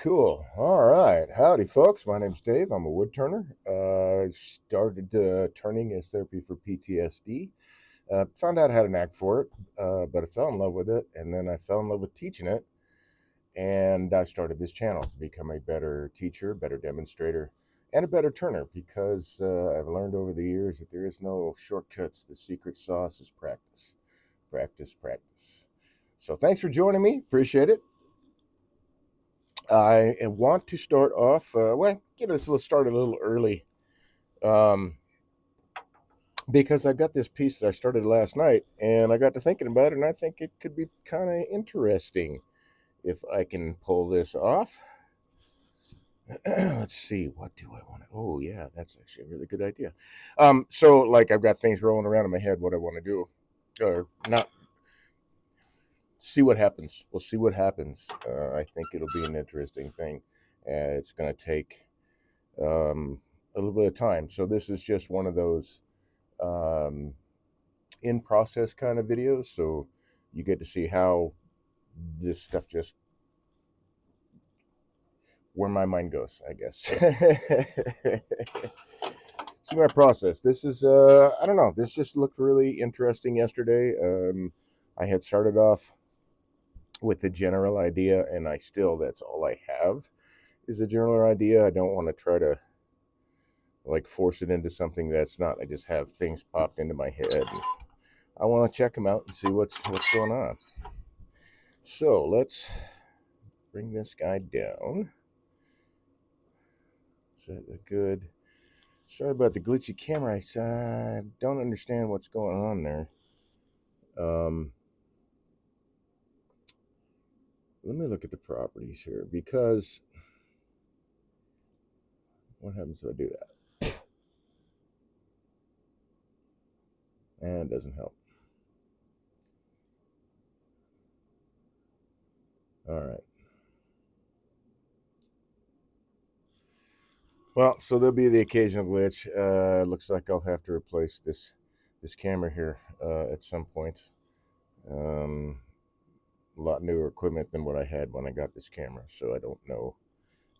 Cool. All right. Howdy, folks. My name's Dave. I'm a wood turner. I started turning as therapy for PTSD. Found out I had a knack for it, but I fell in love with it, and then I fell in love with teaching it. And I started this channel to become a better teacher, better demonstrator, and a better turner because I've learned over the years that there is no shortcuts. The secret sauce is practice, practice, practice. So thanks for joining me. Appreciate it. I want to start off, let's start a little early um, because I got this piece that I started last night and I got to thinking about it, and I think it could be kind of interesting if I can pull this off. Let's see, what do I want to? Oh, yeah, that's actually a really good idea. So, I've got things rolling around in my head what I want to do, or not. See what happens. We'll see what happens. I think it'll be an interesting thing. It's going to take a little bit of time. So this is just one of those um, in process kind of videos. So you get to see how this stuff just where my mind goes, I guess. See my process. This is I don't know. This just looked really interesting yesterday. I had started off with the general idea, and that's all I have is a general idea. I don't want to try to force it into something that's not. I just have things popped into my head. And I want to check them out and see what's going on. So let's bring this guy down. Is that a good? Sorry about the glitchy camera. I don't understand what's going on there. Let me look at the properties here because what happens if I do that? And it doesn't help. All right. Well, so there'll be the occasional glitch. Looks like I'll have to replace this camera here at some point. A lot newer equipment than what I had when I got this camera, so I don't know.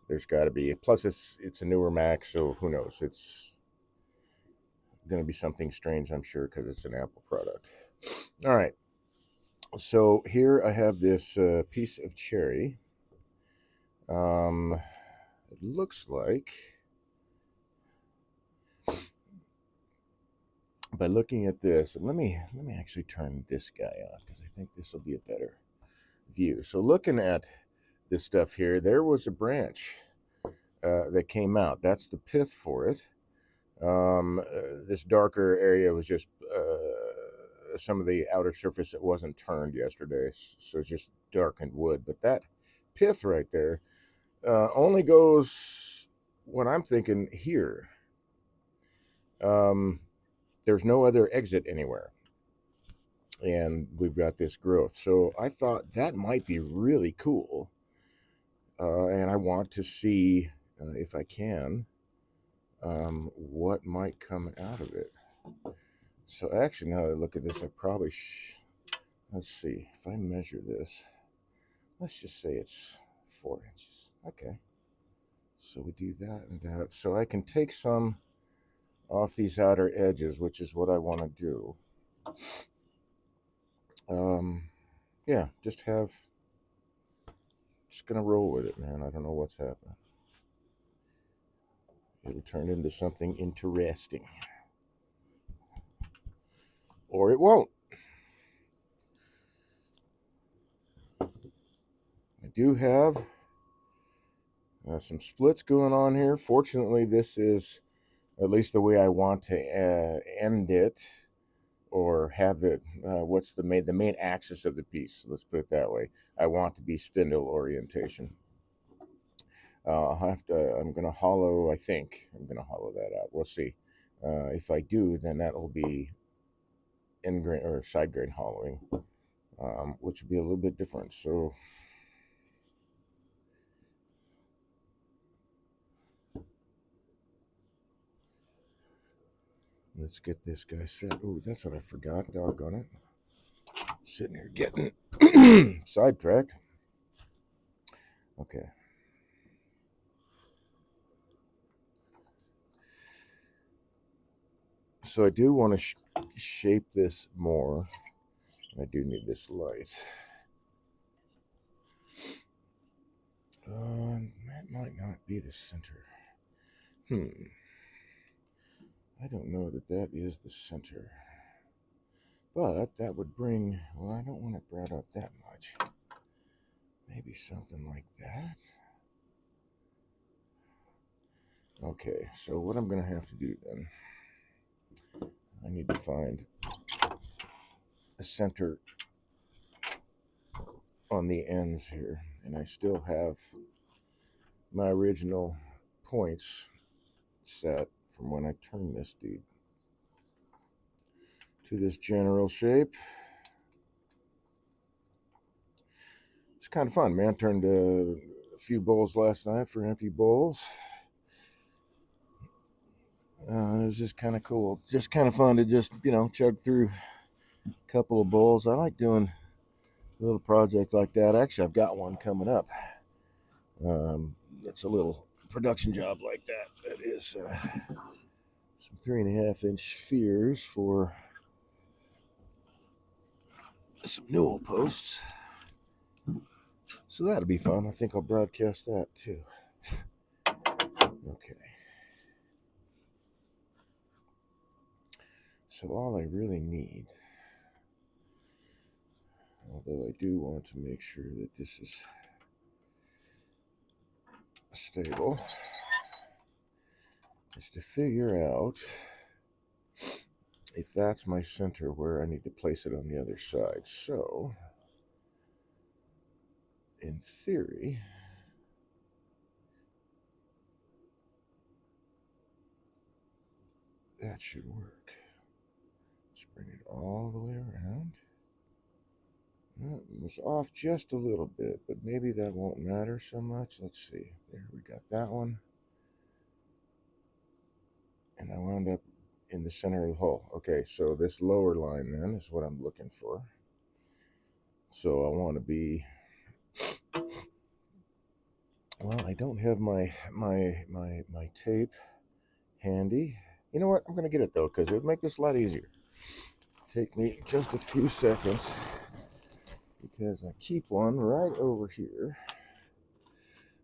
There's got to be. Plus, it's a newer Mac, so who knows? It's going to be something strange, I'm sure, because it's an Apple product. All right. So here I have this piece of cherry. It looks like, by looking at this, and let me actually turn this guy off because I think this will be a better view. So looking at this stuff here, there was a branch that came out. That's the pith for it. This darker area was just some of the outer surface that wasn't turned yesterday, so it's just darkened wood. But that pith right there only goes, what I'm thinking here. There's no other exit anywhere, and we've got this growth. So I thought that might be really cool, and I want to see if I can what might come out of it. So actually, now that I look at this, I probably let's see if I measure this. Let's just say it's 4 inches. Okay, so we do that and that. So I can take some off these outer edges, which is what I want to do. Yeah, just gonna roll with it, man. I don't know what's happening. It'll turn into something interesting, or it won't. I do have some splits going on here. Fortunately, this is at least the way I want to end it, or have it. What's the main axis of the piece? Let's put it that way. I want to be spindle orientation. I'm going to hollow. I think I'm going to hollow that out. We'll see. If I do, then that will be end grain or side grain hollowing, which would be a little bit different. So let's get this guy set. Ooh, that's what I forgot. Doggone it. Sitting here getting sidetracked. Okay. So I do want to shape this more. I do need this light. That might not be the center. I don't know that that is the center. But that would bring, well, I don't want it brought up that much. Maybe something like that. Okay, so what I'm going to have to do then, I need to find a center on the ends here. And I still have my original points set from when I turned this dude to this general shape. It's kind of fun, man. Turned a few bowls last night for empty bowls. It was just kind of cool. Just kind of fun to just, chug through a couple of bowls. I like doing a little project like that. Actually, I've got one coming up. That's a little production job like that. That is some 3.5-inch spheres for some newel posts. So that'll be fun. I think I'll broadcast that too. Okay. So all I really need, although I do want to make sure that this is stable, is to figure out if that's my center where I need to place it on the other side. So, in theory, that should work. Let's bring it all the way around. It was off just a little bit, but maybe that won't matter so much. Let's see. There, we got that one. And I wound up in the center of the hole. Okay, so this lower line then is what I'm looking for. So I want to be, well, I don't have my tape handy. You know what? I'm going to get it though, because it would make this a lot easier. Take me just a few seconds, because I keep one right over here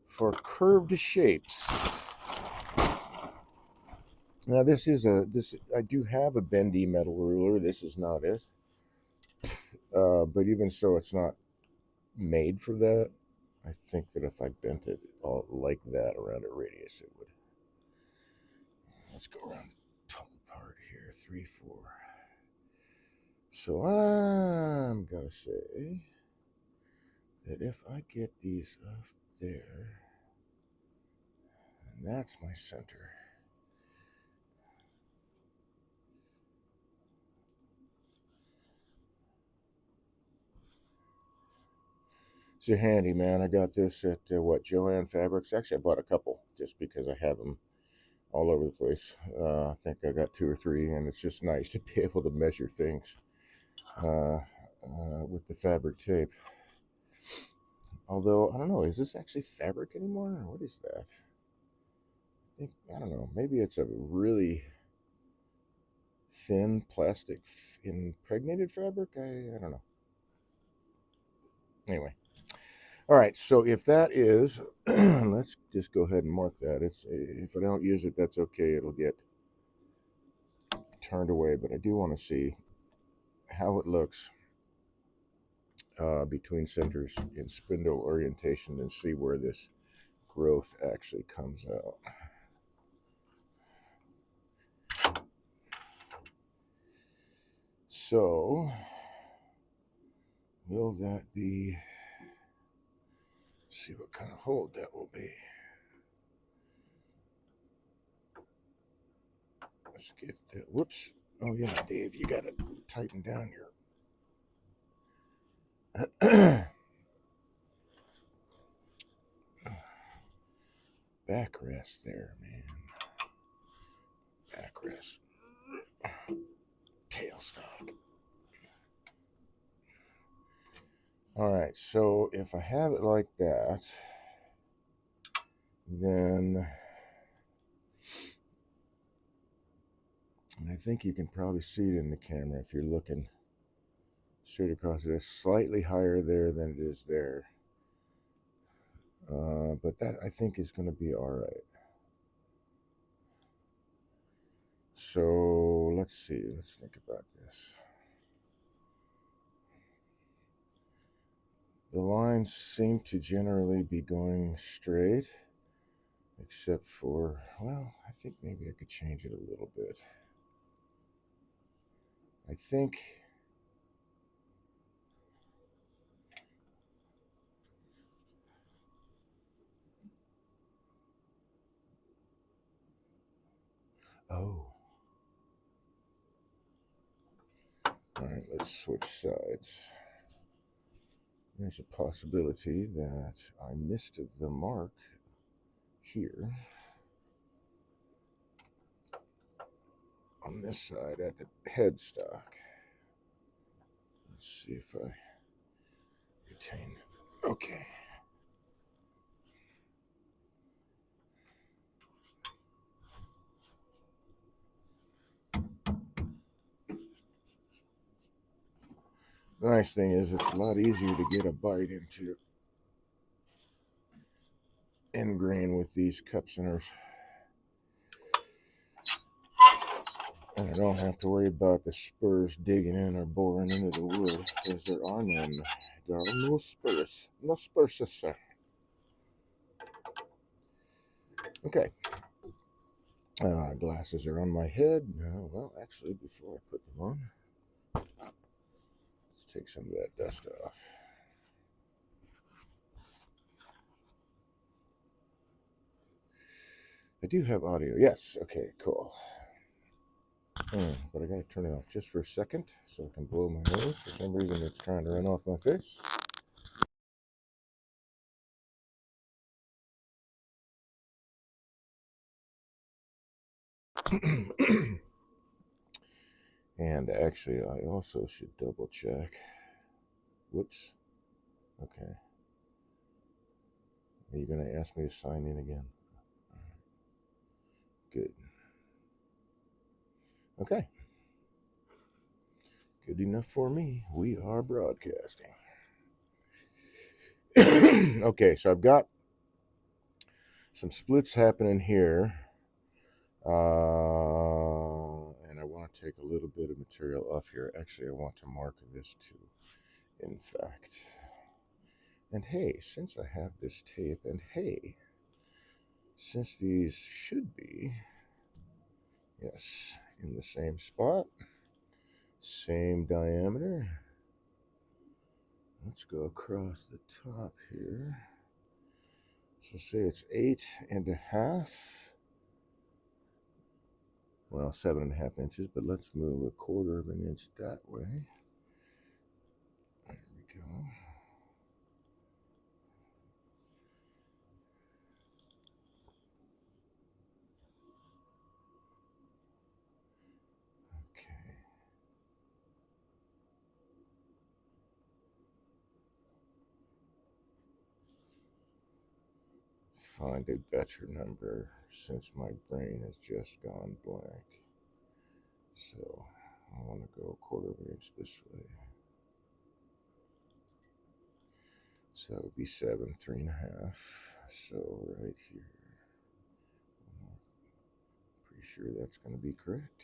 for curved shapes. Now this I do have a bendy metal ruler. This is not it. But even so, it's not made for that. I think that if I bent it all like that around a radius, it would. Let's go around the top part here, 3, 4. So I'm gonna say that if I get these up there, and that's my center. So handy, man. I got this at Joann Fabrics. Actually, I bought a couple just because I have them all over the place. I think I got 2 or 3, and it's just nice to be able to measure things with the fabric tape. Although I don't know, is this actually fabric anymore, or what is that? I don't know. Maybe it's a really thin plastic impregnated fabric. I don't know. Anyway. All right, so if that is, let's just go ahead and mark that. If I don't use it, that's okay. It'll get turned away, but I do want to see how it looks between centers in spindle orientation and see where this growth actually comes out. So, will that be, see what kind of hold that will be. Let's get that, whoops. Oh yeah, Dave, you got to tighten down your backrest there, man. Backrest. Tailstock. All right, so if I have it like that, then And I think you can probably see it in the camera if you're looking straight across it. It's slightly higher there than it is there. But that I think is going to be all right. So let's see. Let's think about this. The lines seem to generally be going straight, except for, well, I think maybe I could change it a little bit. I think oh, all right, let's switch sides. There's a possibility that I missed the mark here on this side at the headstock. Let's see if I retain it. Okay. The nice thing is it's a lot easier to get a bite into end grain with these cup centers. And I don't have to worry about the spurs digging in or boring into the wood, because there are none. There are no spurs. No spurs, sir. Okay. Glasses are on my head. Well, actually, before I put them on, let's take some of that dust off. I do have audio. Yes. Okay, cool. But I gotta turn it off just for a second so I can blow my nose. For some reason, it's trying to run off my face. And actually, I also should double check. Whoops. Okay. Are you going to ask me to sign in again? Good. Okay. Good enough for me. We are broadcasting. Okay, so I've got some splits happening here. And I want to take a little bit of material off here. Actually, I want to mark this too, in fact. And hey, since I have this tape, and hey, since these should be, yes, in the same spot, same diameter, let's go across the top here. So say it's 8.5, well, 7.5 inches, but let's move a quarter of an inch that way. There we go. Okay. Find a better number since my brain has just gone blank. So I want to go a quarter of an inch this way. So that would be 7, 3.5. So right here. Pretty sure that's going to be correct.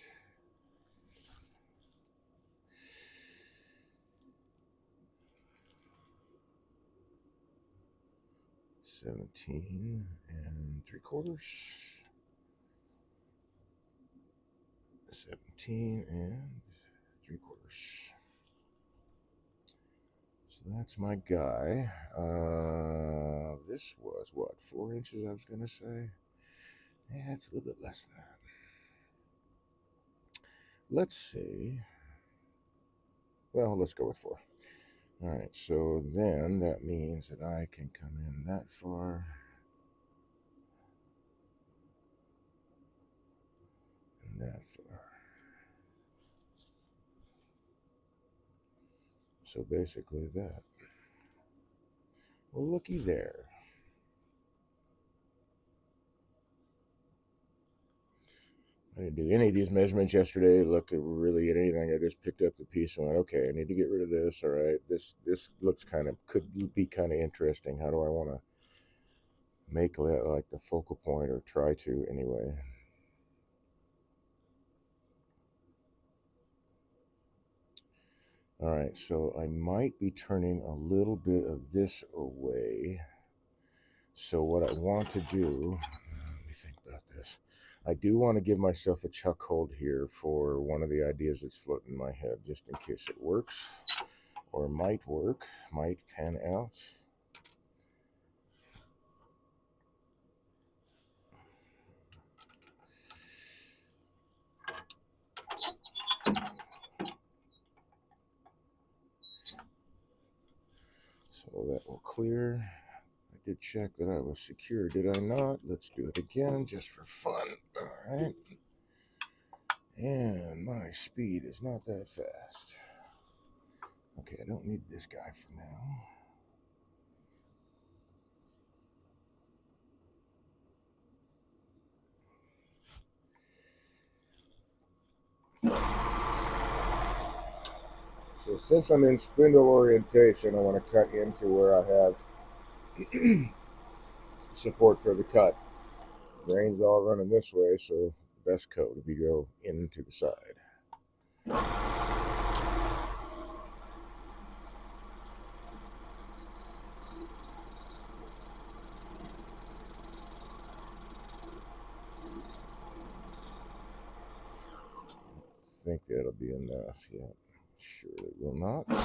$17 3/4. 17 3/4. So that's my guy. This was what, 4 inches? I was gonna say. Yeah, it's a little bit less than that. Let's see. Well, let's go with 4. All right. So then that means that I can come in that far. And that far. So basically that. Well, looky there. I didn't do any of these measurements yesterday. Look at really at anything. I just picked up the piece and went, okay, I need to get rid of this. All right, this looks could be kind of interesting. How do I want to make that like the focal point, or try to anyway? All right, so I might be turning a little bit of this away. So what I want to do, let me think about this. I do want to give myself a chuck hold here for one of the ideas that's floating in my head, just in case it works, or might work, might pan out. So that will clear. I did check that I was secure, did I not? Let's do it again just for fun. All right. And my speed is not that fast. Okay, I don't need this guy for now. So since I'm in spindle orientation, I want to cut into where I have support for the cut. Grain's all running this way, so the best cut would be go into the side. I think that'll be enough. Yeah, sure it will not. Let's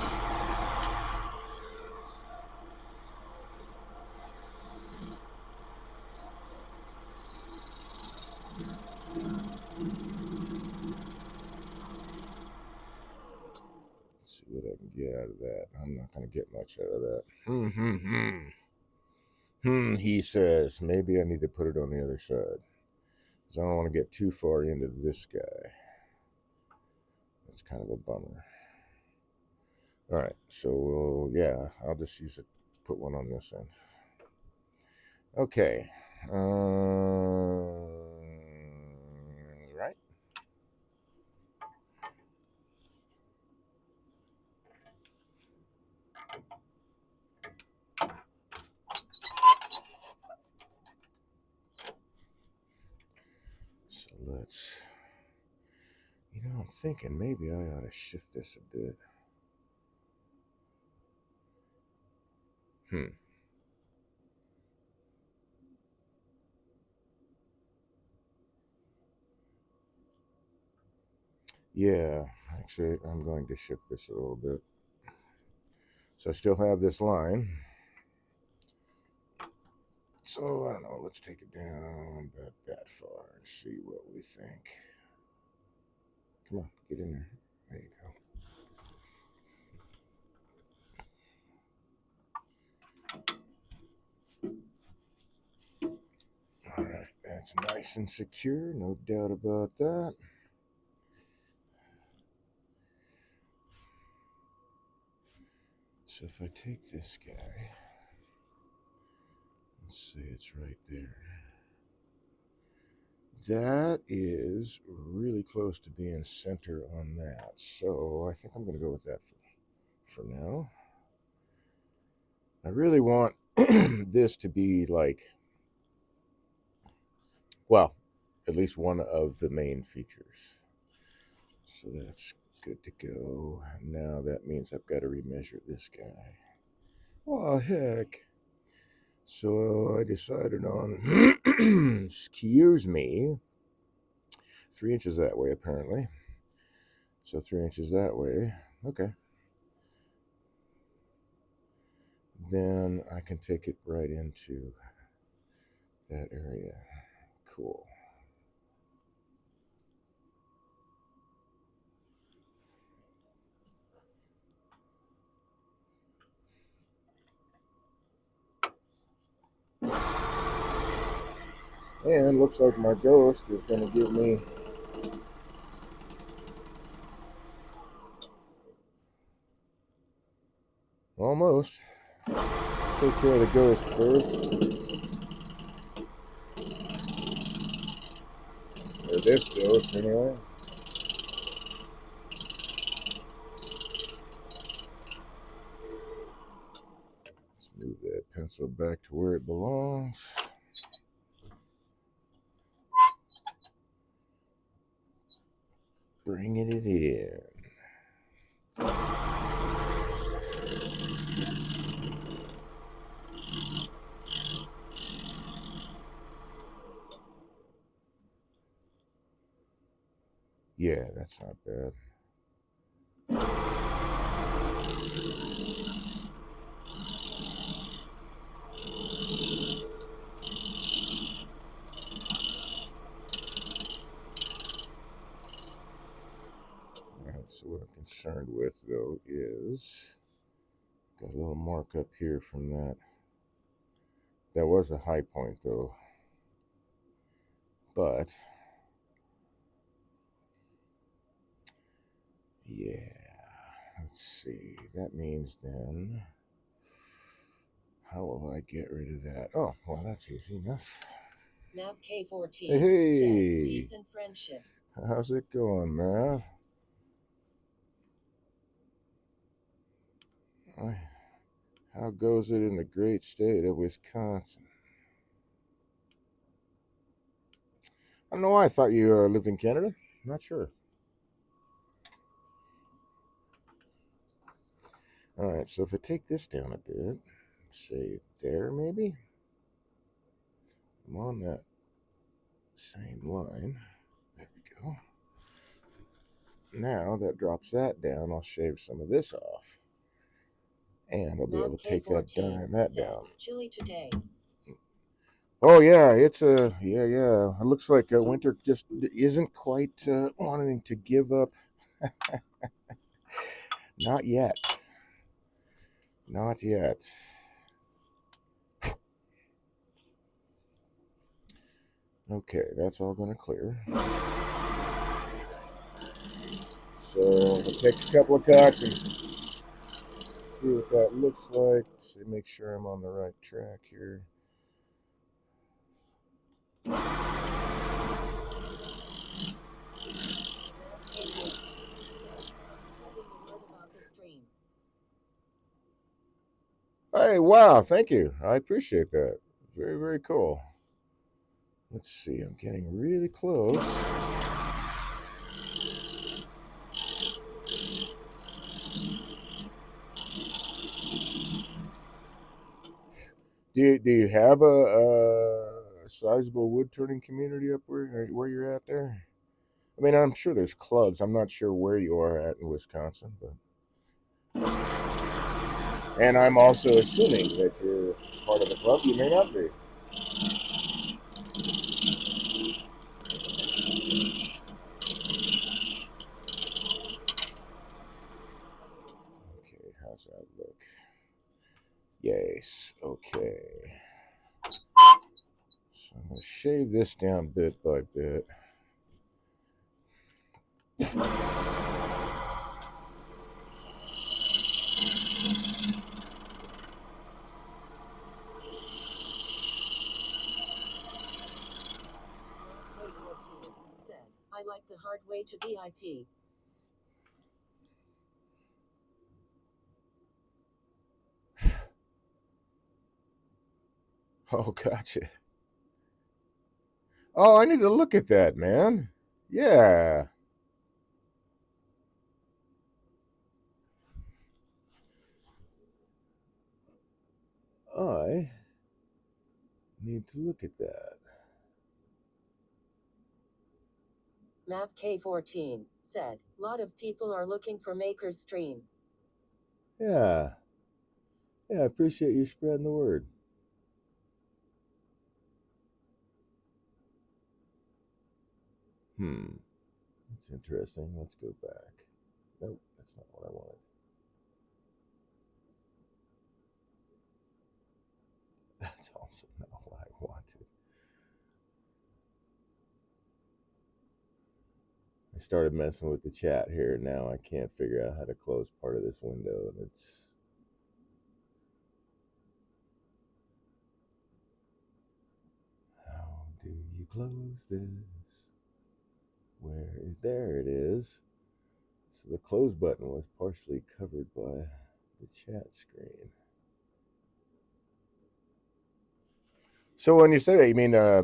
see what I can get out of that. I'm not going to get much out of that. He says, maybe I need to put it on the other side, because I don't want to get too far into this guy. That's kind of a bummer. All right, so yeah, I'll just use it, put one on this end. Okay. Right. So let's, I'm thinking maybe I ought to shift this a bit. Yeah, actually, I'm going to shift this a little bit. So I still have this line. So I don't know, let's take it down about that far and see what we think. Come on, get in there. There you go. All right, that's nice and secure, no doubt about that. So if I take this guy, let's say it's right there. That is really close to being center on that. So I think I'm going to go with that for now. I really want this to be like, well, at least one of the main features. So that's good to go. Now that means I've got to remeasure this guy. Oh, heck. So I decided on, excuse me, 3 inches that way, apparently. So 3 inches that way. Okay. Then I can take it right into that area. Cool. And looks like my ghost is going to give me almost. Take care of the ghost first. this dose anyway. Let's move that pencil back to where it belongs. Bringing it in. Yeah, that's not bad. Alright, so what I'm concerned with though is got a little mark up here from that. That was a high point though. But yeah, let's see. That means then how will I get rid of that? Oh, well, that's easy enough. Mav K14 Hey, said, peace and friendship. How's it going, man? How goes it in the great state of Wisconsin? I don't know why I thought you lived in Canada. Not sure. All right, so if I take this down a bit, say there maybe, I'm on that same line. There we go. Now that drops that down, I'll shave some of this off. And I'll be able to take that down. Chilly today. Oh yeah, it's a yeah. It looks like winter just isn't quite wanting to give up. Not yet. Not yet. Okay, that's all going to clear. So I'll take a couple of cuts and see what that looks like. See, make sure I'm on the right track here. Hey, wow, thank you. I appreciate that. Very, very cool. Let's see, I'm getting really close. Do you have a sizable wood turning community up where you're at there? I mean, I'm sure there's clubs. I'm not sure where you are at in Wisconsin, but and I'm also assuming that you're part of a club. You may not be. Okay, how's that look? Yes. Okay. So I'm gonna shave this down bit by bit. Said, I like the hard way to BIP. Oh, gotcha. Oh, I need to look at that, man. Yeah. I need to look at that. Mav K14 said, lot of people are looking for Maker's stream. Yeah. Yeah, I appreciate you spreading the word. That's interesting. Let's go back. Nope, that's not what I wanted. That's also not what I wanted. I started messing with the chat here. Now I can't figure out how to close part of this window, and it's how do you close this? There it is. So the close button was partially covered by the chat screen. So when you say that, you mean they're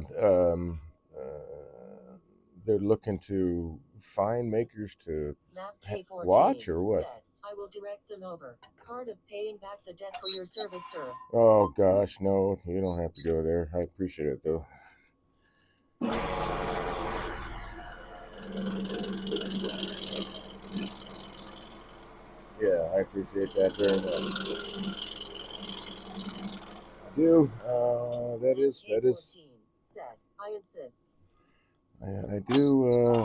looking to find makers to watch or what? Said, I will direct them over. Part of paying back the debt for your service, sir. Oh gosh, no, you don't have to go there. I appreciate it though. Yeah, I appreciate that very much. I do. That is. Said, I insist. I do.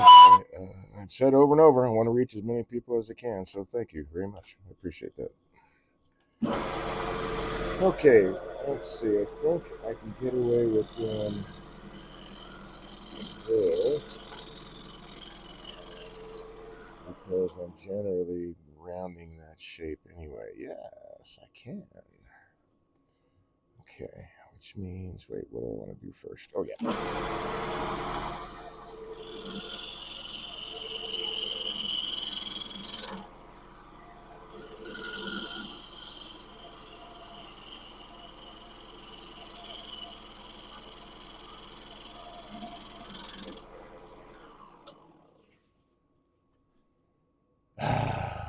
I've said over and over, I want to reach as many people as I can. So thank you very much. I appreciate that. Okay, let's see. I think I can get away with this because I'm generally rounding that shape anyway. Yes, I can. Okay, which means, wait, what do I want to do first? Oh, yeah.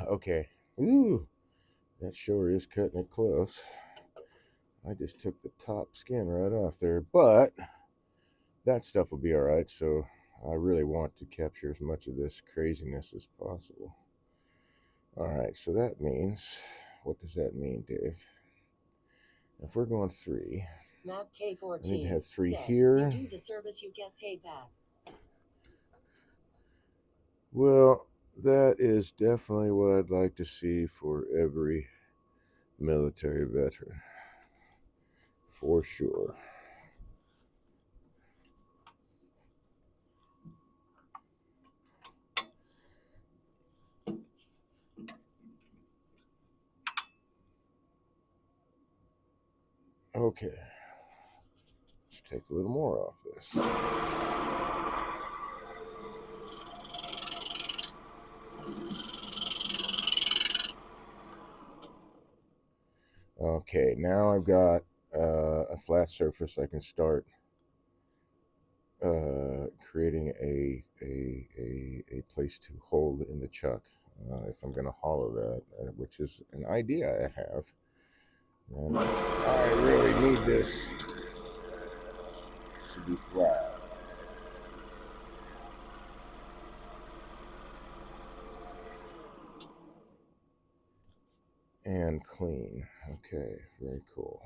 Okay. Ooh, that sure is cutting it close. I just took the top skin right off there, but that stuff will be all right. So I really want to capture as much of this craziness as possible. All right, so that means, what does that mean, Dave? If we're going 3, Mav K14 I need to have 3 said, here. You do the service, you get paid back. Well, that is definitely what I'd like to see for every military veteran, for sure. Okay, let's take a little more off this. Okay, now I've got a flat surface. I can start creating a place to hold in the chuck if I'm going to hollow that, which is an idea I have. And I really need this to be flat. And clean. Okay, very cool.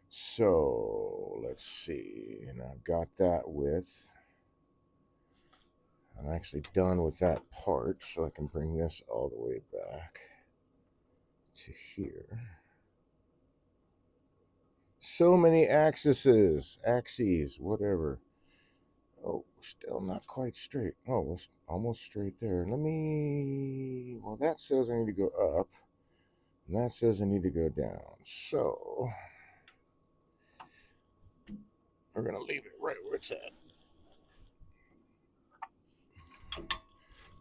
So let's see, and I've got that width. I'm actually done with that part, so I can bring this all the way back to here. So many axes, whatever. Oh, still not quite straight. Oh, it's almost straight there. Well, that says I need to go up, and that says I need to go down. So, we're going to leave it right where it's at.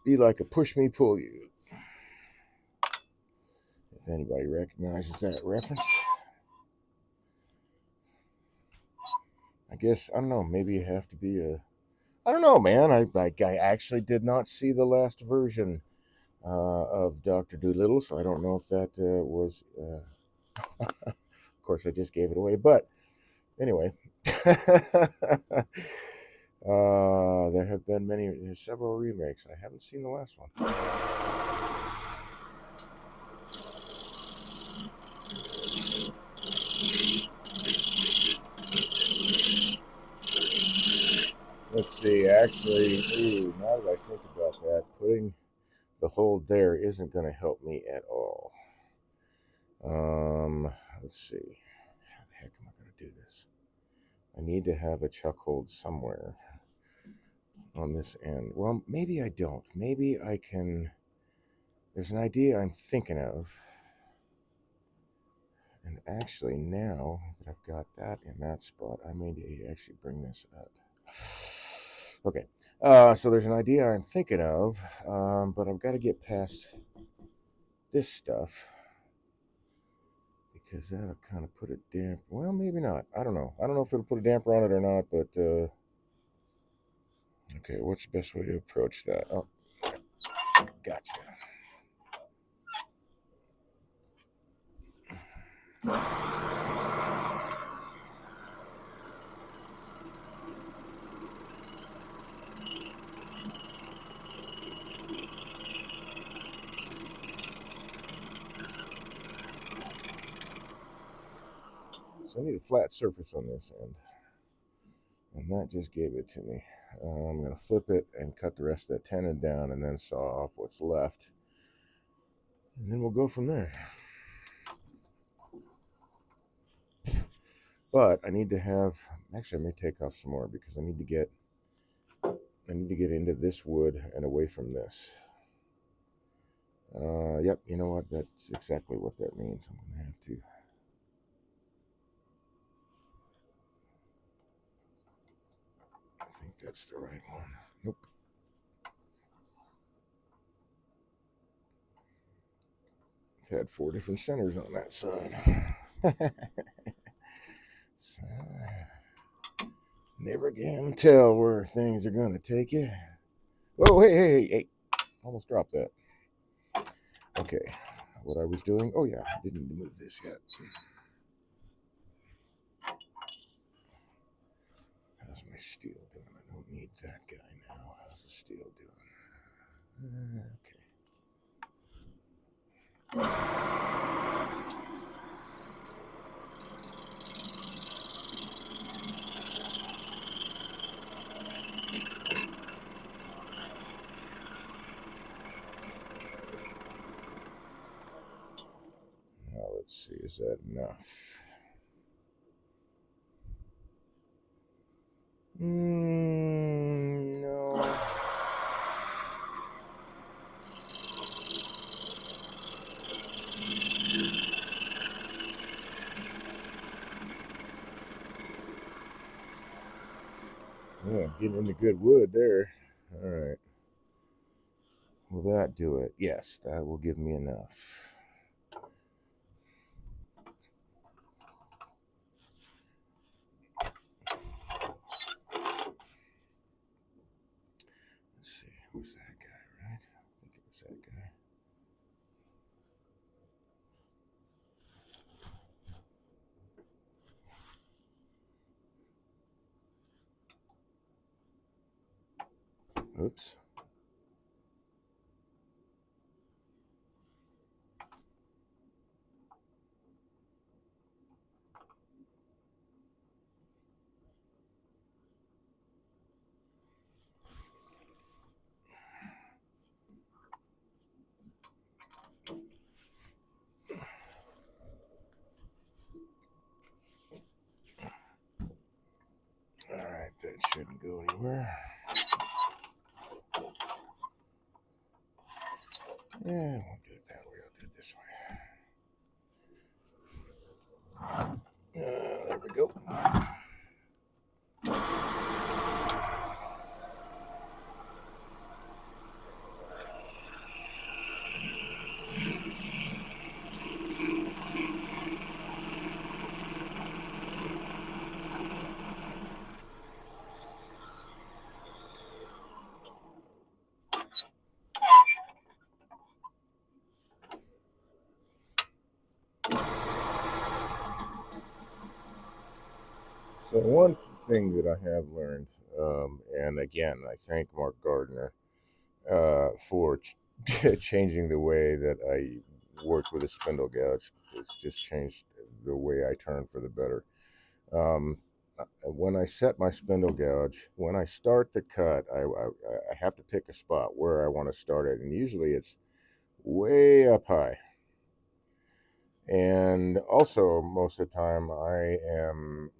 Be like a push me, pull you. If anybody recognizes that reference. I guess, I don't know, maybe you have to be I don't know, man. I actually did not see the last version of Dr. Doolittle, so I don't know if that was. Of course, I just gave it away, but anyway. There have been there's several remakes. I haven't seen the last one. Let's see, actually, now that I think about that, putting the hold there isn't going to help me at all. Let's see. How the heck am I going to do this? I need to have a chuck hold somewhere on this end. Well, maybe I don't. Maybe I can. There's an idea I'm thinking of. And actually, now that I've got that in that spot, I may actually bring this up. Okay, so there's an idea I'm thinking of, but I've got to get past this stuff because that'll kind of put a damp. Well, maybe not. I don't know. I don't know if it'll put a damper on it or not, but okay. What's the best way to approach that? Oh, gotcha. So I need a flat surface on this end, and that just gave it to me. I'm going to flip it and cut the rest of that tenon down and then saw off what's left. And then we'll go from there. But I need to have, actually I may take off some more because I need to get into this wood and away from this. Yep, you know what? That's exactly what that means. I'm going to have to. I think that's the right one. Nope. I've had 4 different centers on that side. So, never can tell where things are going to take you. Oh, hey. Almost dropped that. Okay. What I was doing. Oh, yeah. I didn't move this yet. How's my steel doing? I don't need that guy now. How's the steel doing? Okay. Now let's see. Is that enough? No. Yeah, getting into good wood there. All right. Will that do it? Yes, that will give me enough. Let's see. Who's that guy, right? I think it was that guy. Oops. All right, that shouldn't go anywhere. Yeah, I won't do it that way. I'll do it this way. There we go. So one thing that I have learned, and again, I thank Mark Gardner for changing the way that I work with a spindle gouge. It's just changed the way I turn for the better. Um, when I set my spindle gouge, when I start the cut, I have to pick a spot where I want to start it, and usually it's way up high. And also, most of the time, I am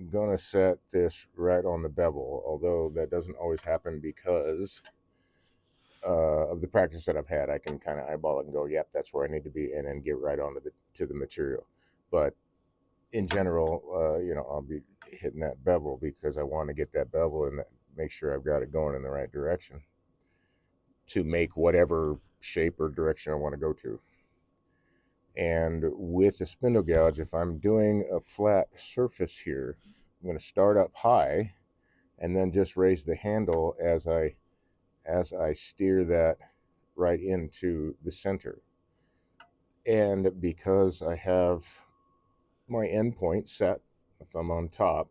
gonna set this right on the bevel, although that doesn't always happen because of the practice that I've had. I can kind of eyeball it and go, "Yep, that's where I need to be," and then get right onto the material. But in general, I'll be hitting that bevel because I want to get that bevel and make sure I've got it going in the right direction to make whatever shape or direction I want to go to. And with the spindle gouge, if I'm doing a flat surface here, I'm going to start up high and then just raise the handle as I steer that right into the center. And because I have my endpoint set, if I'm on top,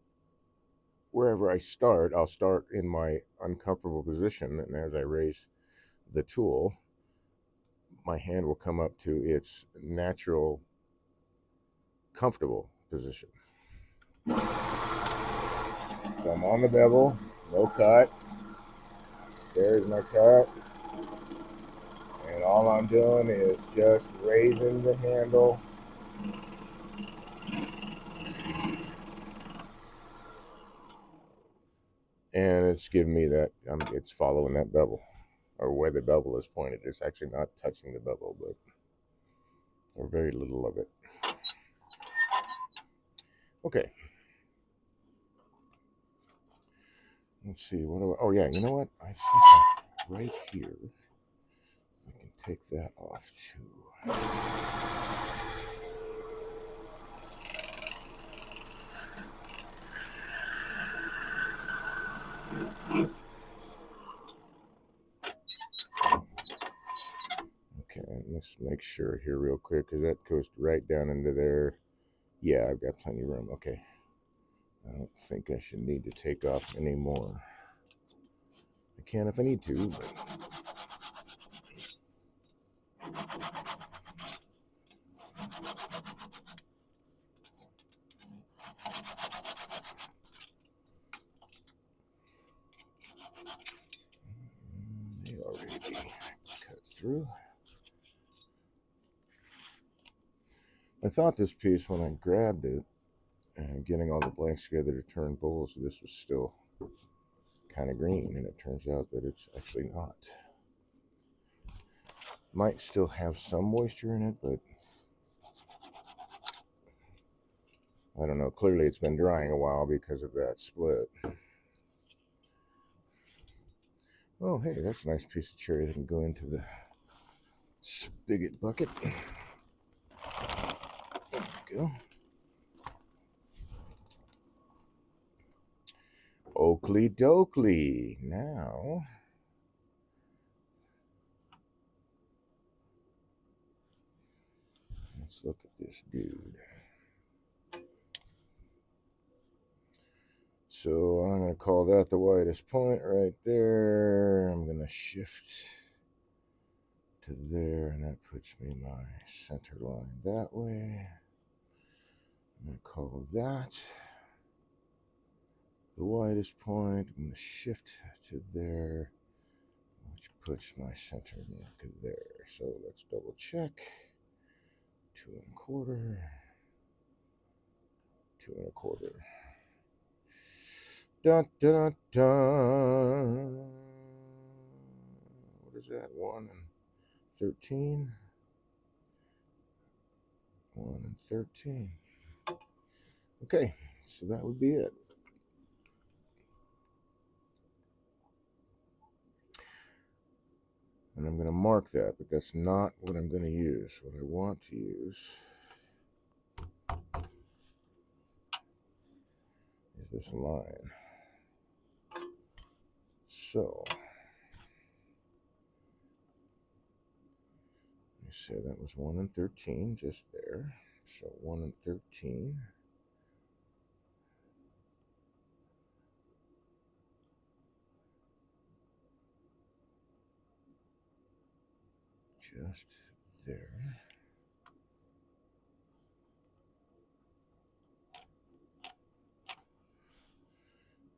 wherever I start, I'll start in my uncomfortable position, and as I raise the tool, my hand will come up to its natural, comfortable position. So I'm on the bevel, no cut. There's my cut. And all I'm doing is just raising the handle. And it's giving me that, it's following that bevel, or where the bevel is pointed. It's actually not touching the bevel, but or very little of it. Okay. Let's see. Oh yeah, you know what? I see right here. I can take that off too. Okay, let's make sure here real quick because that goes right down into there. Yeah, I've got plenty of room. Okay. I don't think I should need to take off any more. I can if I need to, but they already cut through. I thought this piece, when I grabbed it and getting all the blanks together to turn bowls, this was still kind of green, and it turns out that it's actually not. Might still have some moisture in it, but I don't know. Clearly it's been drying a while because of that split. Oh, hey, that's a nice piece of cherry that can go into the spigot bucket. There we go. Oakley dokley. Now, let's look at this dude. So I'm going to call that the widest point right there. I'm going to shift to there, and that puts me my center line that way. I'm going to call that the widest point. I'm going to shift to there, which puts my center marker there. So let's double check. 2 1/4, 2 1/4. Dun, dun, dun. What is that? 1 and 13. 1 and 13. Okay, so that would be it. And I'm going to mark that, but that's not what I'm going to use. What I want to use is this line. So, you said that was 1 and 13 just there. So 1 and 13. Just there.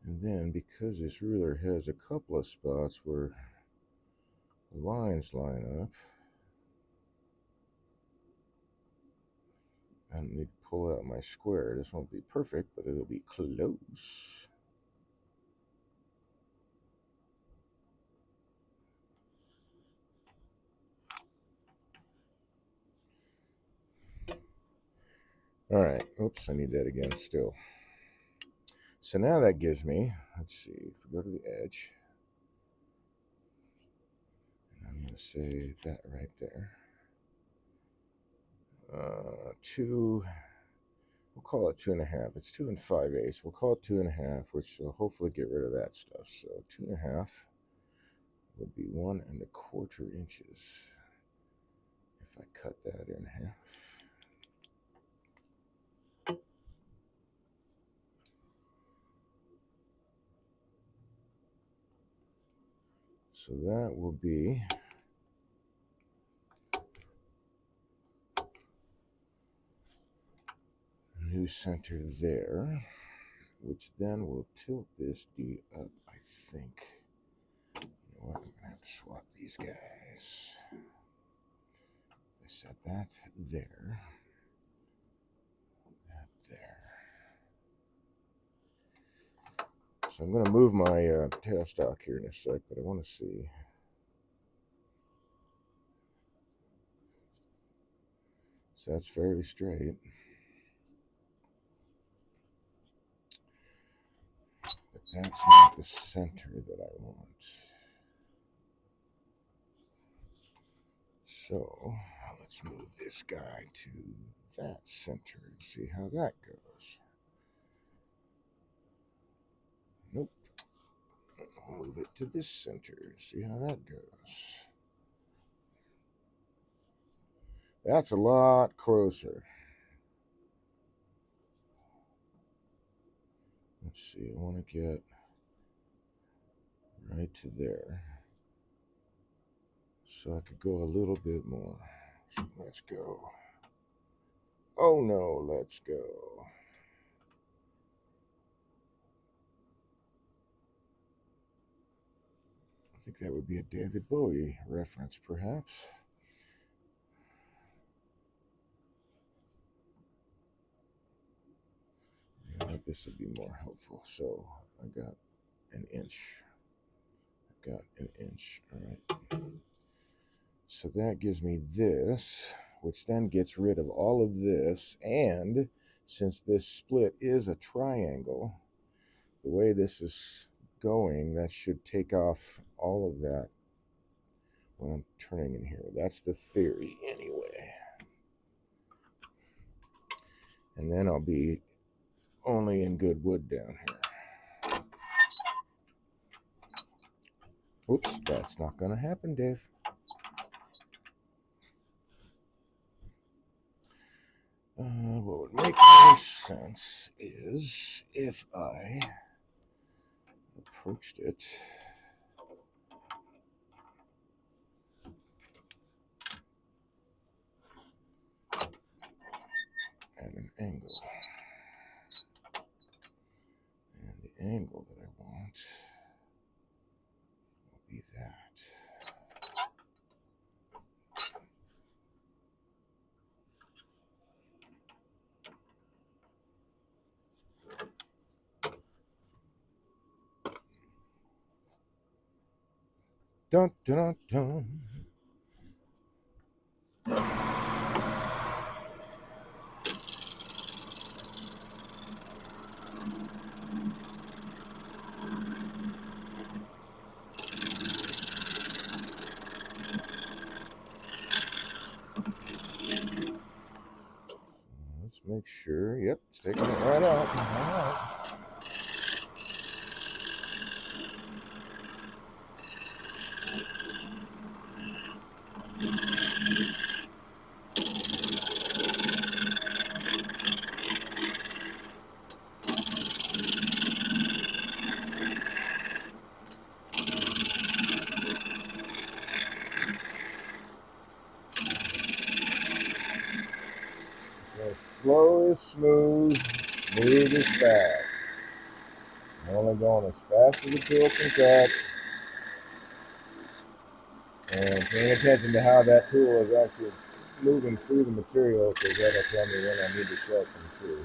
And then, because this ruler has a couple of spots where the lines line up, I need to pull out my square. This won't be perfect, but it'll be close. All right. Oops, I need that again still. So now that gives me, let's see, if we go to the edge, and I'm going to say that right there. 2, we'll call it 2.5. It's 2 5/8. We'll call it 2.5, which will hopefully get rid of that stuff. So 2.5 would be 1¼ inches. If I cut that in half. So that will be new center there, which then will tilt this dude up, I think. You know what? I'm going to have to swap these guys. I set that there. That there. So I'm going to move my tailstock here in a sec, but I want to see. So that's fairly straight. But that's not the center that I want. So let's move this guy to that center and see how that goes. Nope. Move it to this center. See how that goes. That's a lot closer. Let's see. I want to get right to there. So I could go a little bit more. So let's go. Oh no, let's go. I think that would be a David Bowie reference, perhaps. Yeah, this would be more helpful. So I got an inch. I got an inch. All right. So that gives me this, which then gets rid of all of this. And since this split is a triangle, the way this is going, that should take off all of that when I'm turning in here. That's the theory anyway. And then I'll be only in good wood down here. Oops, that's not going to happen, Dave. What would make more sense is if I approached it at an angle. And the angle that I want will be that. Dun dun dun. Let's make sure. Yep, it's taking it right out. All right. So slow is smooth, smooth is fast. I'm only going as fast as the tool can cut. And paying attention to how that tool is actually moving through the material, because that'll tell me when I need to sharpen through.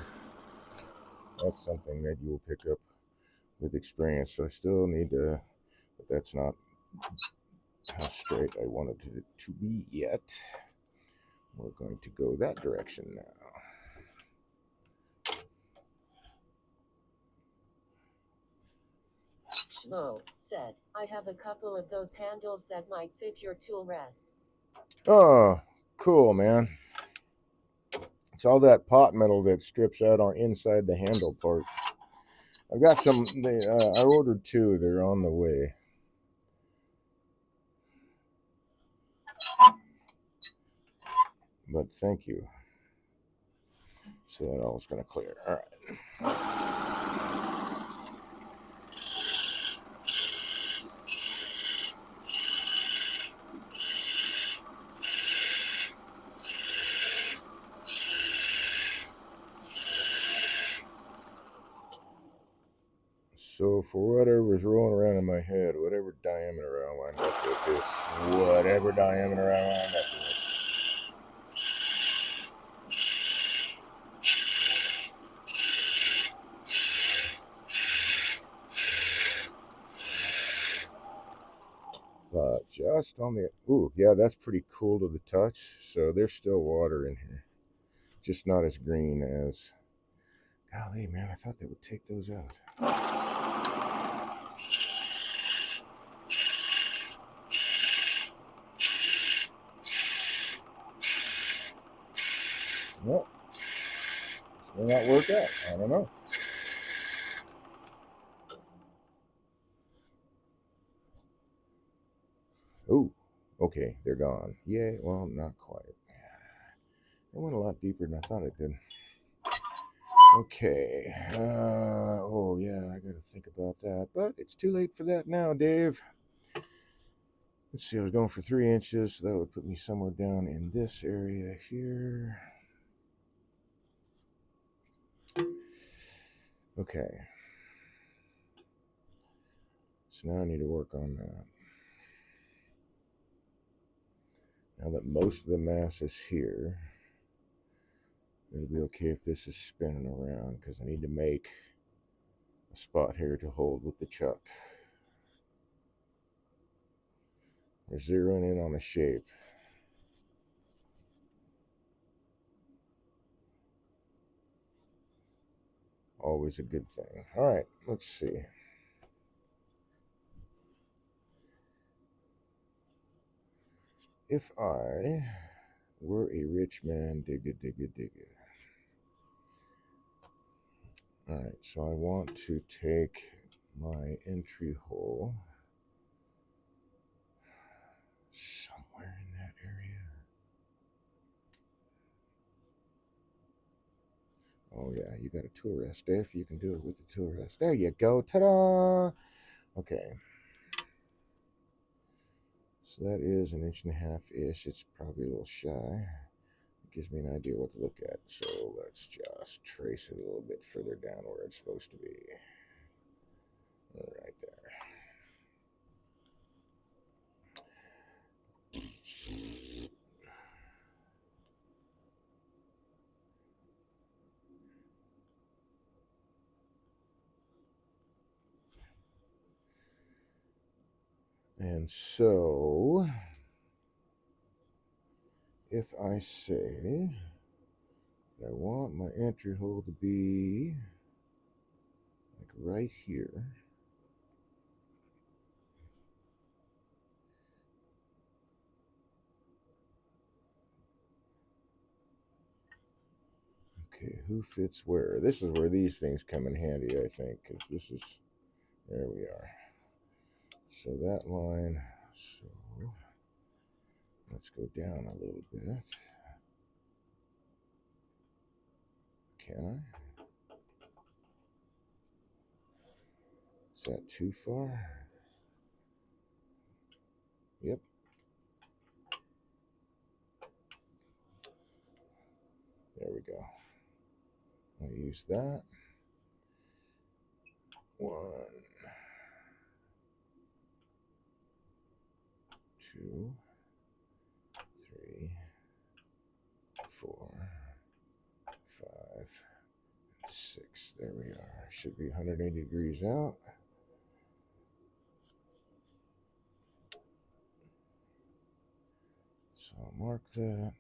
That's something that you will pick up with experience. So I still need to, but that's not how straight I wanted it to be yet. We're going to go that direction now. Schmo said, I have a couple of those handles that might fit your tool rest. Oh, cool, man. It's all that pot metal that strips out on inside the handle part. I've got some. I ordered two. They're on the way. But thank you. So that all's going to clear. All right. So for whatever's rolling around in my head, whatever diameter I wind up with this, whatever diameter I wind up with. Just on the, ooh, yeah, that's pretty cool to the touch. So there's still water in here, just not as green as, golly, man, I thought they would take those out. Well, this may not work out. I don't know. Ooh, okay, they're gone. Yay, well, not quite. It went a lot deeper than I thought it did. Okay. Oh, yeah, I got to think about that. But it's too late for that now, Dave. Let's see, I was going for 3 inches. So that would put me somewhere down in this area here. Okay. So now I need to work on that. Now that most of the mass is here, it'll be okay if this is spinning around because I need to make a spot here to hold with the chuck. We're zeroing in on the shape. Always a good thing. All right, let's see. If I were a rich man, digga, digga, digga. All right, so I want to take my entry hole somewhere in that area. Oh yeah, you got a tool rest, Dave. You can do it with the tool rest. There you go. Ta-da! Okay. So that is 1.5 inches-ish. It's probably a little shy. It gives me an idea what to look at. So let's just trace it a little bit further down where it's supposed to be. Right there. And so, if I say that I want my entry hole to be like right here, okay, who fits where? This is where these things come in handy, I think, because this is, there we are. So that line, so let's go down a little bit. Can I? Is that too far? Yep. There we go. I'll use that. 1, 2, 3, 4, 5, 6. There we are. Should be 180 degrees out. So I'll mark that.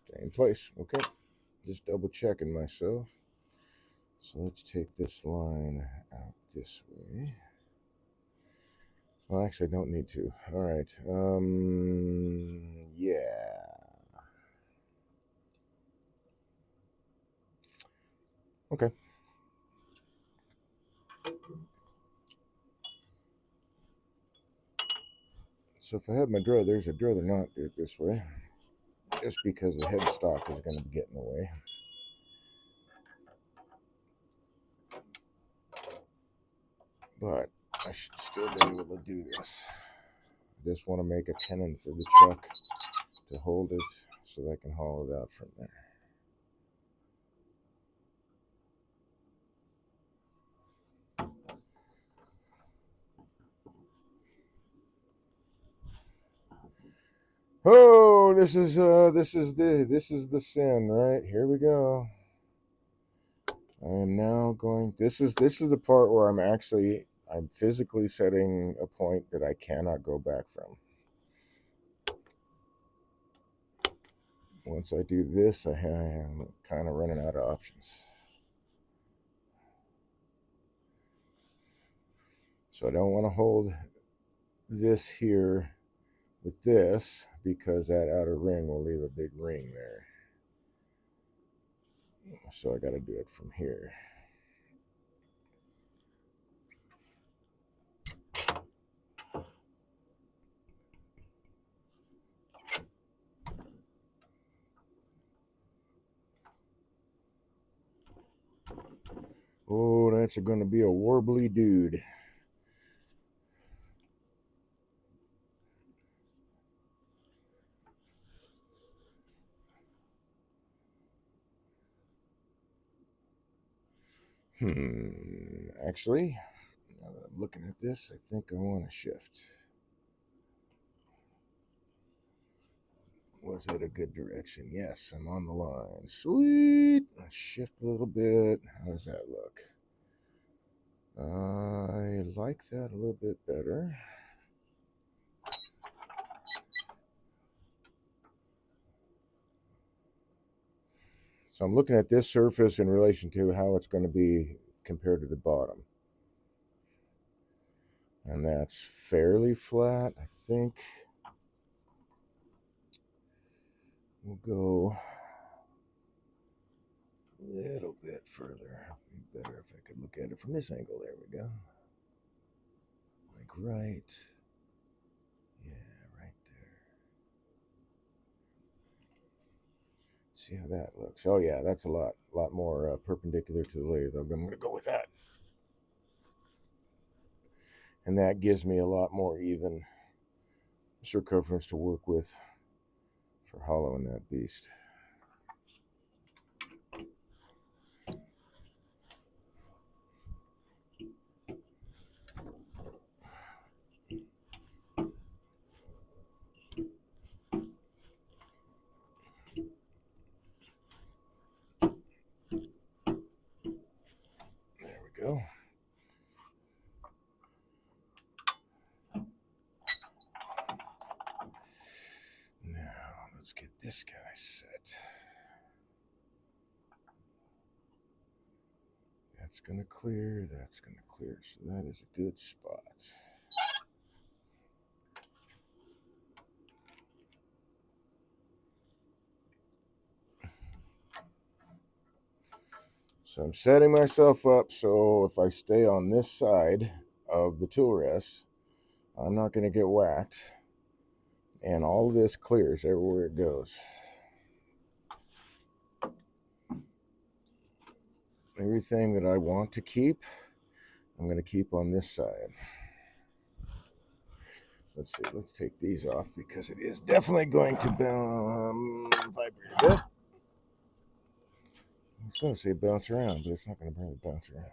Stay in place. Okay. Just double checking myself. So let's take this line out this way. Well, actually, I don't need to. All right. Yeah. Okay. So if I had my druthers, I'd rather not do it this way, just because the headstock is going to be getting in the way. But I should still be able to do this. I just want to make a tenon for the truck to hold it so that I can haul it out from there. Oh, this is the sin, right? Here we go. I am now going. This is the part where I'm physically setting a point that I cannot go back from. Once I do this, I am kind of running out of options. So I don't want to hold this here with this because that outer ring will leave a big ring there. So I got to do it from here. Oh, that's going to be a warbly dude. Actually, now that I'm looking at this, I think I want to shift. Was it a good direction? Yes, I'm on the line. Sweet. Let's shift a little bit. How does that look? I like that a little bit better. So I'm looking at this surface in relation to how it's going to be compared to the bottom. And that's fairly flat. I think we'll go a little bit further. It'd be better if I could look at it from this angle. There we go. Like right. Yeah, right there. See how that looks. Oh yeah, that's a lot more perpendicular to the lathe. I'm going to go with that. And that gives me a lot more even circumference to work with for hollowing that beast. There we go. Now let's get this guy set. That's going to clear. That's going to clear. So that is a good spot. So I'm setting myself up so if I stay on this side of the tool rest, I'm not going to get whacked. And all this clears everywhere it goes. Everything that I want to keep, I'm going to keep on this side. Let's see, let's take these off because it is definitely going to vibrate a bit. I was going to say bounce around, but it's not going to really bounce around.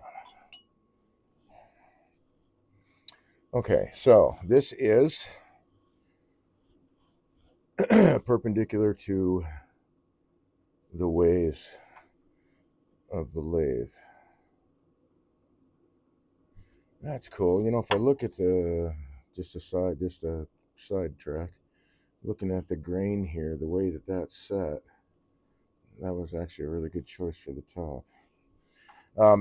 Okay, so this is perpendicular to the ways of the lathe. That's cool. You know, if I look at just a side track, looking at the grain here, the way that that's set, That was actually a really good choice for the top.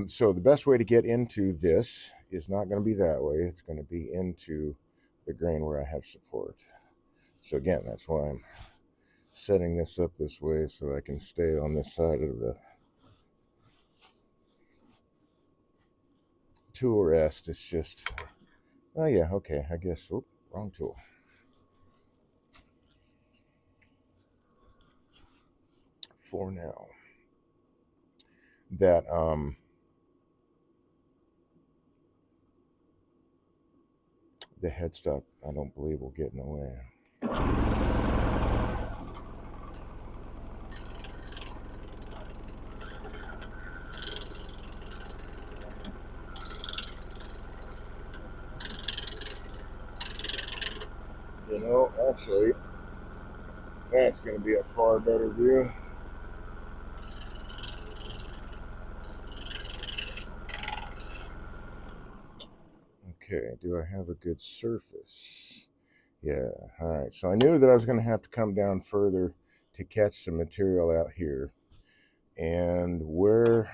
So the best way to get into this is not going to be that way. It's going to be into the grain where I have support. So again, that's why I'm setting this up this way so I can stay on this side of the tool rest. It's just, oh yeah, okay, I guess, wrong tool. For now. That, the headstock, I don't believe will get in the way. You know, actually, that's going to be a far better view. Okay, do I have a good surface? Yeah, all right. So I knew that I was going to have to come down further to catch some material out here. And where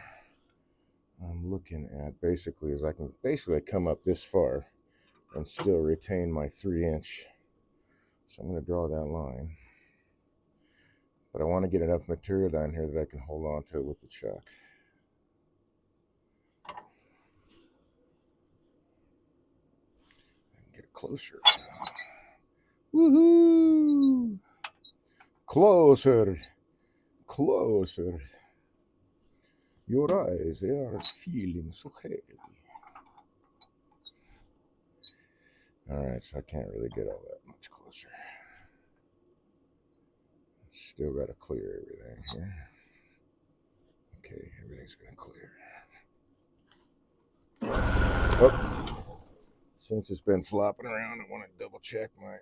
I'm looking at basically is I can basically come up this far and still retain my 3-inch. So I'm going to draw that line. But I want to get enough material down here that I can hold on to it with the chuck. And get closer. Woohoo! Closer. Closer. Your eyes, they are feeling so heavy. Alright, so I can't really get all that much closer. Still got to clear everything here. Okay, everything's going to clear. Oh, since it's been flopping around, I want to double check my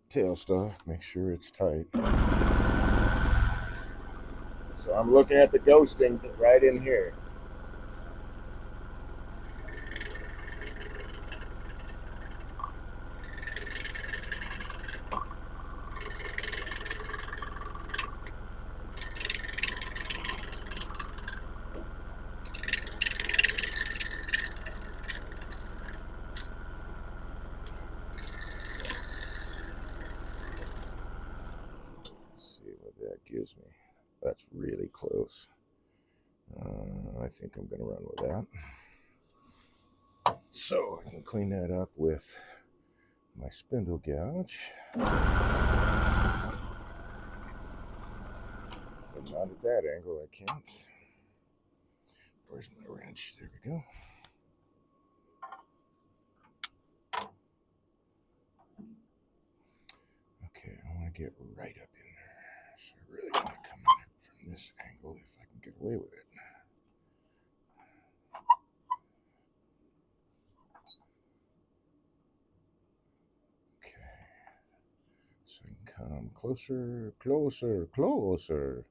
tailstock, make sure it's tight. So I'm looking at the ghosting right in here. Let's see what that gives me. That's really close. I think I'm going to run with that. So I can clean that up with my spindle gouge. But not at that angle, I can't. Where's my wrench? There we go. Okay, I want to get right up in there. So I really want to come at it from this angle if I can get away with it. Okay. So I can come closer, closer, closer,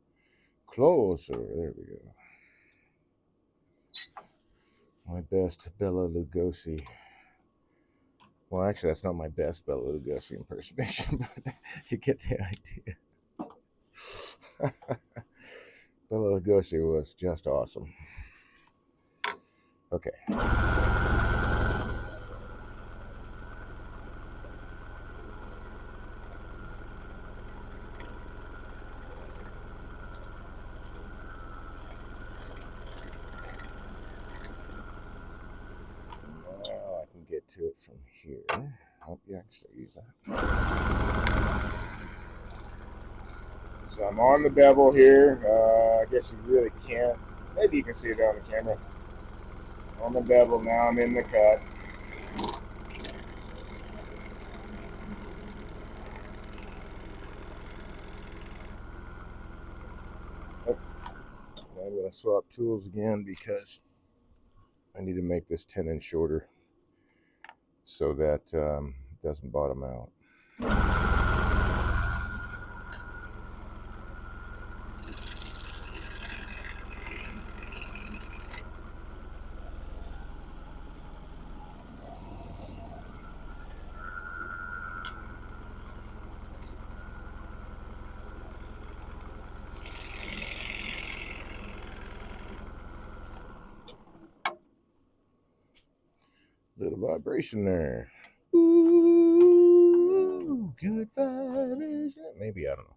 closer. There we go. My best Bela Lugosi. Well, actually, that's not my best Bela Lugosi impersonation, but you get the idea. Bela Lugosi was just awesome. Okay. Now I can get to it from here. Oh, yeah, I can still use that. So I'm on the bevel here. I guess you really can't. Maybe you can see it on the camera. On the bevel, now I'm in the cut. Oh, I'm going to swap tools again because I need to make this 10-inch shorter so that it doesn't bottom out. Little vibration there. Ooh, good vibration. Maybe, I don't know.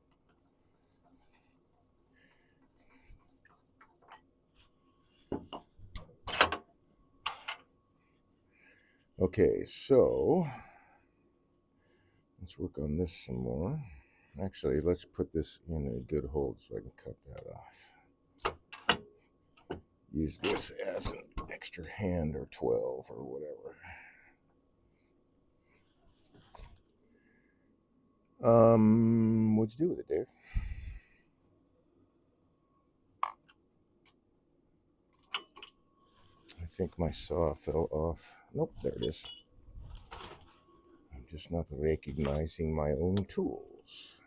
Okay, so let's work on this some more. Actually, let's put this in a good hold so I can cut that off. Use this as an extra hand or 12 or whatever. What'd you do with it, Dave? I think my saw fell off. Nope, there it is. I'm just not recognizing my own tools.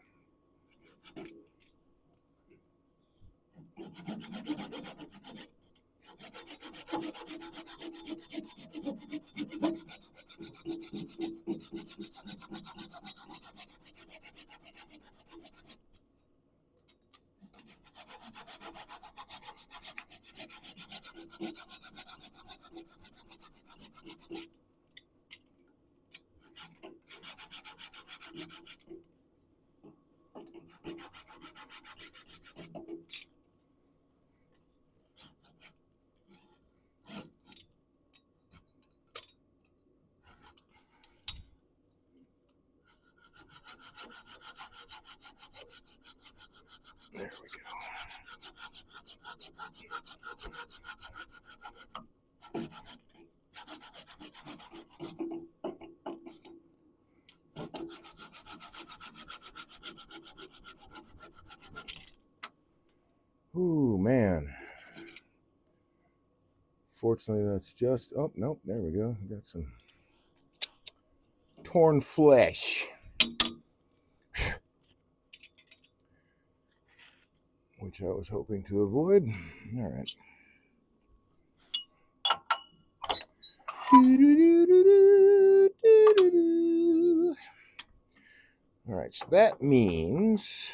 There we go. Ooh, man. Fortunately, that's just... Oh, nope, there we go. Got some torn flesh, which I was hoping to avoid. All right. All right, so that means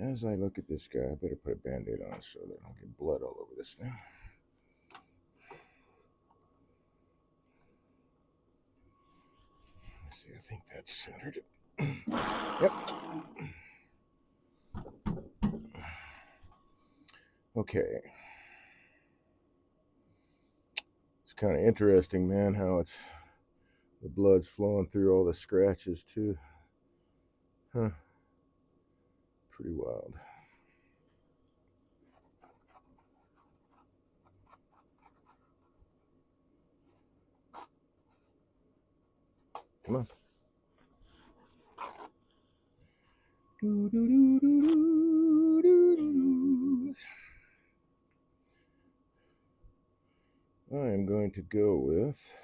as I look at this guy, I better put a band-aid on so that I don't get blood all over this thing. Let's see, I think that's centered. Yep. Okay. It's kind of interesting, man, how it's the blood's flowing through all the scratches too. Huh. Pretty wild. Come on. I am going to go with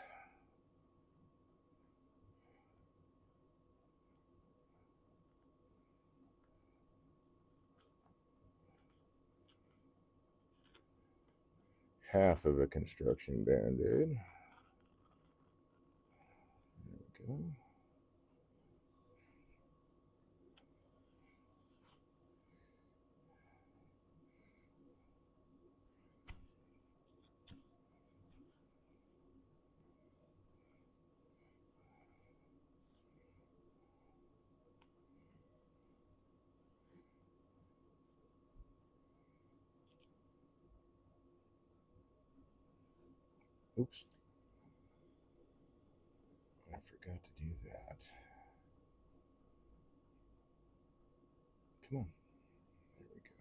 half of a construction band-aid. There we go. Oops. I forgot to do that. Come on. There we go.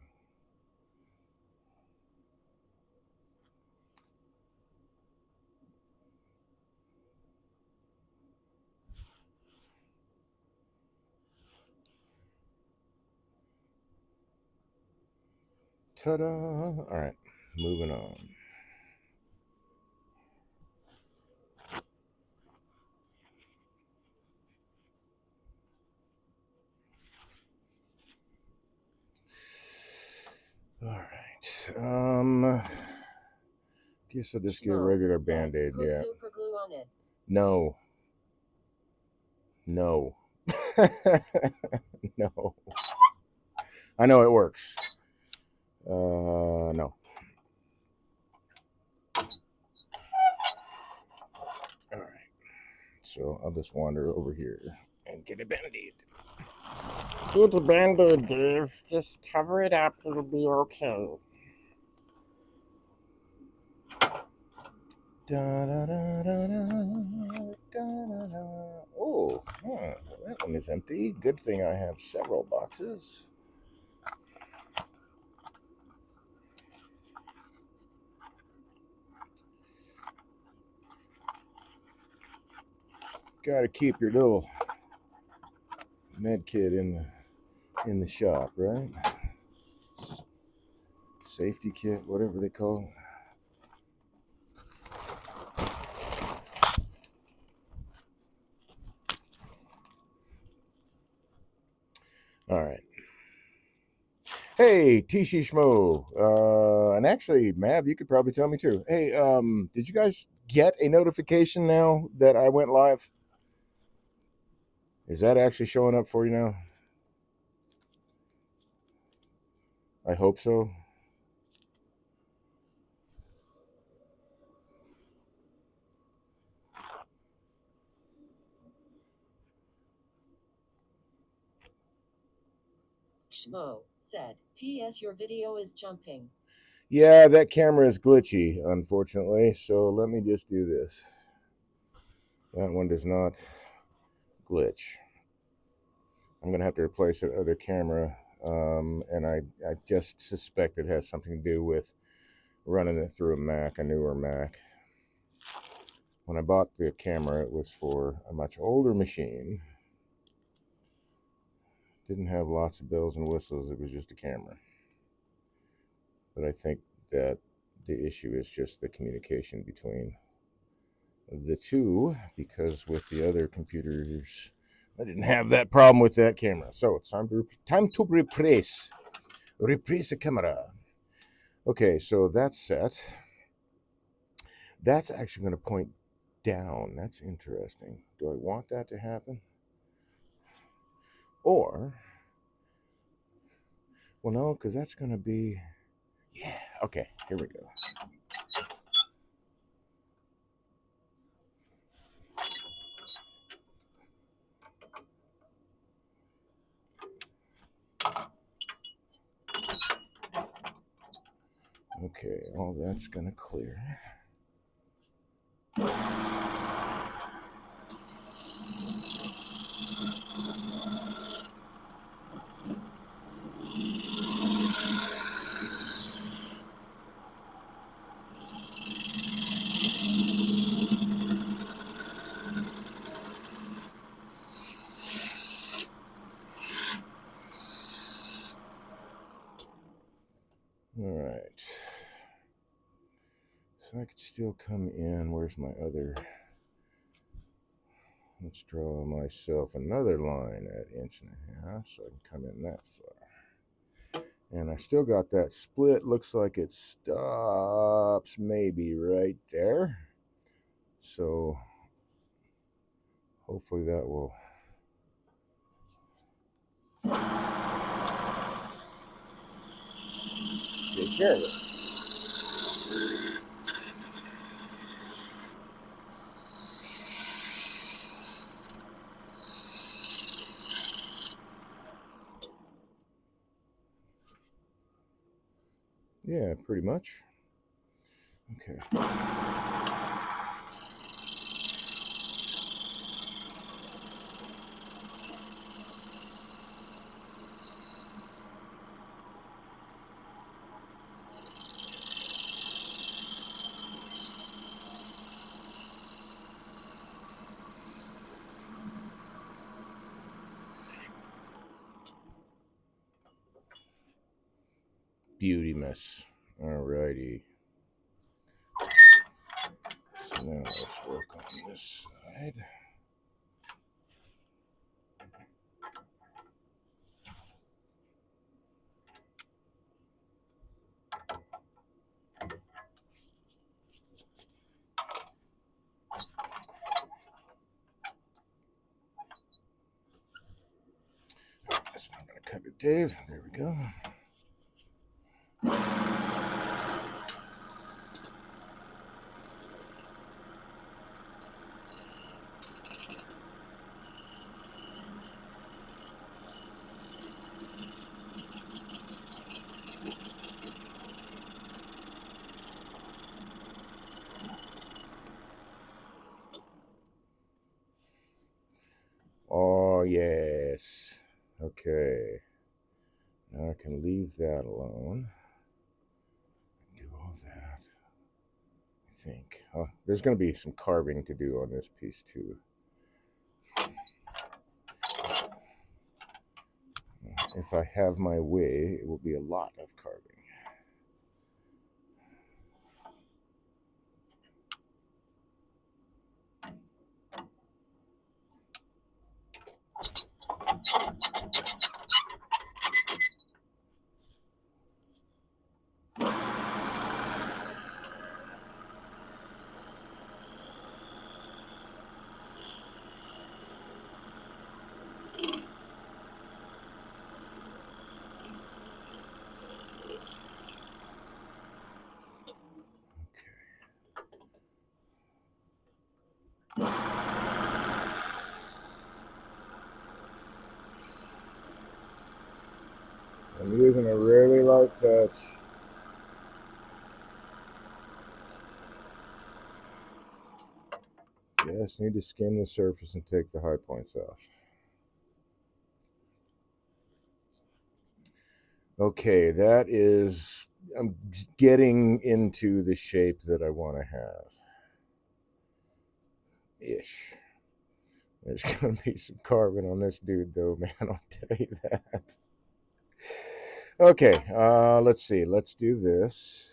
Ta-da! All right, moving on. All right. Guess I'll just get a regular band-aid. Put Yeah. super glue on it. No. No. No. I know it works. No. All right. So I'll just wander over here and get a band-aid. Get a band-aid, Dave. Just cover it up. It'll be okay. Da, da, da, da, da, da, da. Oh, that one is empty. Good thing I have several boxes. Got to keep your little med kit in the shop, right? Safety kit, whatever they call it. All right. Hey, Tishi Schmo. And actually, Mav, you could probably tell me too. Hey, did you guys get a notification now that I went live? Is that actually showing up for you now? I hope so. Schmo said, P.S. Your video is jumping. Yeah, that camera is glitchy, unfortunately. So let me just do this. That one does not glitch. I'm going to have to replace that other camera. And I just suspect it has something to do with running it through a Mac, a newer Mac. When I bought the camera, it was for a much older machine. Didn't have lots of bells and whistles. It was just a camera. But I think that the issue is just the communication between the two, because with the other computers, I didn't have that problem with that camera. So it's time to replace the camera. Okay, so that's set. That's actually going to point down. That's interesting. Do I want that to happen? Or, well, no, because that's going to be, yeah, okay, here we go. Okay, all that's going to clear. All right. So I could still come in. Where's my other? Let's draw myself another line at 1.5 so I can come in that far. And I still got that split. Looks like it stops maybe right there. So hopefully that will take care of it. Yeah, pretty much. Okay. Beauty mess. Alrighty. So now let's work on this side. That's not going to cut it, Dave. There we go. yes. Okay. Now I can leave that alone. Do all that. I think. Oh, there's going to be some carving to do on this piece too. If I have my way, it will be a lot of carving. I'm using a really light touch. Just need to skim the surface and take the high points off. Okay, that is, I'm getting into the shape that I want to have. Ish. There's going to be some carving on this dude, though, man. I'll tell you that. Okay, let's see. Let's do this.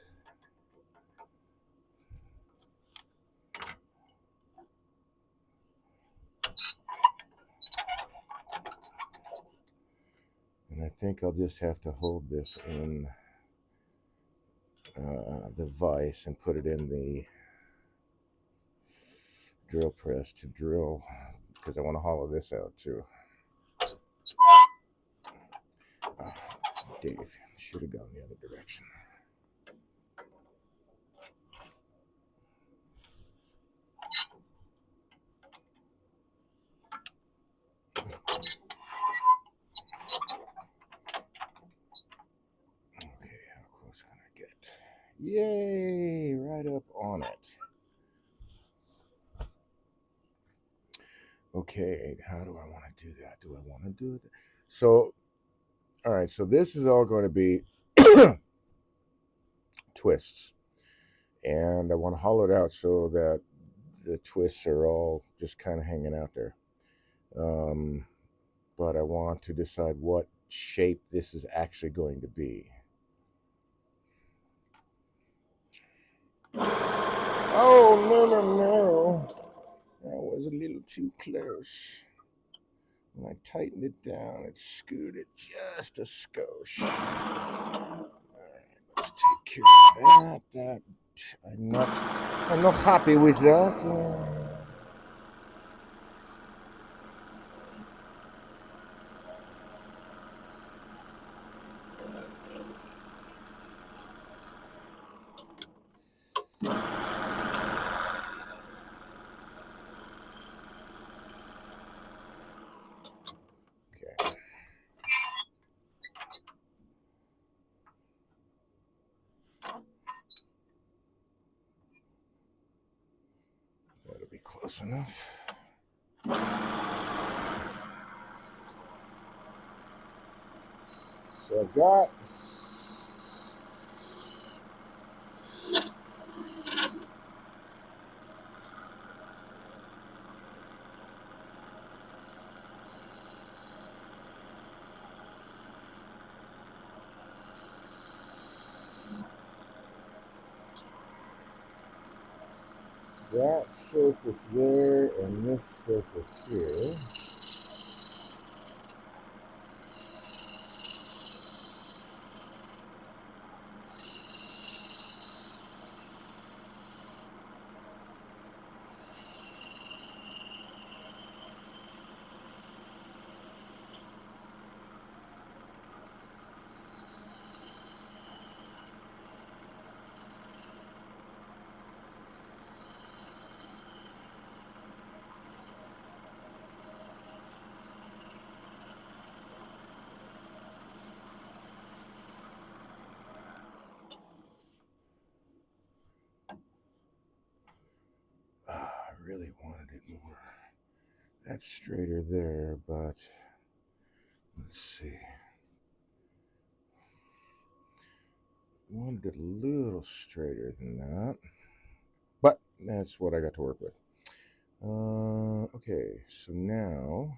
And I think I'll just have to hold this in the vise and put it in the drill press to drill, because I want to hollow this out too. Oh, Dave, should have gone the other direction. Okay, how close can I get? Yay, right up on it. Okay, how do I want to do that? Do I want to do it? So, all right, so this is all going to be twists. And I want to hollow it out so that the twists are all just kind of hanging out there. But I want to decide what shape this is actually going to be. Oh, no, no, no. That was a little too close. When I tightened it down, it scooted just a skosh. All right, let's take care of that. I'm not happy with that. Okay. That'll be close enough. So I've got that surface there and this surface here. I really wanted it more That's straighter there, but let's see. Wanted it a little straighter than that, but that's what I got to work with. Okay, so now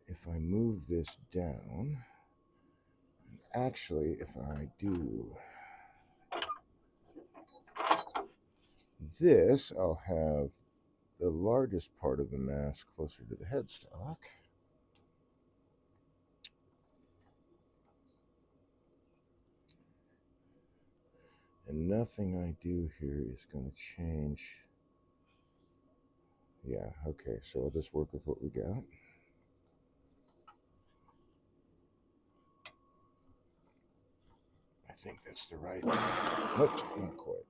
if I move this down, actually, if I do this, I'll have the largest part of the mass closer to the headstock. And nothing I do here is going to change. Yeah, okay, so I'll just work with what we got. I think that's the right. Nope, not quite.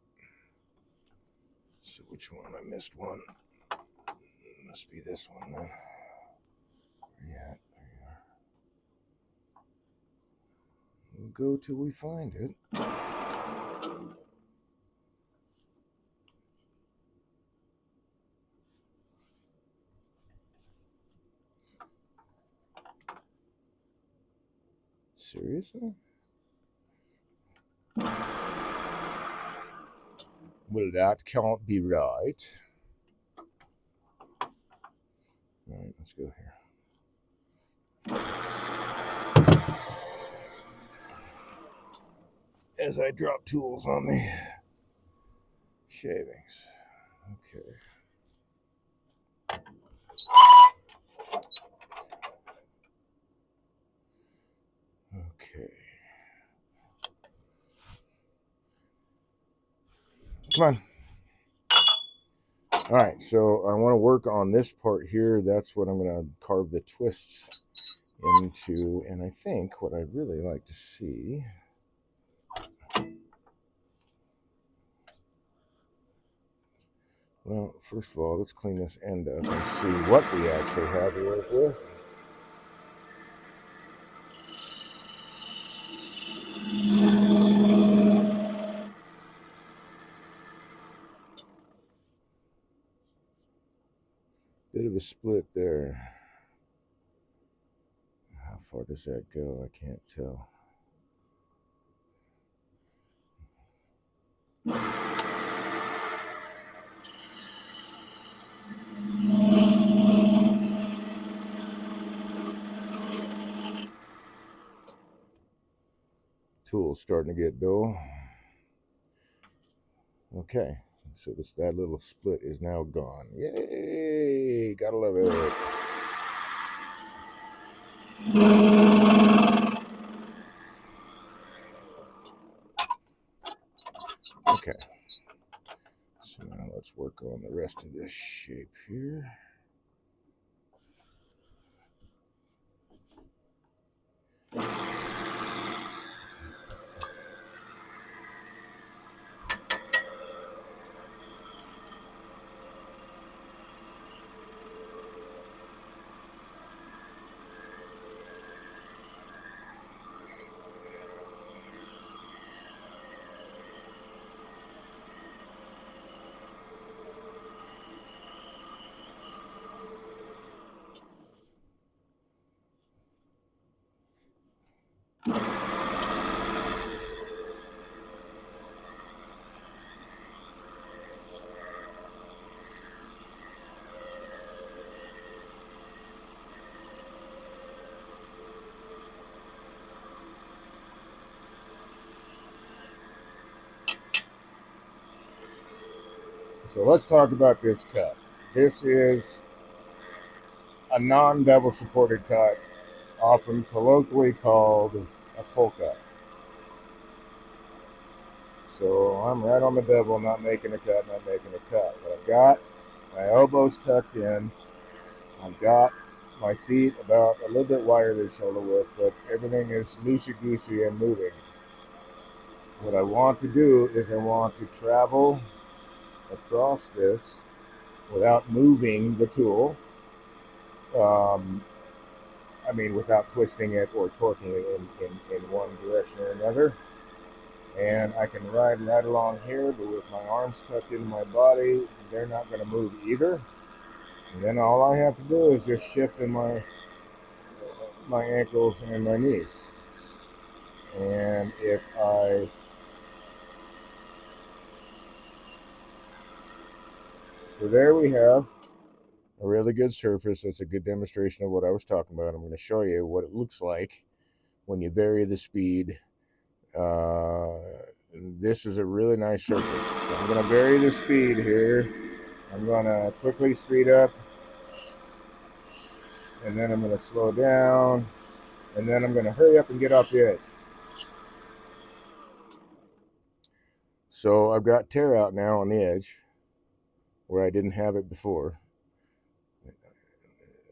So which one? I missed one. Must be this one then. Where you at? There you are. We'll go till we find it. Seriously? Well, that can't be right. All right, let's go here. As I drop tools on the shavings. Okay. Okay. Come on. All right, so I want to work on this part here. That's what I'm going to carve the twists into. And I think what I'd really like to see. Well, first of all, let's clean this end up and see what we actually have to work with. Bit of a split there. How far does that go? I can't tell. Tool's starting to get dull. Okay, so that little split is now gone. Yay! Gotta love it. Okay, so now let's work on the rest of this shape here. So let's talk about this cut. This is a non-bevel supported cut, often colloquially called a pull cut. So I'm right on the bevel, not making a cut, not making a cut. But I've got my elbows tucked in. I've got my feet about a little bit wider than shoulder width, but everything is loosey-goosey and moving. What I want to do is I want to travel across this without moving the tool. I mean, without twisting it or torquing it in one direction or another. And I can ride right along here, but with my arms tucked into my body, they're not going to move either. And then all I have to do is just shift in my ankles and my knees. And if I so there we have a really good surface. That's a good demonstration of what I was talking about. I'm going to show you what it looks like when you vary the speed. Uh, this is a really nice surface. So I'm going to vary the speed here. I'm going to quickly speed up, and then I'm going to slow down, and then I'm going to hurry up and get off the edge. So I've got tear out now on the edge where I didn't have it before.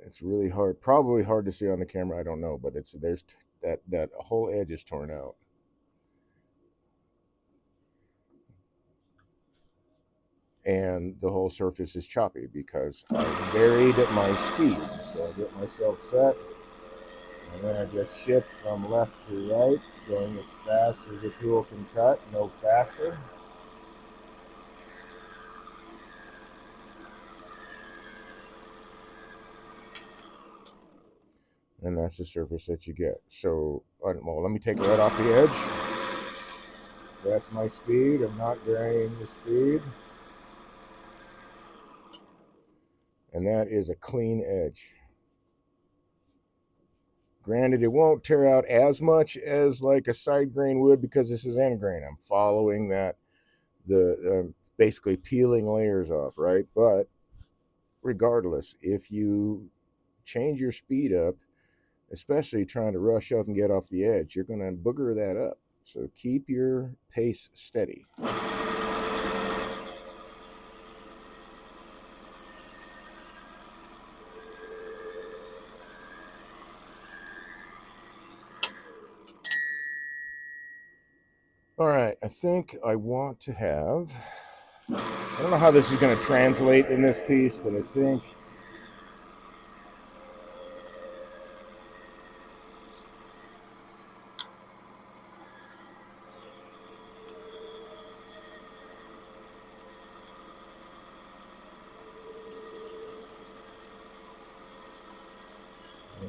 It's really hard, probably hard to see on the camera. I don't know, but there's that whole edge is torn out. And the whole surface is choppy because I varied my speed. So I get myself set, and then I just shift from left to right, going as fast as the tool can cut, no faster. And that's the surface that you get. So, well, let me take it right off the edge. That's my speed. I'm not varying the speed. And that is a clean edge. Granted, it won't tear out as much as like a side grain would because this is end grain. I'm following that, basically peeling layers off, right? But regardless, if you change your speed up, especially trying to rush up and get off the edge, you're going to booger that up. So keep your pace steady. All right, I think I want to have, I don't know how this is going to translate in this piece, but I think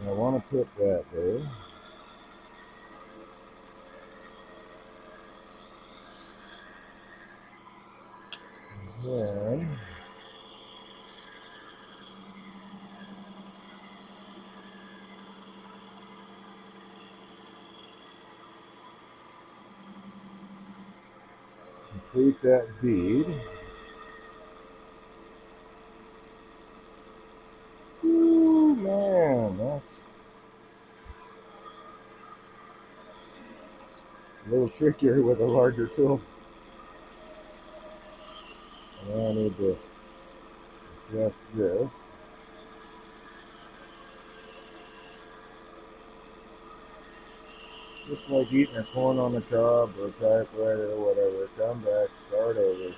I want to put that there. And then complete that bead. Ooh, man, that's a little trickier with a larger tool. And I need to adjust this. Just like eating a corn on the cob or a typewriter or whatever. Come back, start over.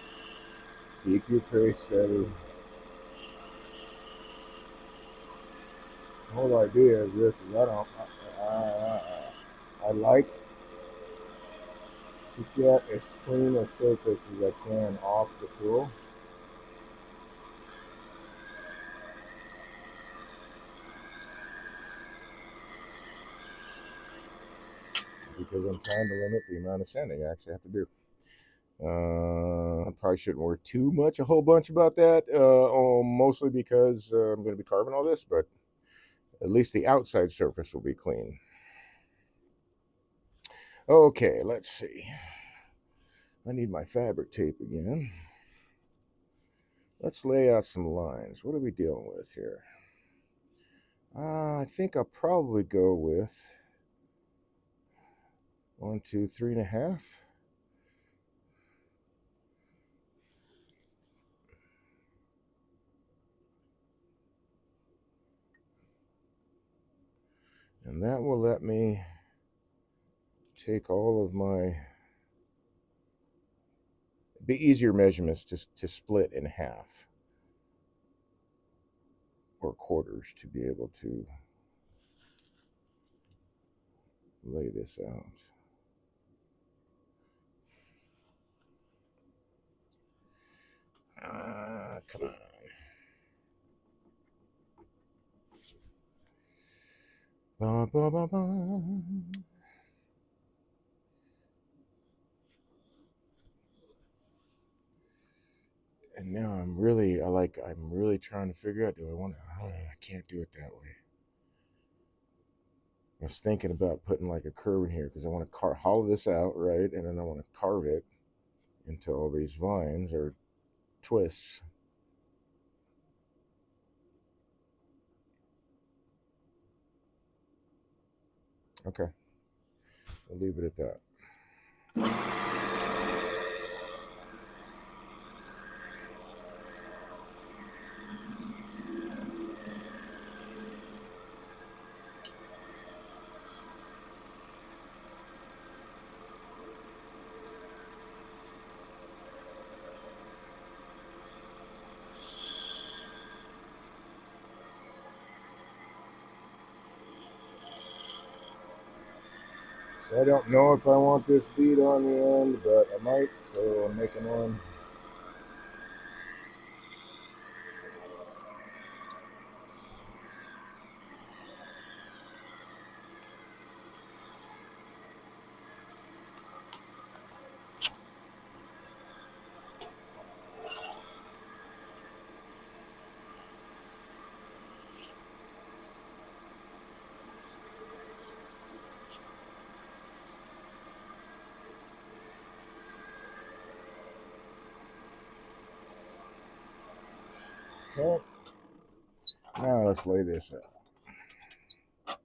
Keep your pace steady. The whole idea of this is I like to get as clean a surface as I can off the tool. Because I'm trying to limit the amount of sanding I actually have to do. I probably shouldn't worry too much, a whole bunch about that, mostly because I'm going to be carving all this, but at least the outside surface will be clean. Okay, let's see. I need my fabric tape again. Let's lay out some lines. What are we dealing with here? I think I'll probably go with 1, 2, 3.5. And that will let me take all of my, be easier measurements to split in half or quarters to be able to lay this out. Come on. Ba, ba, ba, ba. And now I'm really trying to figure out, do I want to, oh, I can't do it that way. I was thinking about putting like a curve in here because I want to hollow this out, right? And then I want to carve it into all these vines or twists. Okay, I'll leave it at that. So I don't know if I want this bead on the end, but I might, so I'm making one. Okay, now let's lay this out.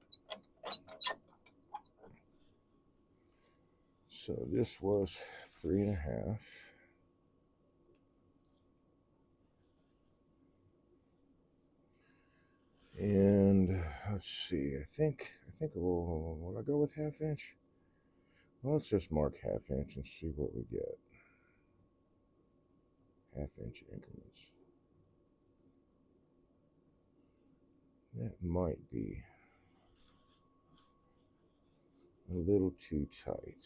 So this was 3.5. And let's see, I think will I go with 1/2 inch? Well, let's just mark 1/2 inch and see what we get. 1/2 inch increments. That might be a little too tight.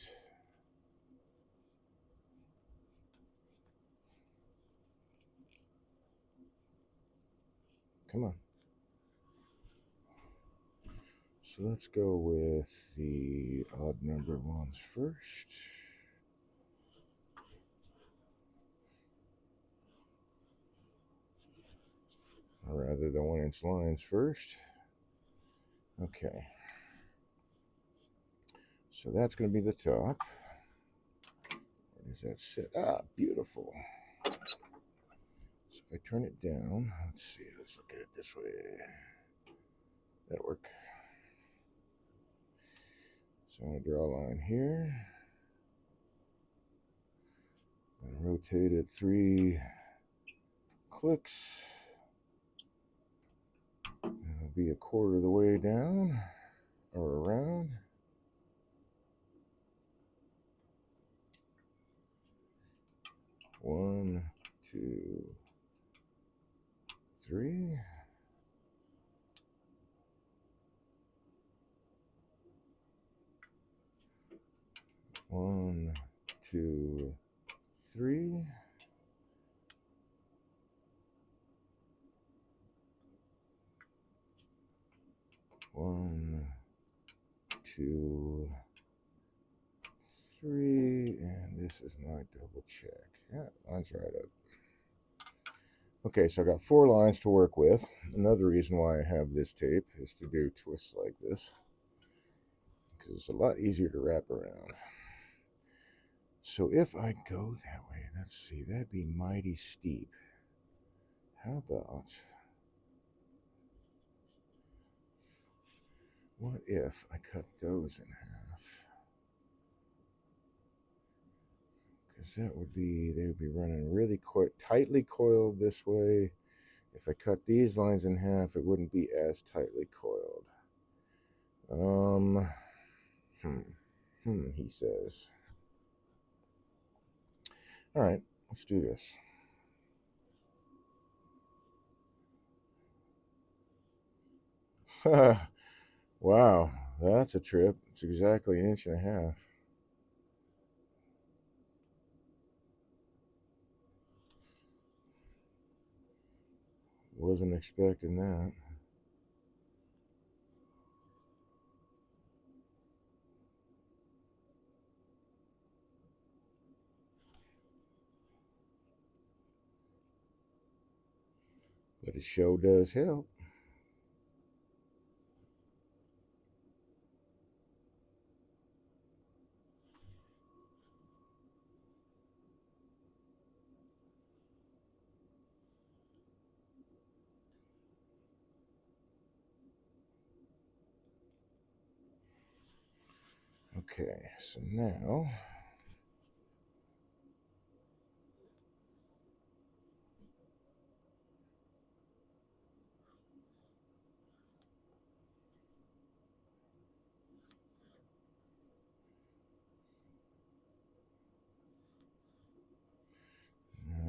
Come on. So let's go with the odd number ones first. Or rather, the 1-inch lines first. Okay. So that's going to be the top. Where does that sit? Ah, beautiful. So if I turn it down, let's see, let's look at it this way. That'll work. So I'm going to draw a line here. And rotate it 3 clicks. It'll be 1/4 of the way down or around. One, 2, 3. One, 2, 3. One, 2, 3, and this is my double check. Yeah, lines right up. Okay, so I got 4 lines to work with. Another reason why I have this tape is to do twists like this, because it's a lot easier to wrap around. So if I go that way, let's see, that'd be mighty steep. How about, what if I cut those in half? Because that would be, they would be running really tightly coiled this way. If I cut these lines in half, it wouldn't be as tightly coiled. He says. All right, let's do this. Wow, that's a trip. It's exactly 1.5 inches. Wasn't expecting that. But it sure does help. Okay, so now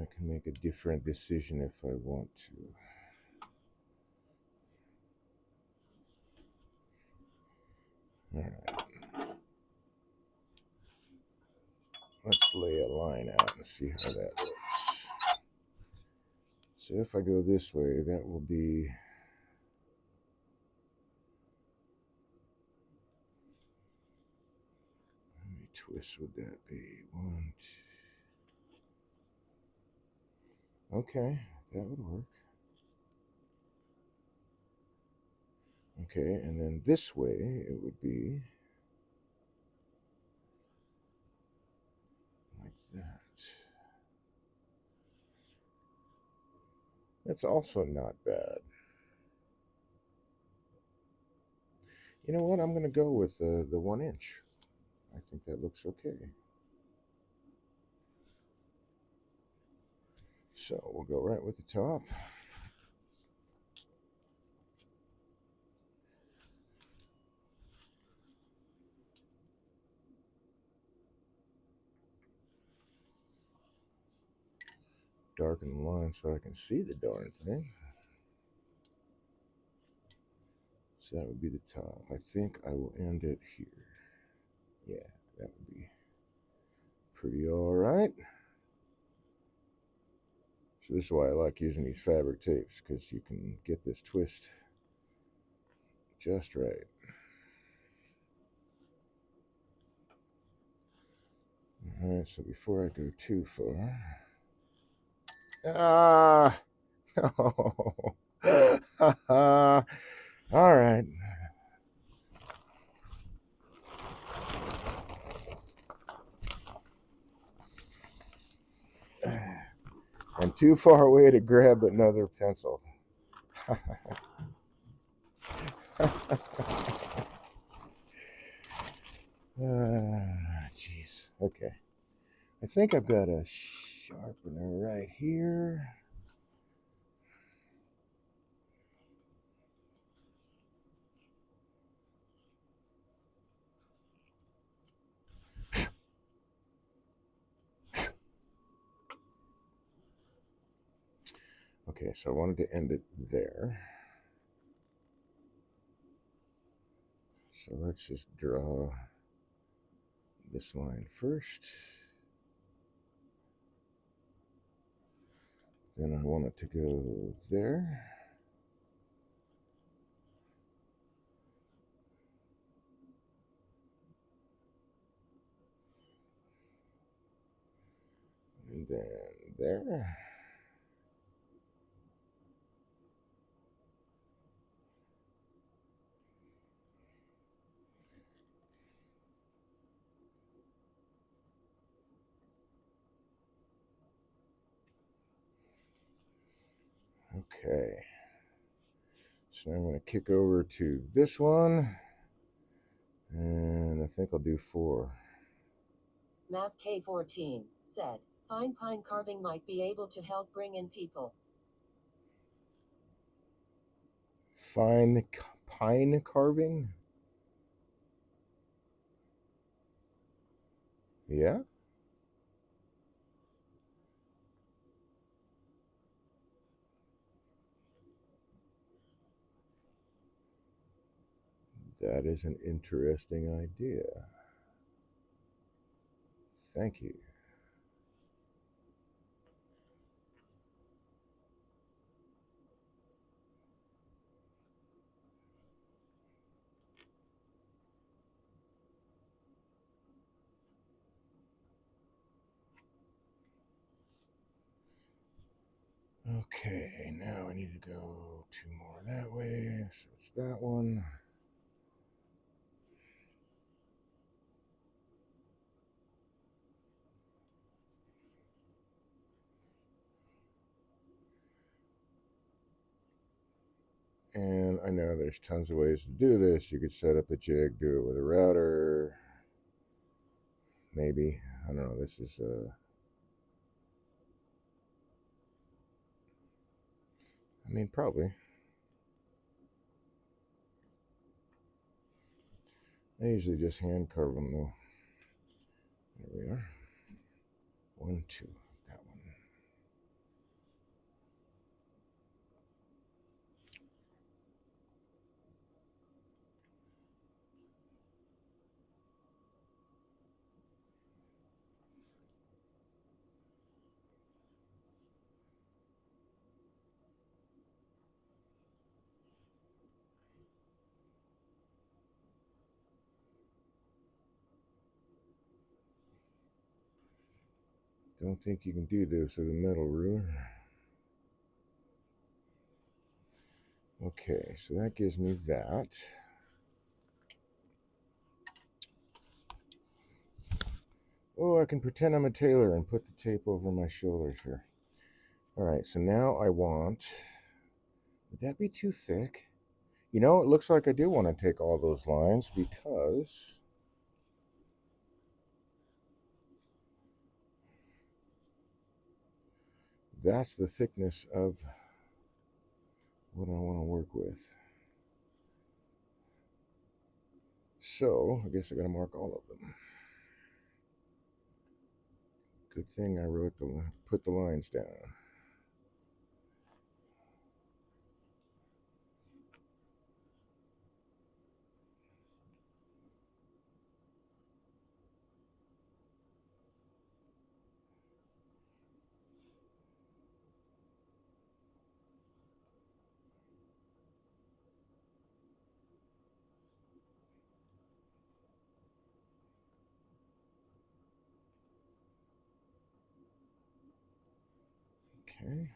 I can make a different decision if I want to. All right. Let's lay a line out and see how that looks. So if I go this way, that will be how many twists would that be? 1, 2. Okay, that would work. Okay, and then this way it would be like that. That's also not bad. You know what? I'm going to go with the 1 inch. I think that looks okay. So we'll go right with the top. Darken the line so I can see the darn thing. So that would be the top. I think I will end it here. Yeah, that would be pretty all right. So this is why I like using these fabric tapes, because you can get this twist just right. All right, so before I go too far. Ah! All right. And too far away to grab another pencil. Jeez. Okay. I think I've got a sharpener right here. Okay, so I wanted to end it there. So let's just draw this line first. Then I want it to go there. And then there. Okay. So I'm going to kick over to this one. And I think I'll do 4. Mav K14 said, fine pine carving might be able to help bring in people. Fine pine carving? Yeah? That is an interesting idea. Thank you. Okay, now I need to go 2 more that way, so it's that one. And I know there's tons of ways to do this. You could set up a jig, do it with a router. Maybe. I don't know. This is I mean, probably. I usually just hand carve them though. There we are. 1, 2. That one. Don't think you can do this with a metal ruler. Okay, so that gives me that. Oh, I can pretend I'm a tailor and put the tape over my shoulders here. All right, so now I want, would that be too thick? You know, it looks like I do want to take all those lines because that's the thickness of what I want to work with. So I guess I got to mark all of them. Good thing I put the lines down. Okay.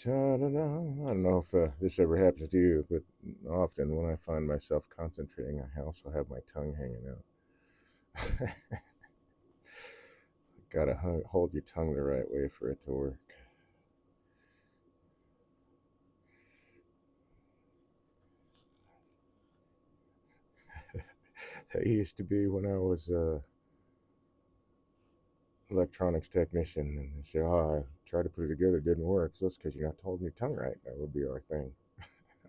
Ta-da-da. I don't know if this ever happens to you, but often when I find myself concentrating, I also have my tongue hanging out. Gotta hold your tongue the right way for it to work. That used to be when I was a electronics technician, and they say, "Oh, I tried to put it together, it didn't work." So that's because you're not holding your tongue right. That would be our thing,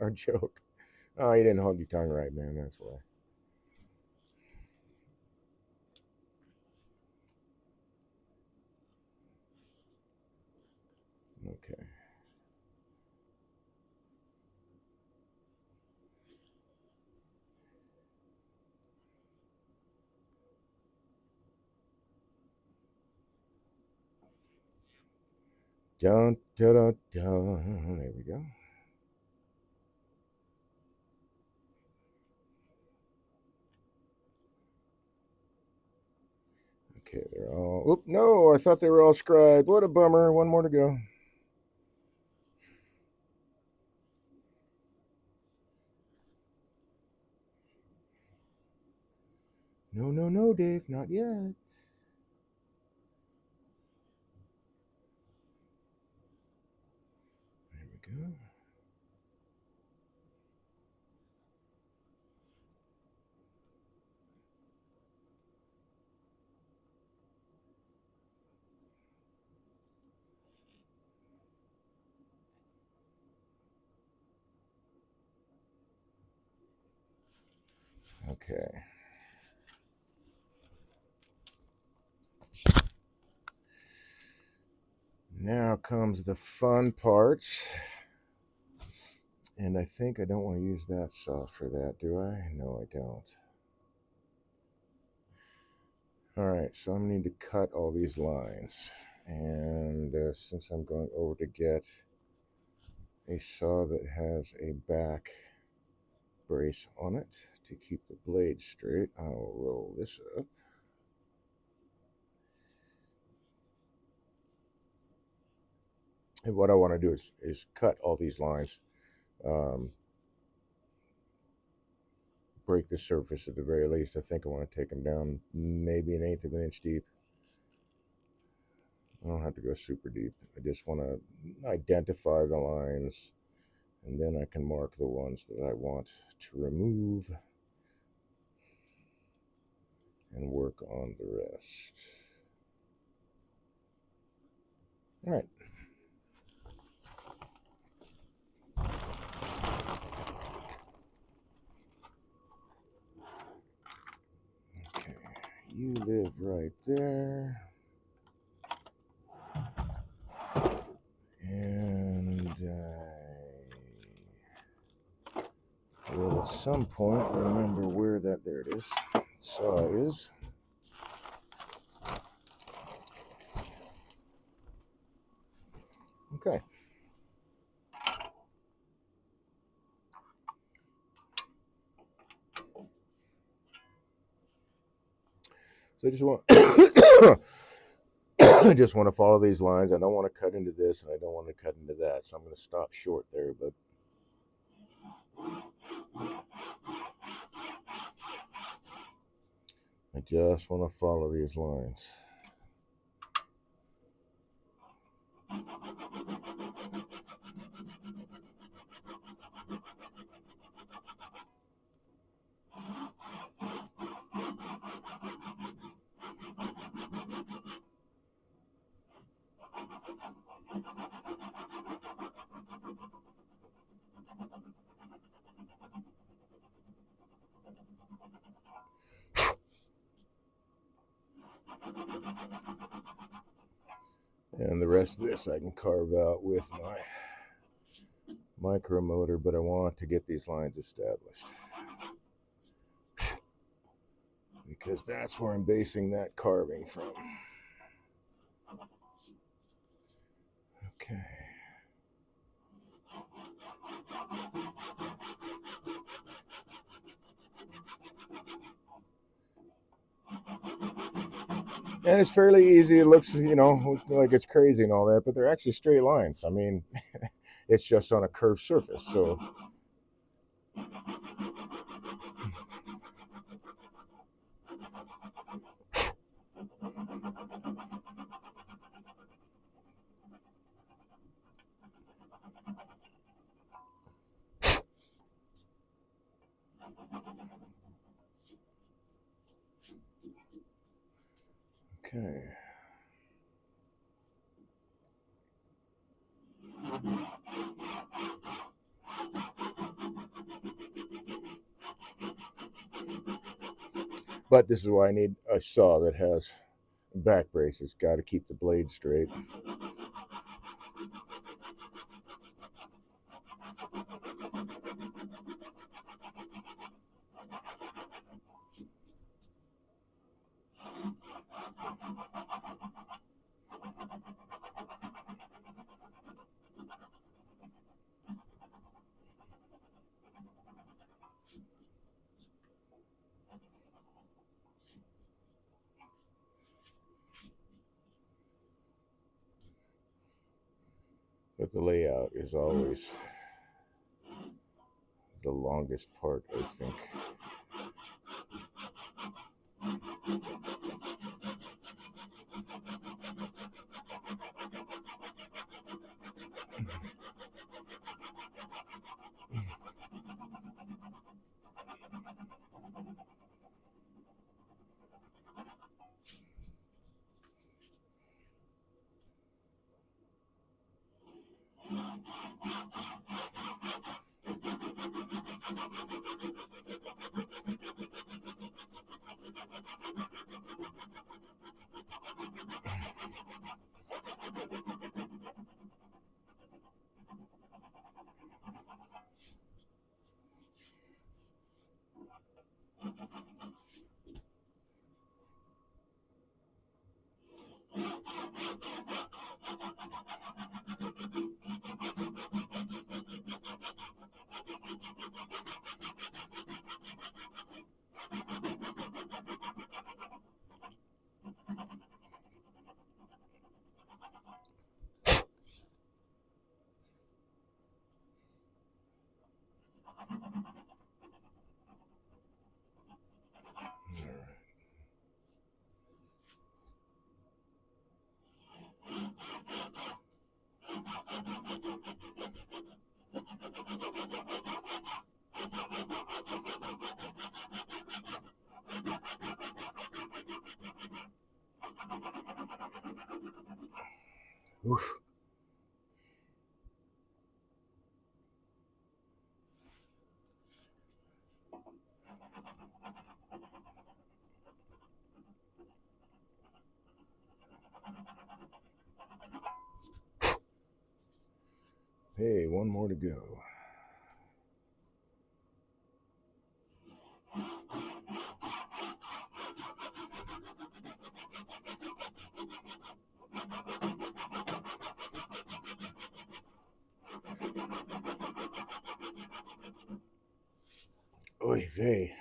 our joke. Oh, you didn't hold your tongue right, man. That's why. Okay. Dun dun dun dun. There we go. Okay, they're all. Oop, no, I thought they were all scribed. What a bummer. One more to go. No, no, no, Dave, not yet. There we go. Okay. Now comes the fun parts. And I think I don't want to use that saw for that, do I? No, I don't. Alright, so I'm going to need to cut all these lines. And since I'm going over to get a saw that has a back brace on it to keep the blade straight. I'll roll this up. And what I want to do is cut all these lines, break the surface at the very least. I think I want to take them down maybe 1/8 of an inch deep. I don't have to go super deep. I just want to identify the lines, and then I can mark the ones that I want to remove and work on the rest. All right. Okay, you live right there. And I will at some point remember where that, there it is, saw is. Okay. So I just want I just want to follow these lines. I don't want to cut into this, and I don't want to cut into that. So I'm going to stop short there, but I just want to follow these lines. And the rest of this I can carve out with my micromotor, but I want to get these lines established because that's where I'm basing that carving from. Okay. And it's fairly easy. It looks, like it's crazy and all that, but they're actually straight lines. I mean, it's just on a curved surface. So okay. But this is why I need a saw that has back braces. Got to keep the blade straight. But the layout is always the longest part, I think. Oof. Hey, one more to go. Oy vey.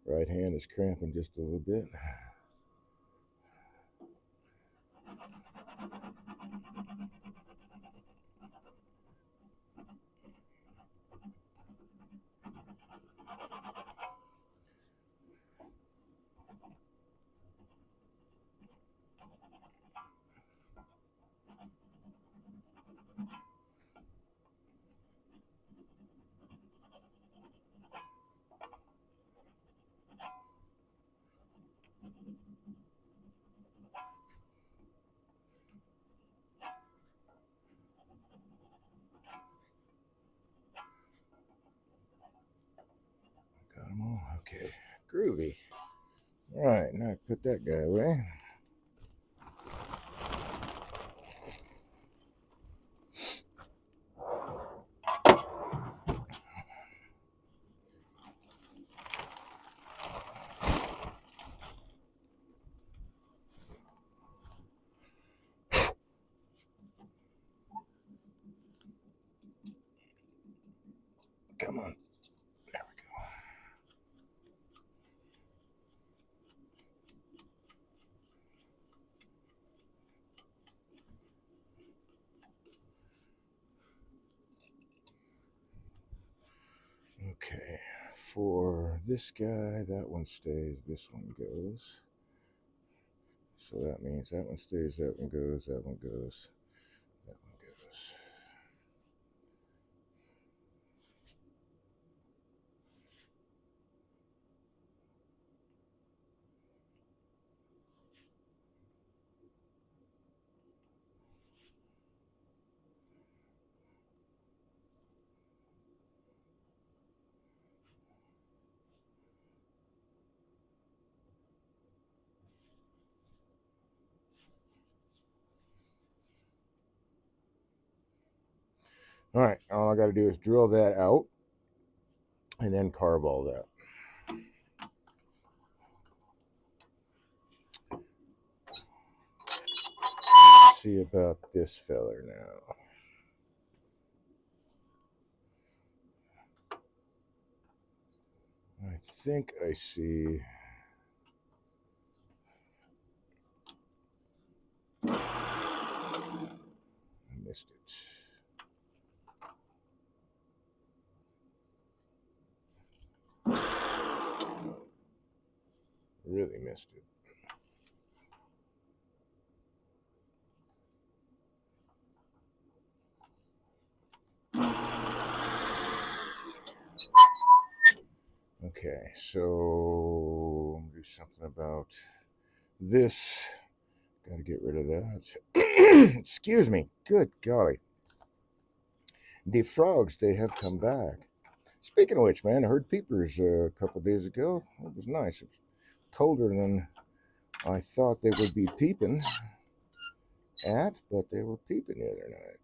Right hand is cramping just a little bit. Got them all? Okay. Groovy. All right, now I put that guy away. Come on. There we go. Okay. For this guy, that one stays, this one goes. So that means that one stays, that one goes, that one goes, that one goes. All right, all I got to do is drill that out and then carve all that. Let's see about this feller now. I think I see. I missed it. Really missed it. Okay, so do something about this. Got to get rid of that. Excuse me. Good golly. The frogs, they have come back. Speaking of which, man, I heard peepers a couple days ago. It was nice. It was colder than I thought they would be peeping at, but they were peeping the other night.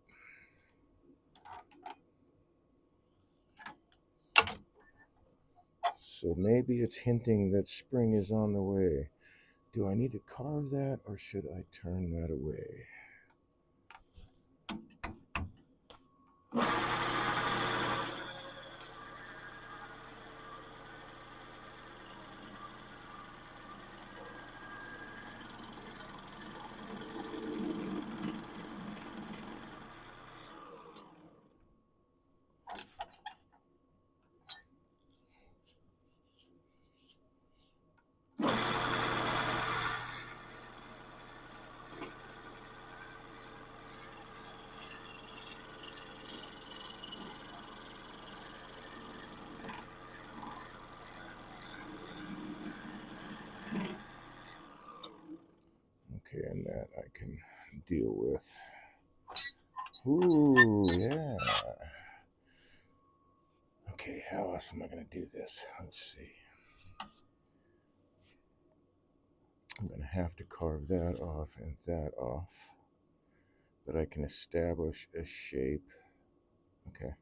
So maybe it's hinting that spring is on the way. Do I need to carve that or should I turn that away? that I can deal with. Ooh, yeah. Okay, how else am I going to do this? Let's see. I'm going to have to carve that off and that off. But I can establish a shape. Okay.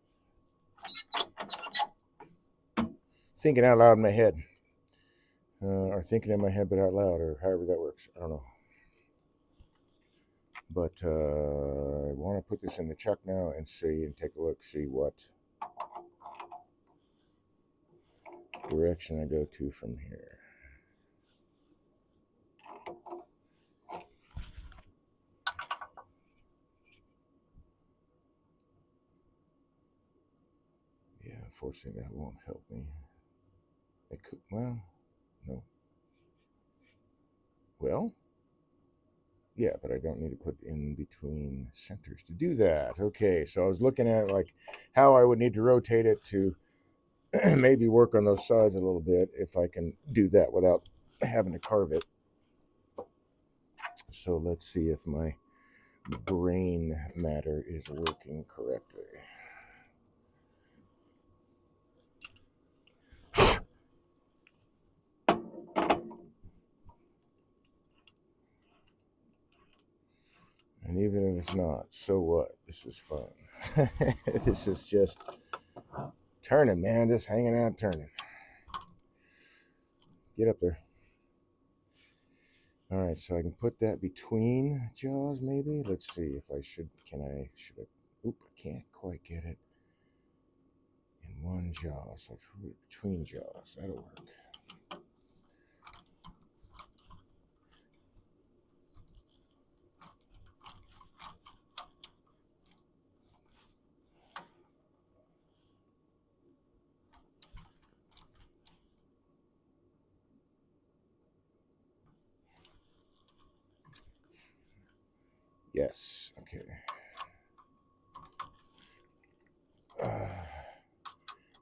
Thinking out loud in my head. Or thinking in my head but out loud, or however that works. I don't know. But I want to put this in the chuck now and see and take a look, see what direction I go to from here. Yeah, unfortunately that won't help me. It could, well, no. Well, yeah, but I don't need to put in between centers to do that. Okay, so I was looking at like how I would need to rotate it to maybe work on those sides a little bit if I can do that without having to carve it. So let's see if my brain matter is working correctly. And even if it's not, so what? This is fun. This is just turning, man. Just hanging out, turning. Get up there. All right, so I can put that between jaws, maybe. Let's see if I should. Should I? Oop, I can't quite get it in one jaw. So I put it between jaws. That'll work. Yes. Okay.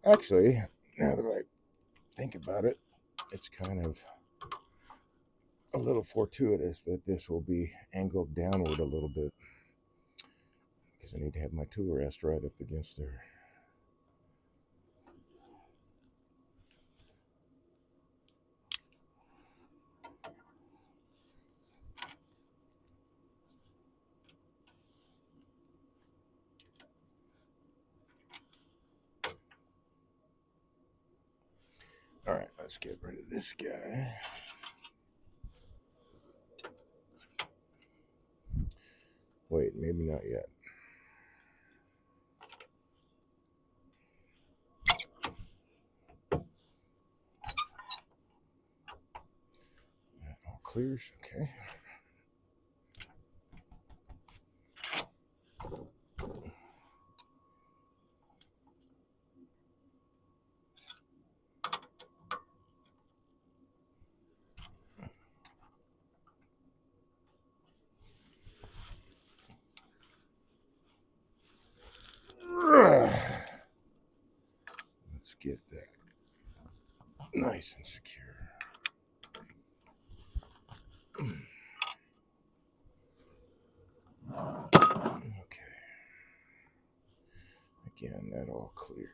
Actually, now that I think about it, it's kind of a little fortuitous that this will be angled downward a little bit because I need to have my tool rest right up against there. All right, let's get rid of this guy. Wait, maybe not yet. All clears, okay. Let's get that nice and secure. Okay. Again, that all clears.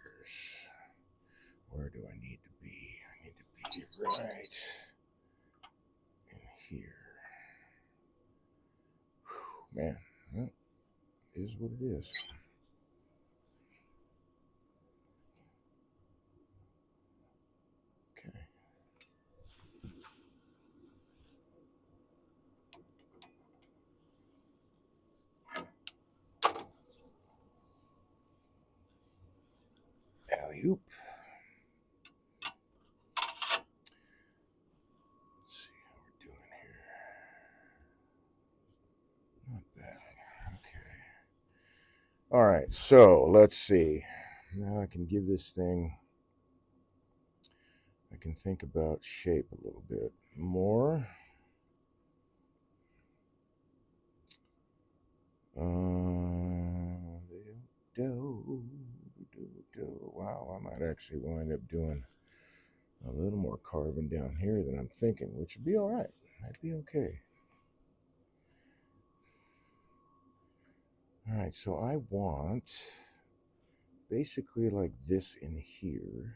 Where do I need to be? I need to be right in here. Whew, man, well, it is what it is. Okay. Alley-oop. Let's see how we're doing here. Not bad. Okay. All right, so let's see. Now I can give this thing, I can think about shape a little bit more. Wow, I might actually wind up doing a little more carving down here than I'm thinking, which would be all right. That'd be okay. All right, so I want basically like this in here.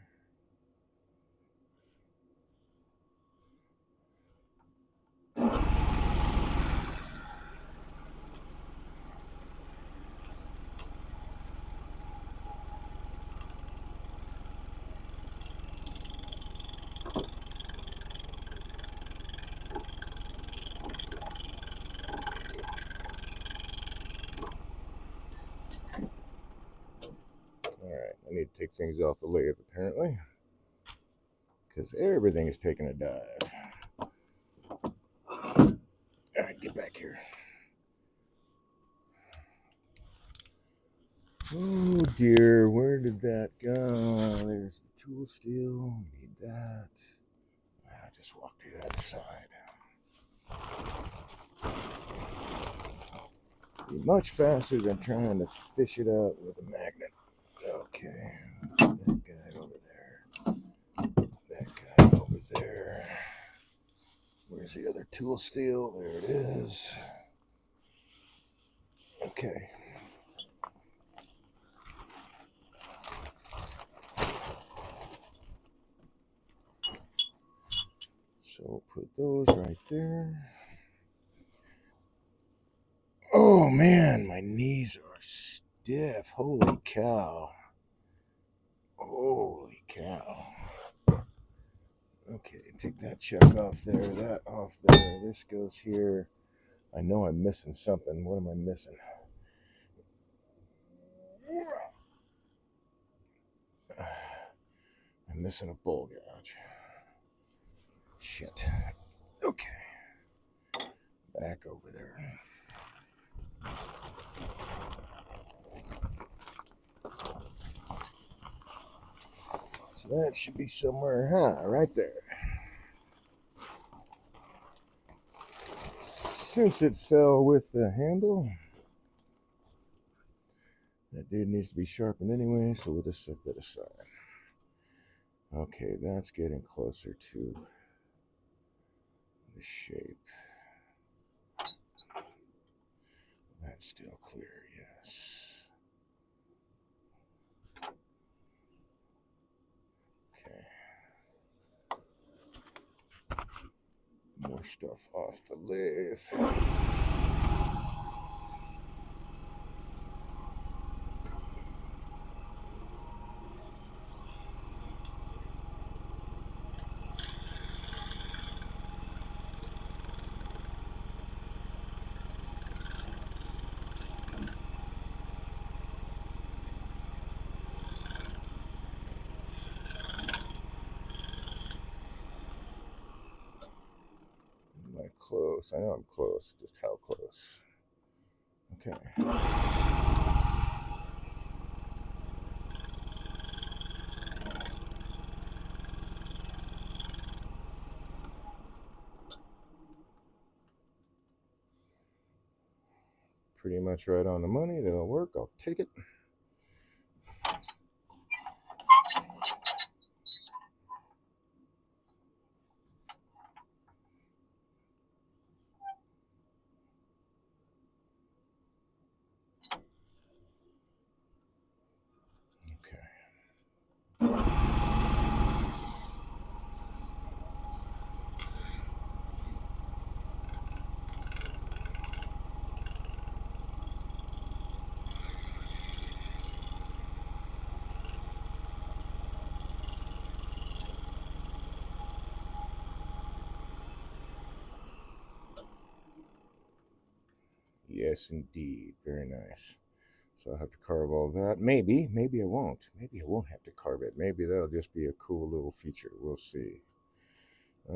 Alright, I need to take things off the lathe apparently, because everything is taking a dive. Alright, get back here. Oh dear, where did that go? There's the tool steel. We need that. I just walked to that side. Be much faster than trying to fish it out with a magnet. Okay, that guy over there. That guy over there. Where's the other tool steel? There it is. Okay. So put those right there. Oh man, my knees are stiff. Holy cow. Holy cow. Okay, take that chuck off there, that off there. This goes here. I know I'm missing something. What am I missing? I'm missing a bowl gouge. Shit. Okay. Back over there. So that should be somewhere, right there. Since it fell with the handle, that dude needs to be sharpened anyway, so we'll just set that aside. Okay, that's getting closer to the shape. That's still clear, yes. Okay. More stuff off the lathe. Am I close? I know I'm close. Just how close? Okay. Pretty much right on the money. That'll work. I'll take it. Yes, indeed. Very nice. So I'll have to carve all that. Maybe I won't. Maybe I won't have to carve it. Maybe that'll just be a cool little feature. We'll see. How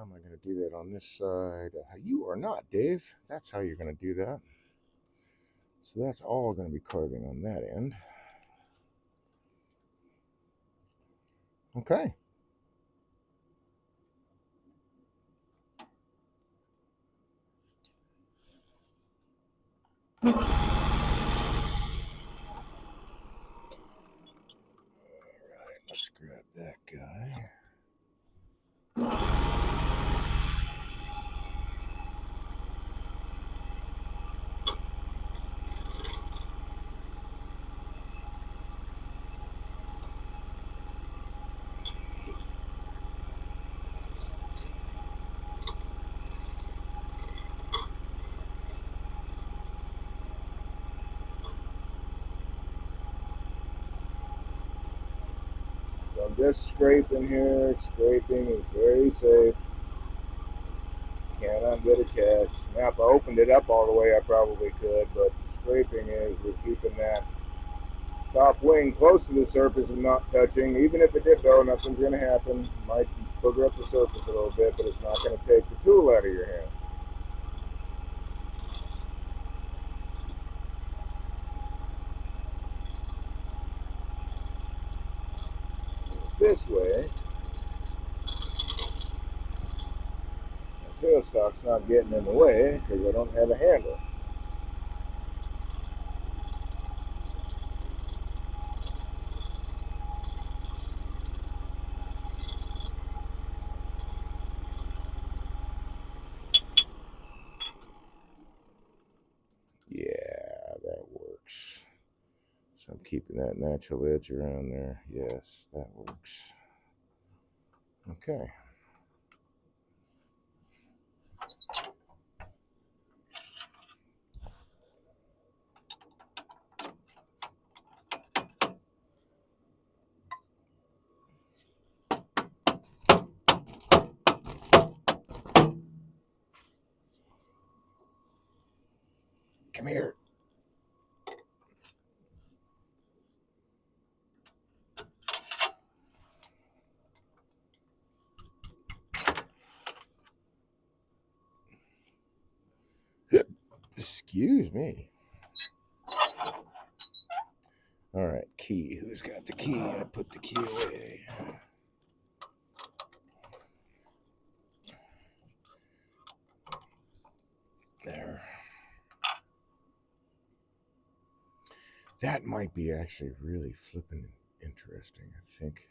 am I going to do that on this side? You are not, Dave. That's how you're going to do that. So that's all going to be carving on that end. Okay. All right, let's grab that guy. I'm just scraping here. Scraping is very safe. Cannot get a catch. Now, if I opened it up all the way, I probably could, but scraping is we're keeping that top wing close to the surface and not touching. Even if it did go, nothing's going to happen. Might booger up the surface a little bit, but it's not going to take the tool out of your hand. This way, the tailstock's not getting in the way because I don't have a handle. Yeah, that works. So I'm keeping that natural edge around there. Yes, that works. Okay. Come here. Excuse me. All right, key. Who's got the key? I put the key away. There. That might be actually really flippin' interesting. I think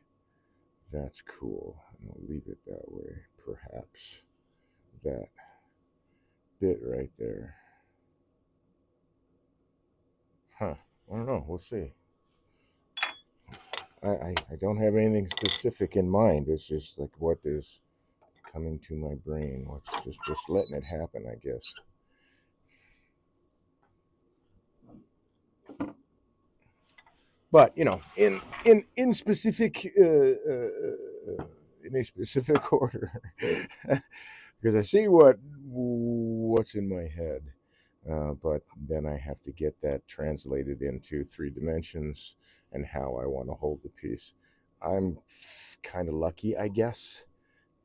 that's cool. I'm gonna leave it that way. Perhaps that bit right there. Huh. I don't know. We'll see. I don't have anything specific in mind. It's just like what is coming to my brain. What's just letting it happen, I guess. But you know, in specific in a specific order, because I see what's in my head, but then I have to get that translated into 3 dimensions and how I want to hold the piece. I'm kind of lucky, I guess,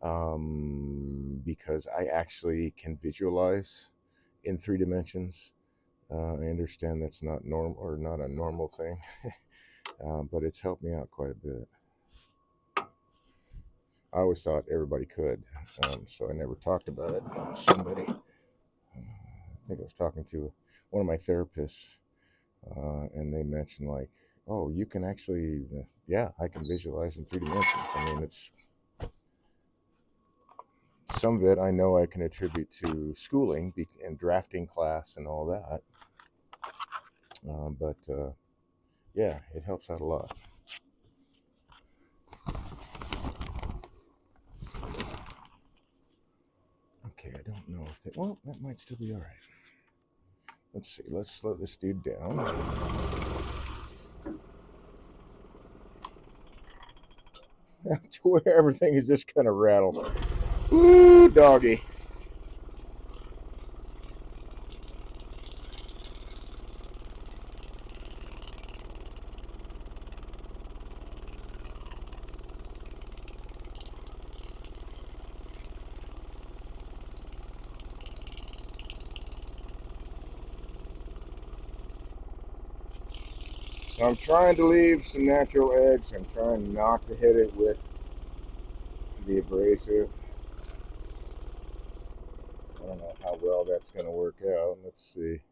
because I actually can visualize in 3 dimensions. I understand that's not normal or not a normal thing, but it's helped me out quite a bit. I always thought everybody could, so I never talked about it. Somebody, I think I was talking to one of my therapists, and they mentioned like, "Oh, you can actually, yeah, I can visualize in 3 dimensions." I mean, it's some of it I know I can attribute to schooling and drafting class and all that, but yeah, it helps out a lot. Okay, I don't know if well, that might still be all right. Let's see. Let's slow this dude down. To where everything is just kind of rattled. Ooh, doggy. So I'm trying to leave some natural edge. I'm trying not to hit it with the abrasive. I don't know how well that's going to work out. Let's see.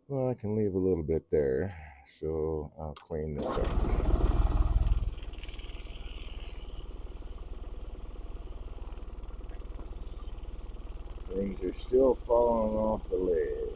Well, I can leave a little bit there. So I'll clean this up. Things are still falling off the ledge.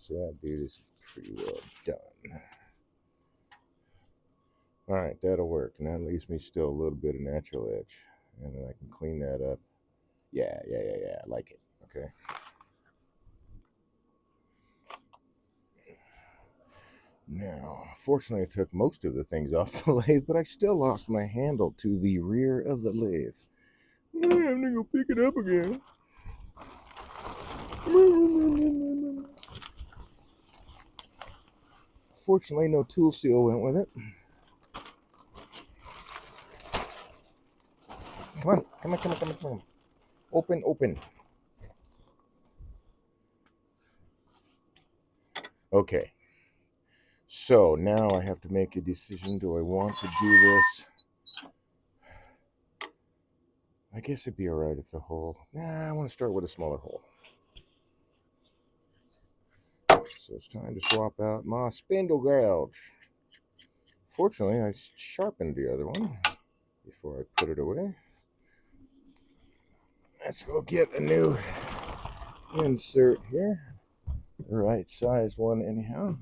So that dude is pretty well done. All right, that'll work. And that leaves me still a little bit of natural edge. And then I can clean that up. Yeah. I like it. Okay. Now, fortunately, I took most of the things off the lathe, but I still lost my handle to the rear of the lathe. I'm gonna go pick it up again. Fortunately, no tool steel went with it. Come on. Open. Okay. So now I have to make a decision. Do I want to do this? I guess it'd be alright if the hole... Nah, I want to start with a smaller hole. So it's time to swap out my spindle gouge. Fortunately, I sharpened the other one before I put it away. Let's go get a new insert here. The right size one anyhow.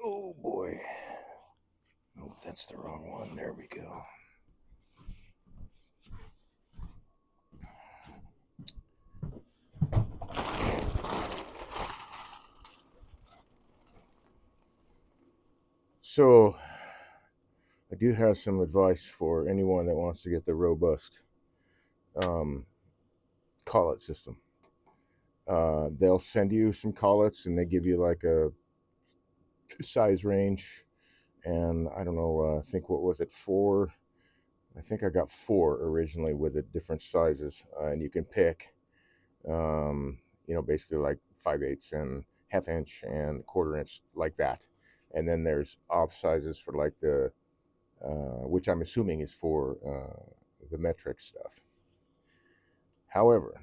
Oh boy. Oh, that's the wrong one. There we go. So, I do have some advice for anyone that wants to get the robust collet system. They'll send you some collets and they give you like a size range. And I don't know, I think what was it, 4? I think I got 4 originally with the different sizes. And you can pick, basically like 5/8 and ½ inch and 1/4 inch, like that. And then there's off sizes for like the, which I'm assuming is for the metric stuff. However,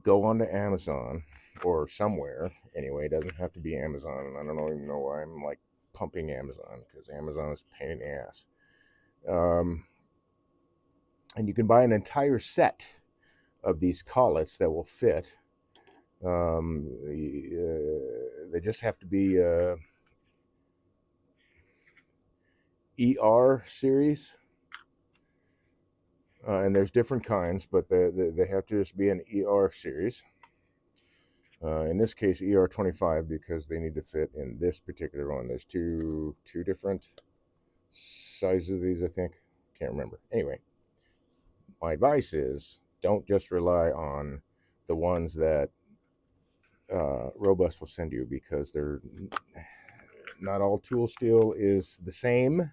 go onto Amazon or somewhere. Anyway, it doesn't have to be Amazon. And I don't even know why I'm like pumping Amazon, because Amazon is a pain in the ass. And you can buy an entire set of these collets that will fit. They just have to be ER series. And there's different kinds, but they have to just be an ER series. In this case, ER25, because they need to fit in this particular one. There's two different sizes of these, I think. Can't remember. Anyway, my advice is don't just rely on the ones that Robust will send you, because they're not all tool steel is the same.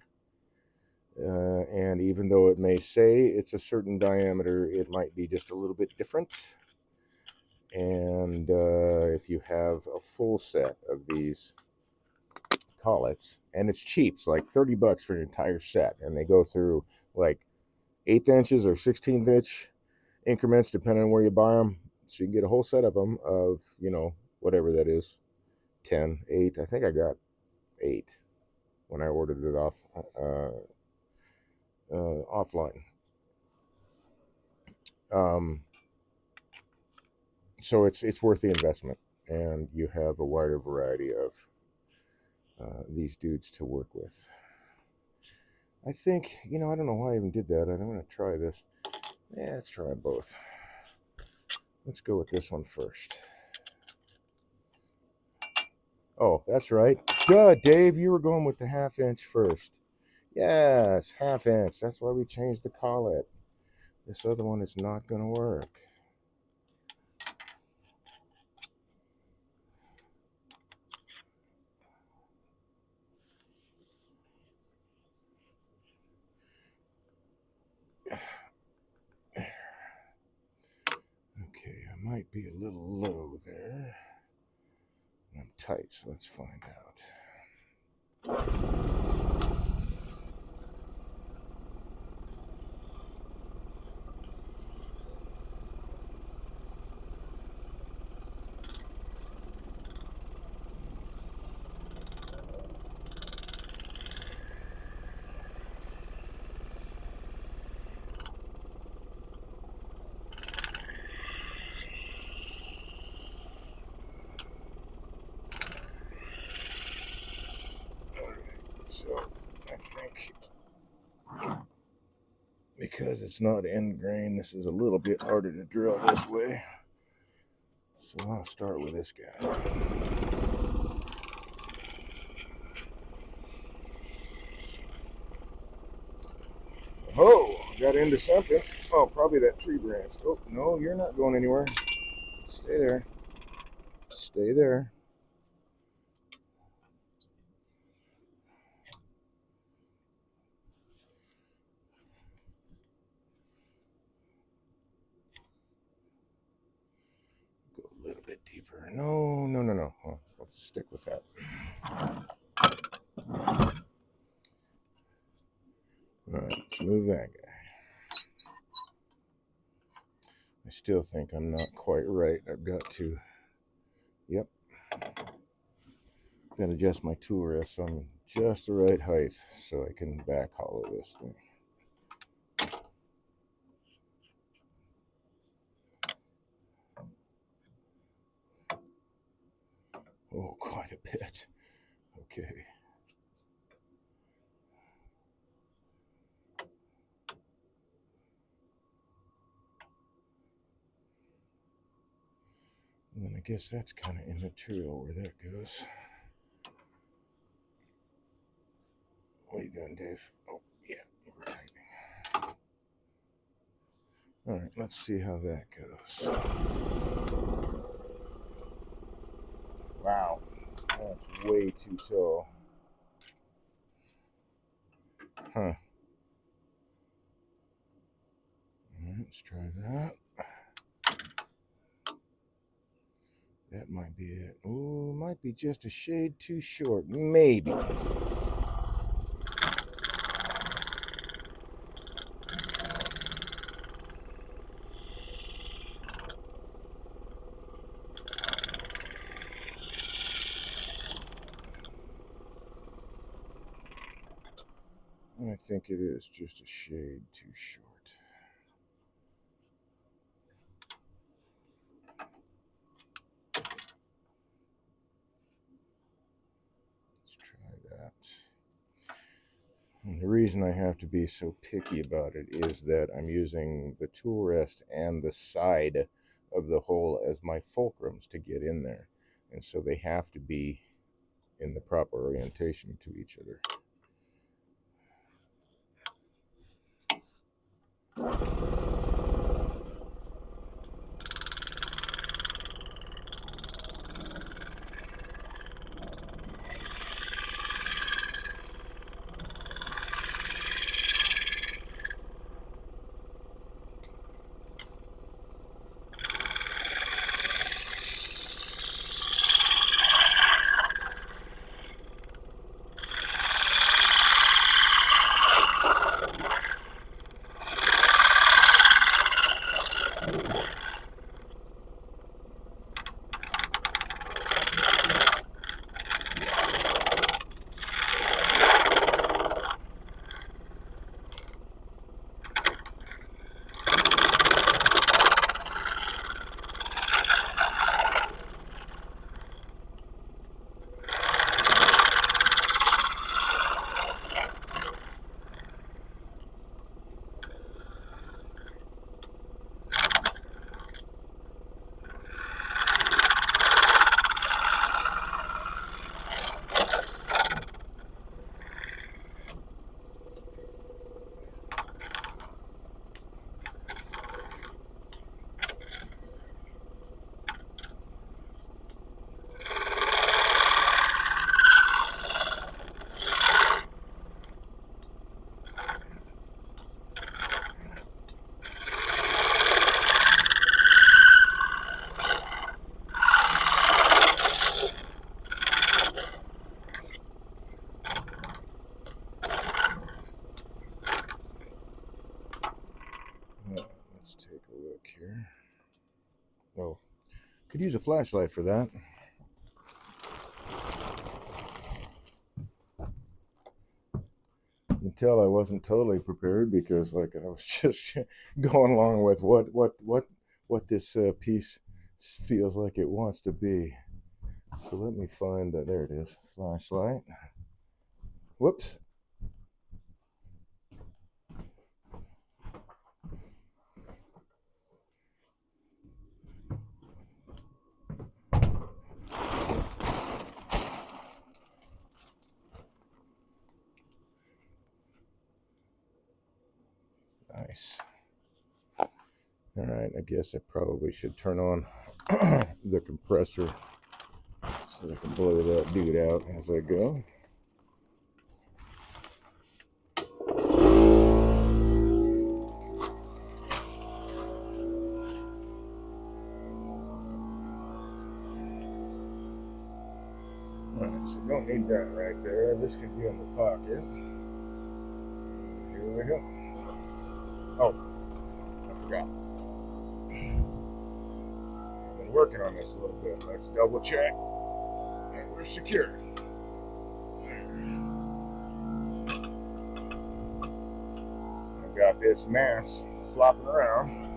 And even though it may say it's a certain diameter, it might be just a little bit different. And if you have a full set of these collets, and it's cheap, it's like $30 for an entire set, and they go through like 1/8 inches or 16th inch increments depending on where you buy them. So you can get a whole set of them of, whatever that is, 10, 8. I think I got 8 when I ordered it offline. So it's worth the investment, and you have a wider variety of these dudes to work with. I think, I don't know why I even did that. I'm going to try this. Yeah, let's try both. Let's go with this one first. Oh, that's right. Good, Dave. You were going with the ½ inch first. Yes, ½ inch. That's why we changed the collet. This other one is not going to work. Okay, I might be a little low there. I'm tight, so let's find out. because it's not end grain. This is a little bit harder to drill this way. So I'll start with this guy. Oh, got into something. Oh, probably that tree branch. Oh, no, you're not going anywhere. Stay there. Stay there. Go a little bit deeper. No, no, no, no. Oh, let's stick with that. All right, let's move that guy. I still think I'm not quite right. I've got to, yep, got to adjust my tool rest so I'm just the right height so I can back hollow this thing. Oh, quite a bit. Okay. And then I guess that's kind of immaterial where that goes. What are you doing, Dave? Oh, yeah, you were tightening. All right, let's see how that goes. Wow, that's way too tall. Huh. All right, let's try that. That might be it. Oh, might be just a shade too short. Maybe. I think it is just a shade too short. Let's try that. And the reason I have to be so picky about it is that I'm using the tool rest and the side of the hole as my fulcrums to get in there. And so they have to be in the proper orientation to each other. Let's take a look here. Oh, could use a flashlight for that. You can tell I wasn't totally prepared because, like, I was just going along with what this piece feels like it wants to be. So let me find that. There it is. Flashlight. Whoops. nice. All right, I guess I probably should turn on the compressor so I can blow that dude out as I go. Alright, so don't need that right there. This could be in the pocket. Here we go. Oh, I forgot. I've been working on this a little bit. Let's double check. And we're secure. I've got this mass flopping around.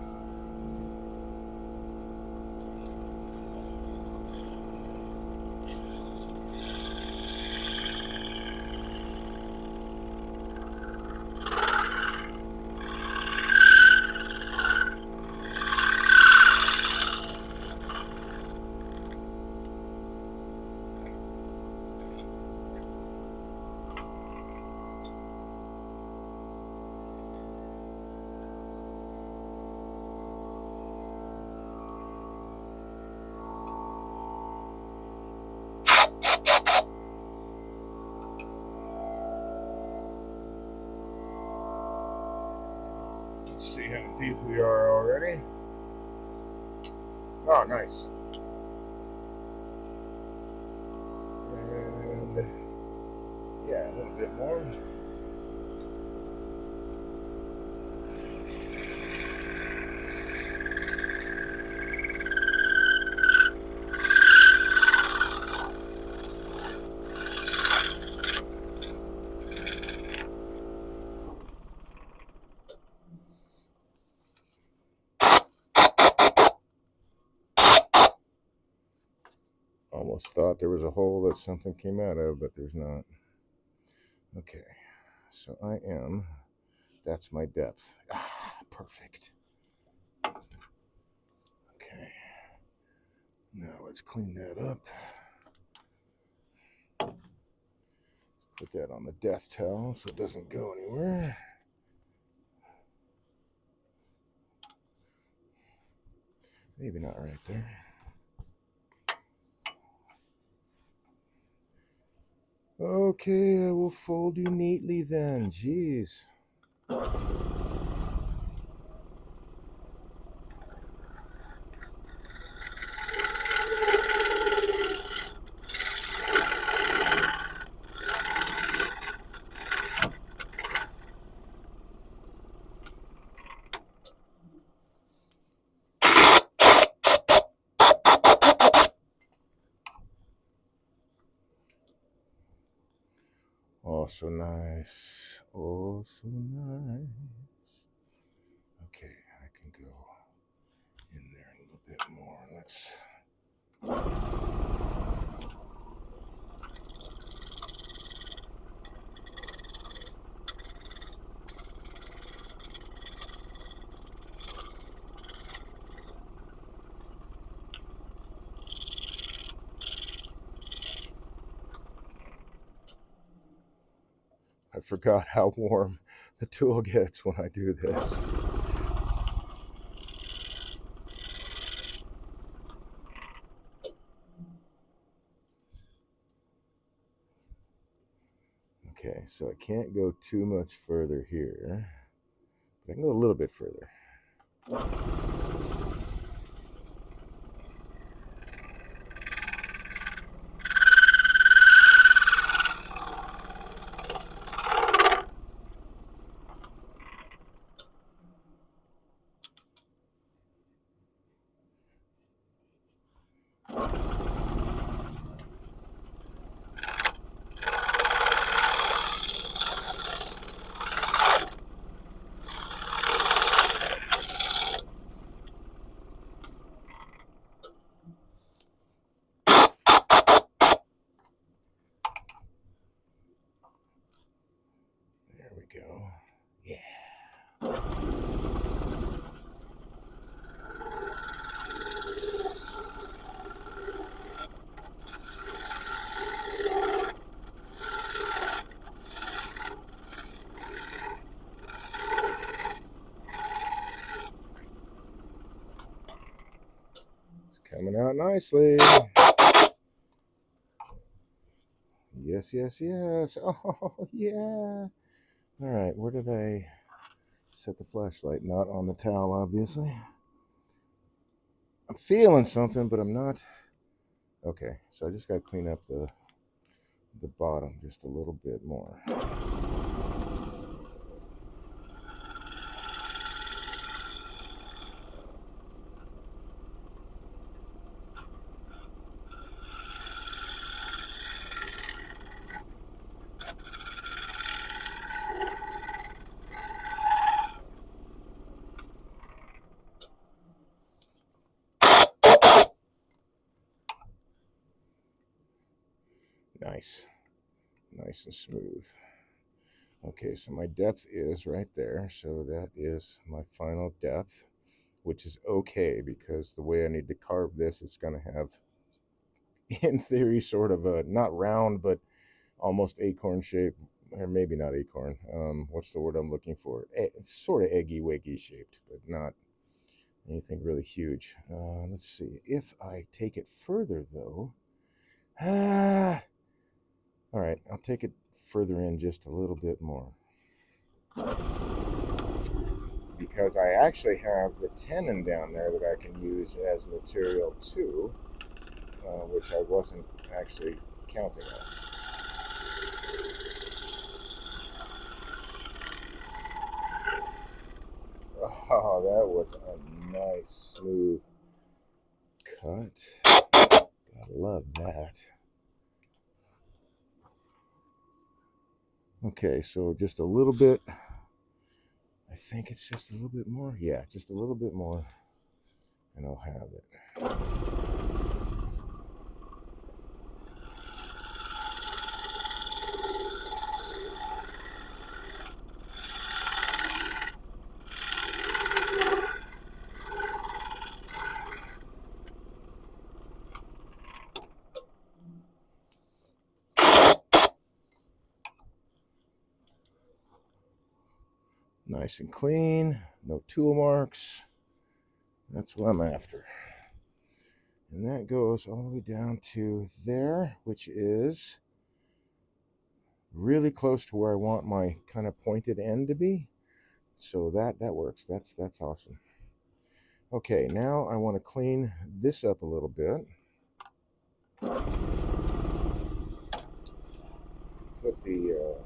Let's see how deep we are already. Oh, nice. And yeah, a little bit more. Almost thought there was a hole that something came out of, but there's not. Okay, so that's my depth. Ah, perfect. Okay, now let's clean that up. Put that on the death towel so it doesn't go anywhere. Maybe not right there. Okay, I will fold you neatly then. Jeez. Oh, so nice. Oh, so nice. Okay, I can go in there a little bit more. Let's. I forgot how warm the tool gets when I do this. Okay, so I can't go too much further here, but I can go a little bit further. Coming out nicely. Yes, yes, yes. Oh, yeah. All right, where did I set the flashlight? Not on the towel, obviously. I'm feeling something, but I'm not. Okay, so I just got to clean up the bottom just a little bit more. Nice. Nice and smooth. Okay, so my depth is right there. So that is my final depth, which is okay because the way I need to carve this, it's going to have, in theory, sort of a, not round, but almost acorn shape, or maybe not acorn. What's the word I'm looking for? Sort of eggy wiggy shaped, but not anything really huge. Let's see. If I take it further, though, all right, I'll take it further in just a little bit more because I actually have the tenon down there that I can use as material too, which I wasn't actually counting on. Oh, that was a nice, smooth cut. I love that. Okay, so just a little bit. I think it's just a little bit more. Yeah, just a little bit more, and I'll have it. Nice and clean, no tool marks. That's what I'm after. And that goes all the way down to there, which is really close to where I want my kind of pointed end to be. So that works. That's awesome. Okay, now I want to clean this up a little bit. Put the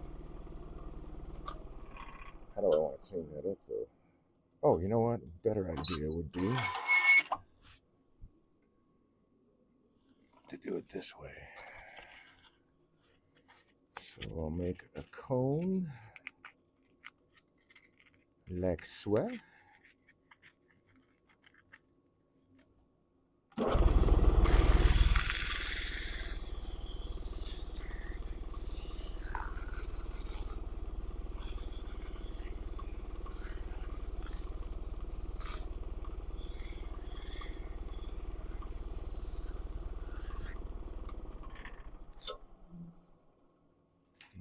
how do I want to clean that up though? Oh, you know what? A better idea would be to do it this way. So I'll make a cone like so.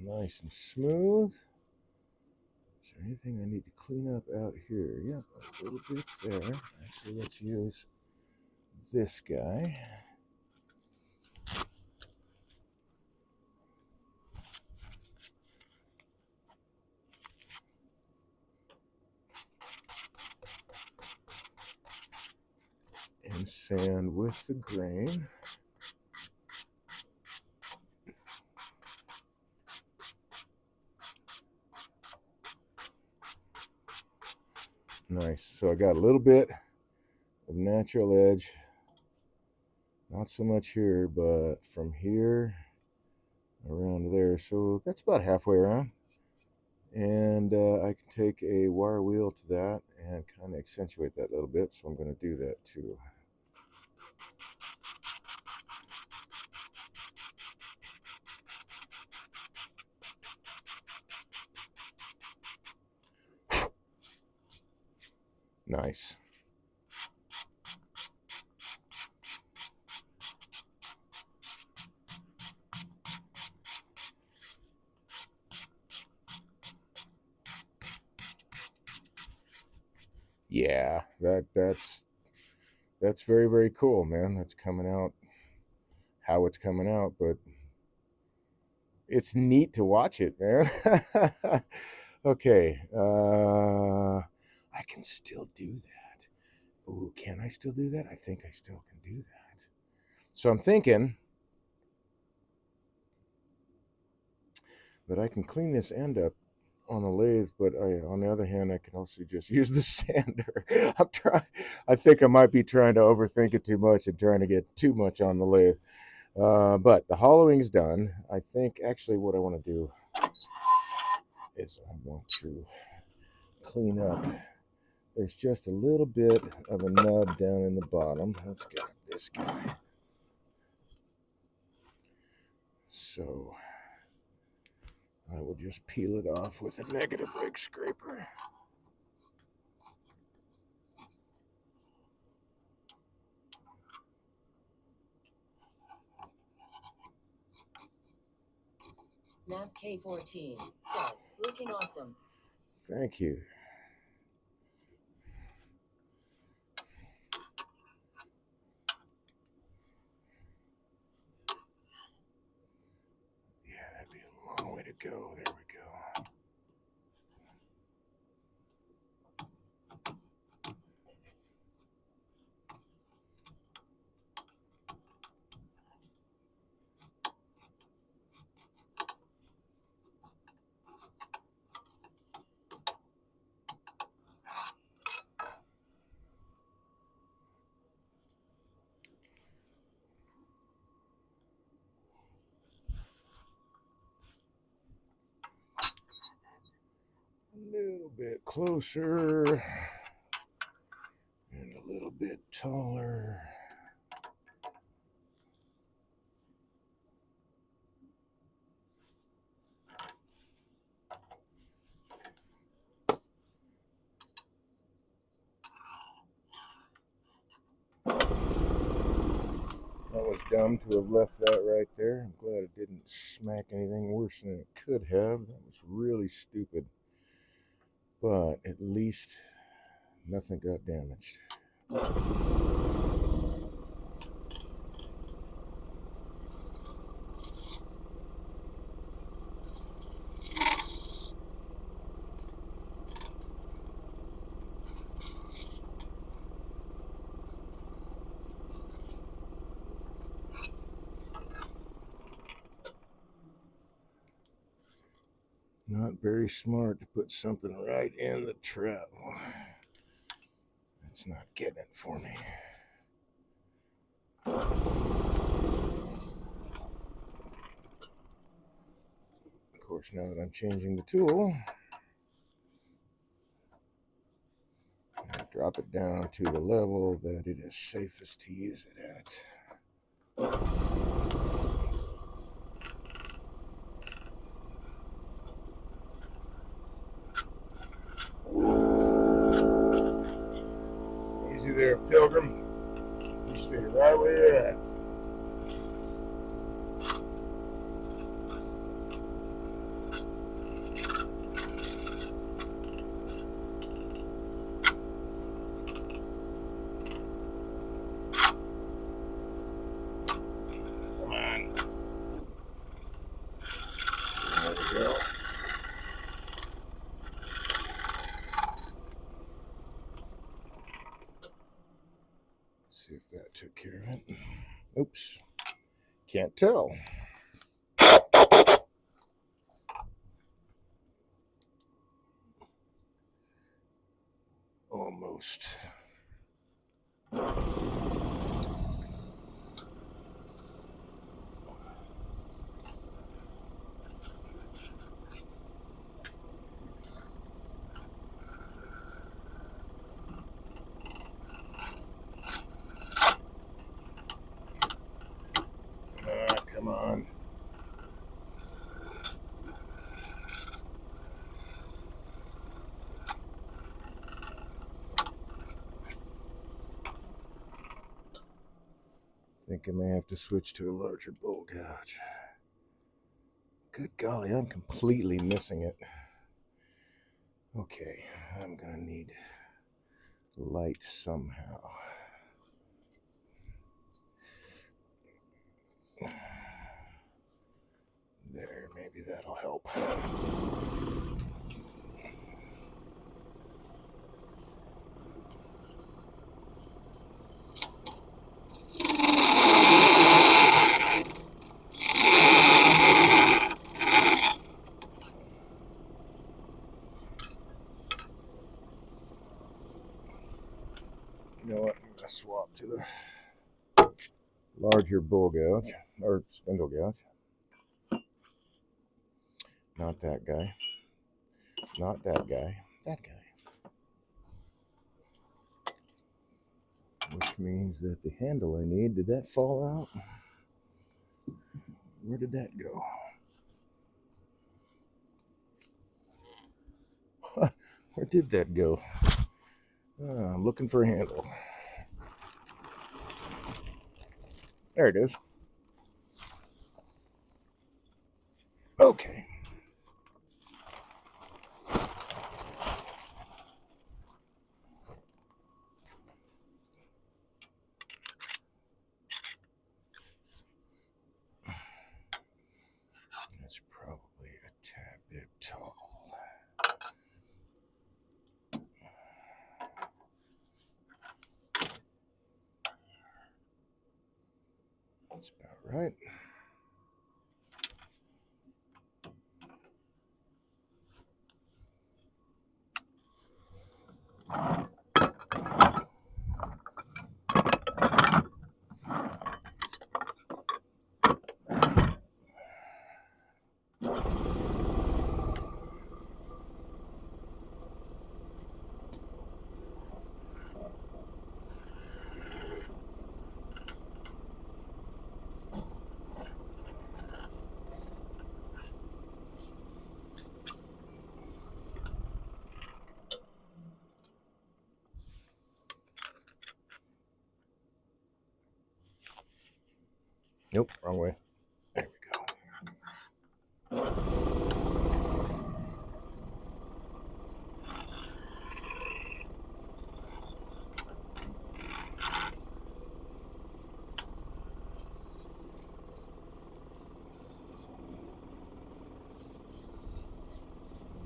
Nice and smooth. Is there anything I need to clean up out here? Yep, a little bit there. Actually, let's use this guy. And sand with the grain. Nice. So I got a little bit of natural edge. Not so much here, but from here around there. So that's about halfway around. And I can take a wire wheel to that and kind of accentuate that a little bit. So I'm going to do that too. Nice. Yeah, that's that's very, very cool, man. That's coming out how it's coming out, but it's neat to watch it, man. Okay, I can still do that. Ooh, can I still do that? I think I still can do that. So I'm thinking that I can clean this end up on the lathe, but on the other hand, I can also just use the sander. I'm trying. I think I might be trying to overthink it too much and trying to get too much on the lathe. But the hollowing's done. I think actually what I want to do is I want to clean up. There's just a little bit of a nub down in the bottom. Let's get this guy. So I will just peel it off with a negative rake scraper. Nav K14 said, looking awesome. Thank you. Yeah, that'd be a long way to go. There we go. A little bit closer and a little bit taller. That was dumb to have left that right there. I'm glad it didn't smack anything worse than it could have. That was really stupid. But at least nothing got damaged. Not very smart to put something right in the travel. It's not getting it for me. Of course, now that I'm changing the tool, I drop it down to the level that it is safest to use it at. Easy there, Pilgrim. You stay right where you're at. Come on. There we go. See if that took care of it. Oops. Can't tell. Almost. Come on. Think I may have to switch to a larger bowl gouge. Good golly, I'm completely missing it. Okay, I'm gonna need light somehow. help. You know what? I'm going to swap to the larger bull gouge, or spindle gouge. Not that guy. Not that guy. That guy. Which means that the handle I need, did that fall out? Where did that go? Where did that go? I'm looking for a handle. There it is. Okay. That's probably a tad bit tall. That's about right. Nope, wrong way. There we go.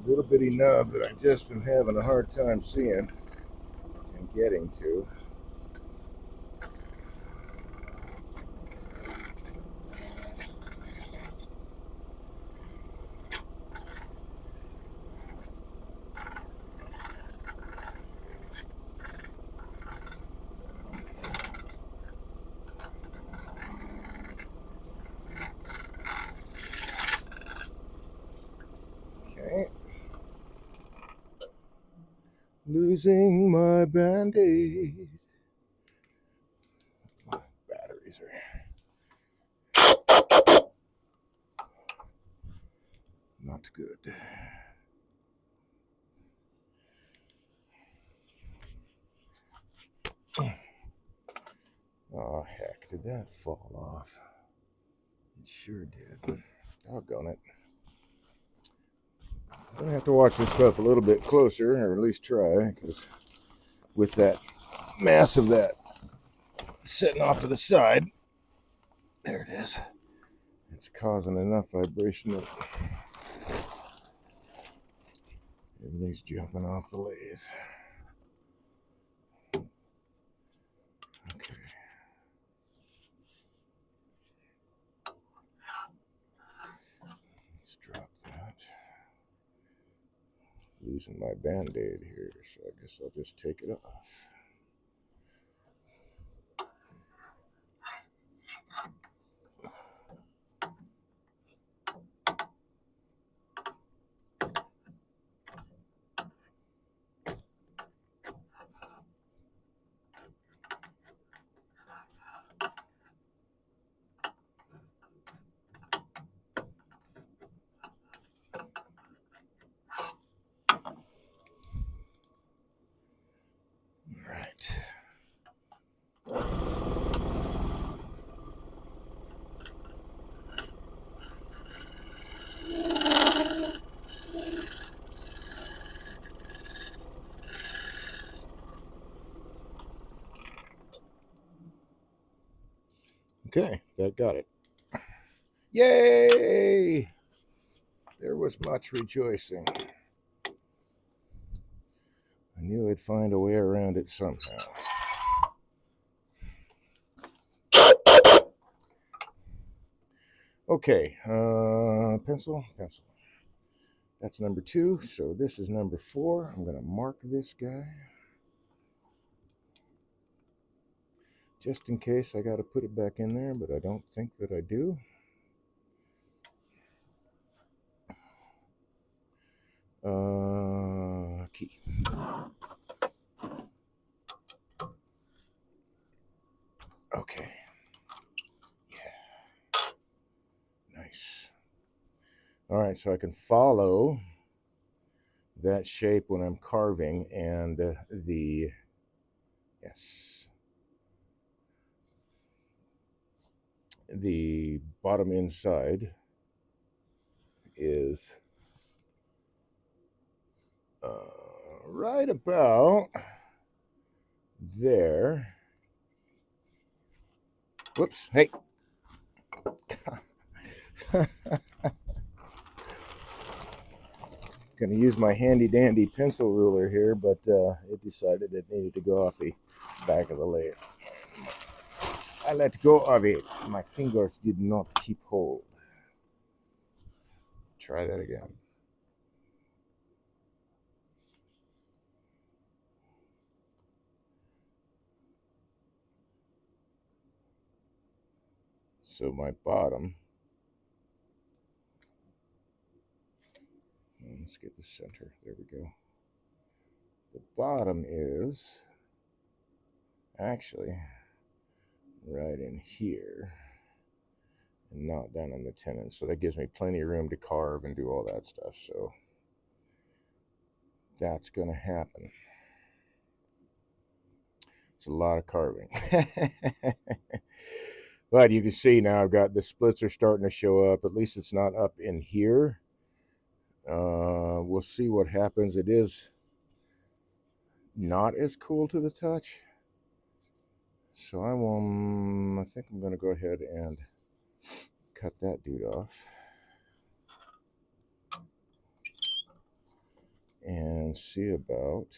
Little bitty nub that I just am having a hard time seeing and getting to. Okay. Losing my band-aid. My batteries are not good. Oh, heck, did that fall off? It sure did. Doggone it. I'm going to have to watch this stuff a little bit closer, or at least try, because with that mass of that sitting off to the side, there it is. It's causing enough vibration that everything's jumping off the lathe. Okay. Let's drop that. Losing my band-aid here, so I guess I'll just take it off. Right. Okay, that got it. Yay! there was much rejoicing. I knew I'd find a way around it somehow. Okay, pencil. That's number 2, so this is number 4. I'm going to mark this guy. Just in case I got to put it back in there, but I don't think that I do. Key. Okay. Yeah. Nice. All right, so I can follow that shape when I'm carving, and the bottom inside is right about there. Whoops, hey. Going to use my handy dandy pencil ruler here, but it decided it needed to go off the back of the lathe. I let go of it. My fingers did not keep hold. Try that again. So my bottom, let's get the center, there we go. The bottom is actually right in here and not down on the tenon. So that gives me plenty of room to carve and do all that stuff. So that's going to happen. It's a lot of carving. But you can see now I've got the splits are starting to show up. At least it's not up in here. We'll see what happens. It is not as cool to the touch. So I think I'm going to go ahead and cut that dude off. And see about,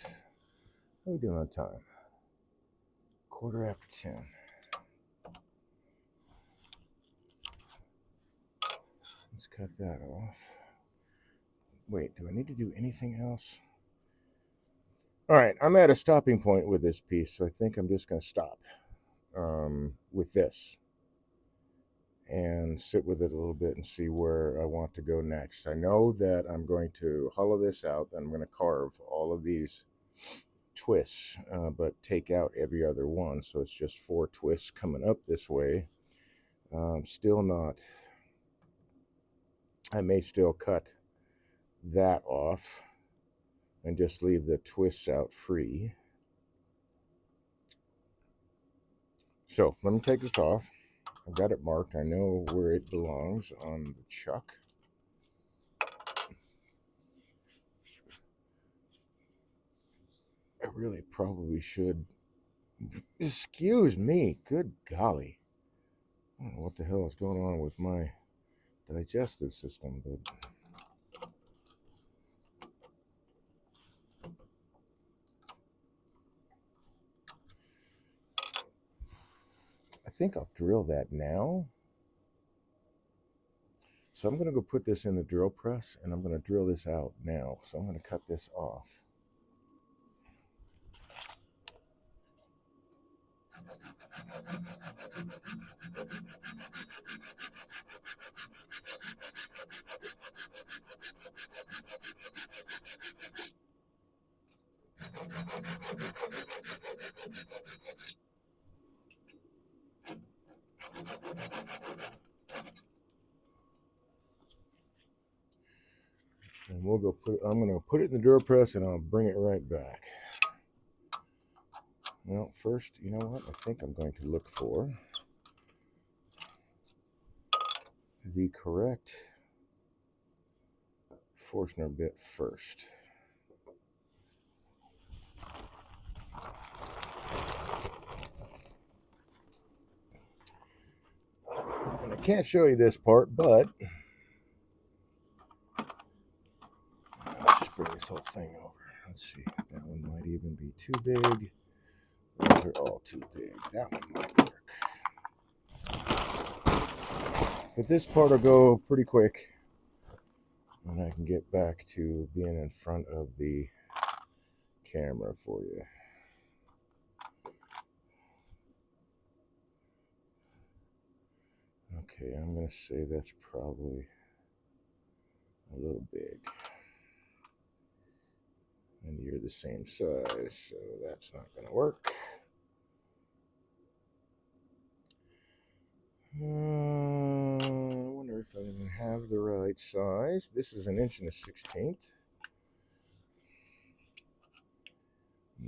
how are we doing on time? 10:15. Let's cut that off. Wait, do I need to do anything else? All right, I'm at a stopping point with this piece, so I think I'm just going to stop with this and sit with it a little bit and see where I want to go next. I know that I'm going to hollow this out, then I'm going to carve all of these twists, but take out every other one, so it's just 4 twists coming up this way. Still not, I may still cut that off and just leave the twists out free. So let me take this off. I've got it marked. I know where it belongs on the chuck. I really probably should. Excuse me. Good golly. I don't know what the hell is going on with my digestive system, but I think I'll drill that now. So I'm going to go put this in the drill press, and I'm going to drill this out now. So I'm going to cut this off. And we'll go put it, I'm going to put it in the drill press, and I'll bring it right back. Well, first, you know what? I think I'm going to look for the correct Forstner bit first. And I can't show you this part, but Let's see. That one might even be too big. Those are all too big. That one might work. But this part will go pretty quick. And I can get back to being in front of the camera for you. Okay, I'm going to say that's probably a little big. And you're the same size, so that's not going to work. I wonder if I even have the right size. This is 1 1/16.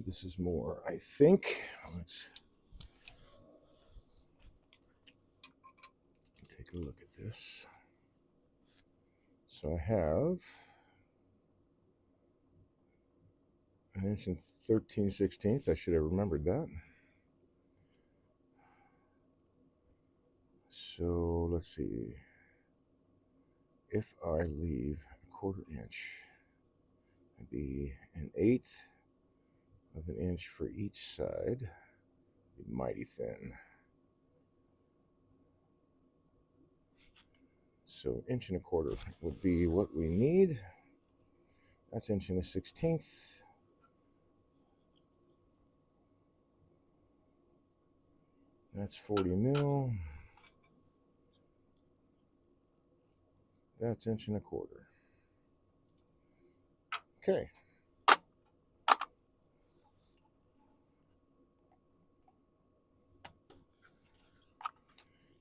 This is more, I think. Let's take a look at this. So I have 1 13/16. I should have remembered that. So let's see. If I leave a 1/4 inch, it'd be 1/8 of an inch for each side. It'd be mighty thin. So 1 1/4 would be what we need. That's 1 1/16. That's 40 mil. That's 1 1/4. Okay.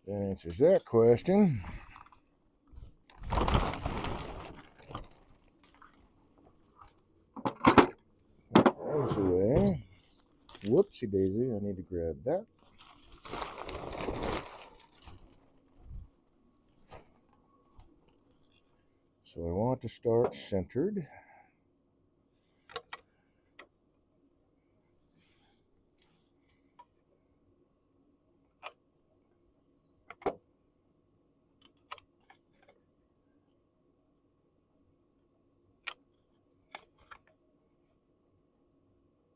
That answers that question. Those away. Whoopsie daisy, I need to grab that. So I want to start centered.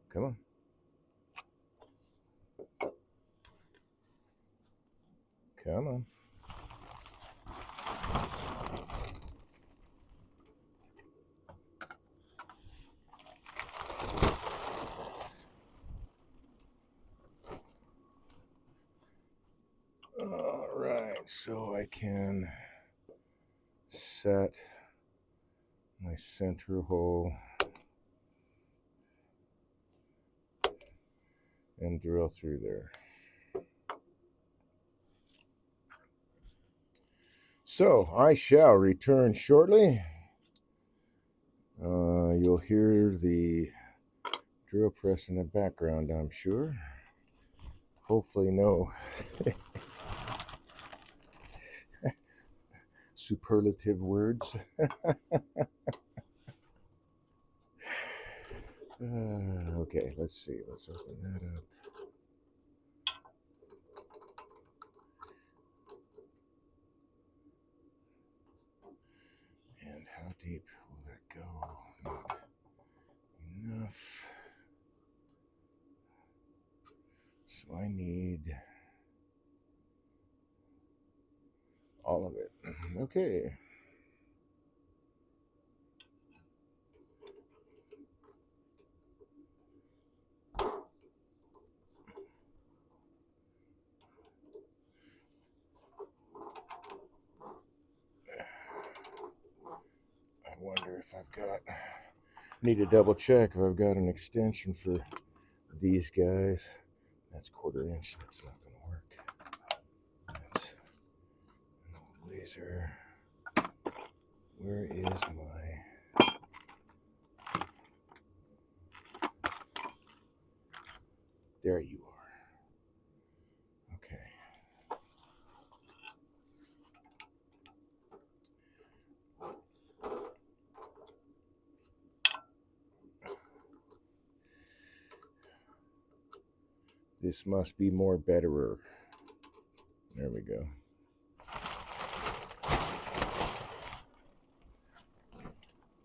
Come on. Come on. All right, so I can set my center hole and drill through there. So I shall return shortly. You'll hear the drill press in the background, I'm sure. Hopefully no superlative words. Okay, let's see. Let's open that up. And how deep will that go? Not enough. So I need all of it. Okay. I wonder if I've got, need to double check if I've got an extension for these guys. That's 1/4 inch, that's not gonna work. That's an old laser. Where is my, there you are. Okay. This must be more betterer. There we go.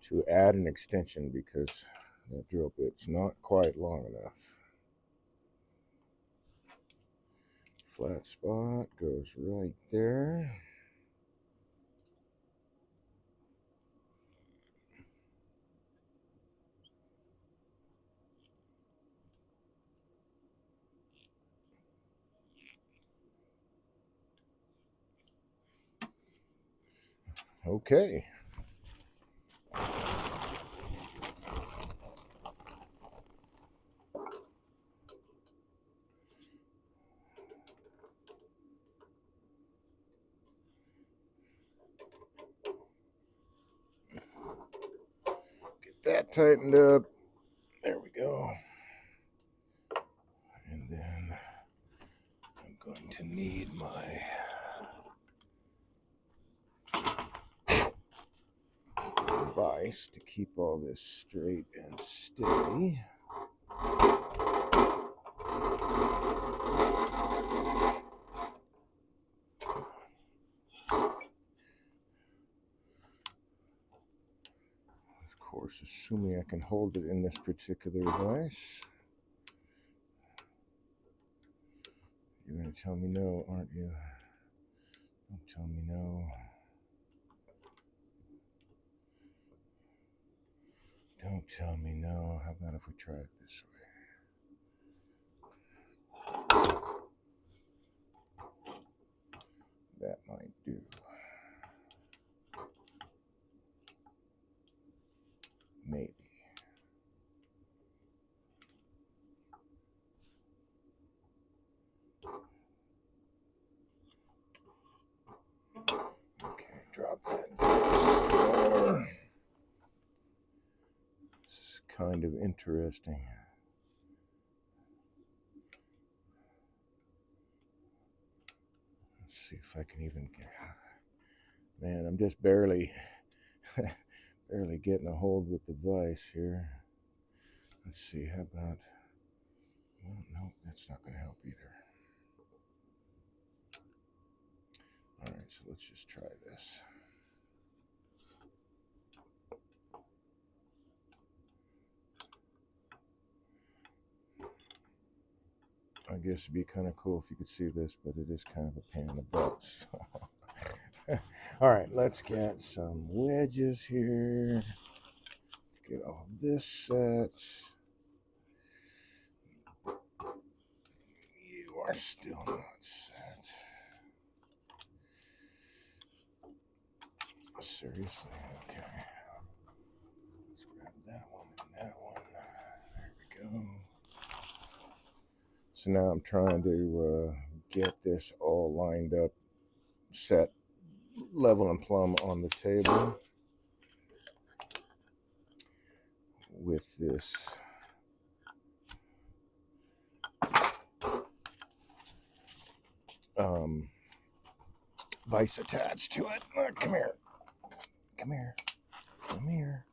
To add an extension because That drill bit's not quite long enough. Flat spot goes right there. Okay. Get that tightened up. There we go. And then I'm going to need my vise to keep all this straight and steady. Of course, assuming I can hold it in this particular vise. You're going to tell me no, aren't you? Don't tell me no. Don't tell me no. How about if we try it this way? That might do. Maybe. Okay, drop that down. This is kind of interesting. Let's see if I can even get. Man, I'm just barely getting a hold with the vise here. Let's see, how about. Well, no, that's not going to help either. Alright, so let's just try this. I guess it'd be kind of cool if you could see this, but it is kind of a pain in the butt. So. Alright, let's get some wedges here. Get all this set. You are still not set. Seriously? Okay. Let's grab that one and that one. There we go. So now I'm trying to get this all lined up, set level and plumb on the table with this vise attached to it. Come here. Come here. Come here.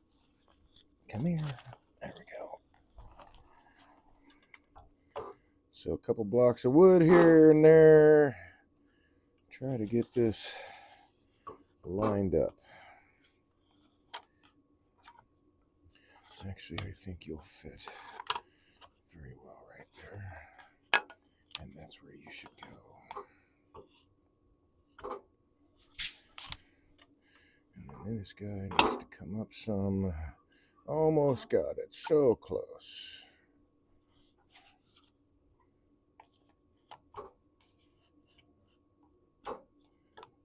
Come here. There we go. So a couple blocks of wood here and there. Try to get this lined up. Actually, I think you'll fit very well right there. And that's where you should go. And then this guy needs to come up some. Almost got it. So close.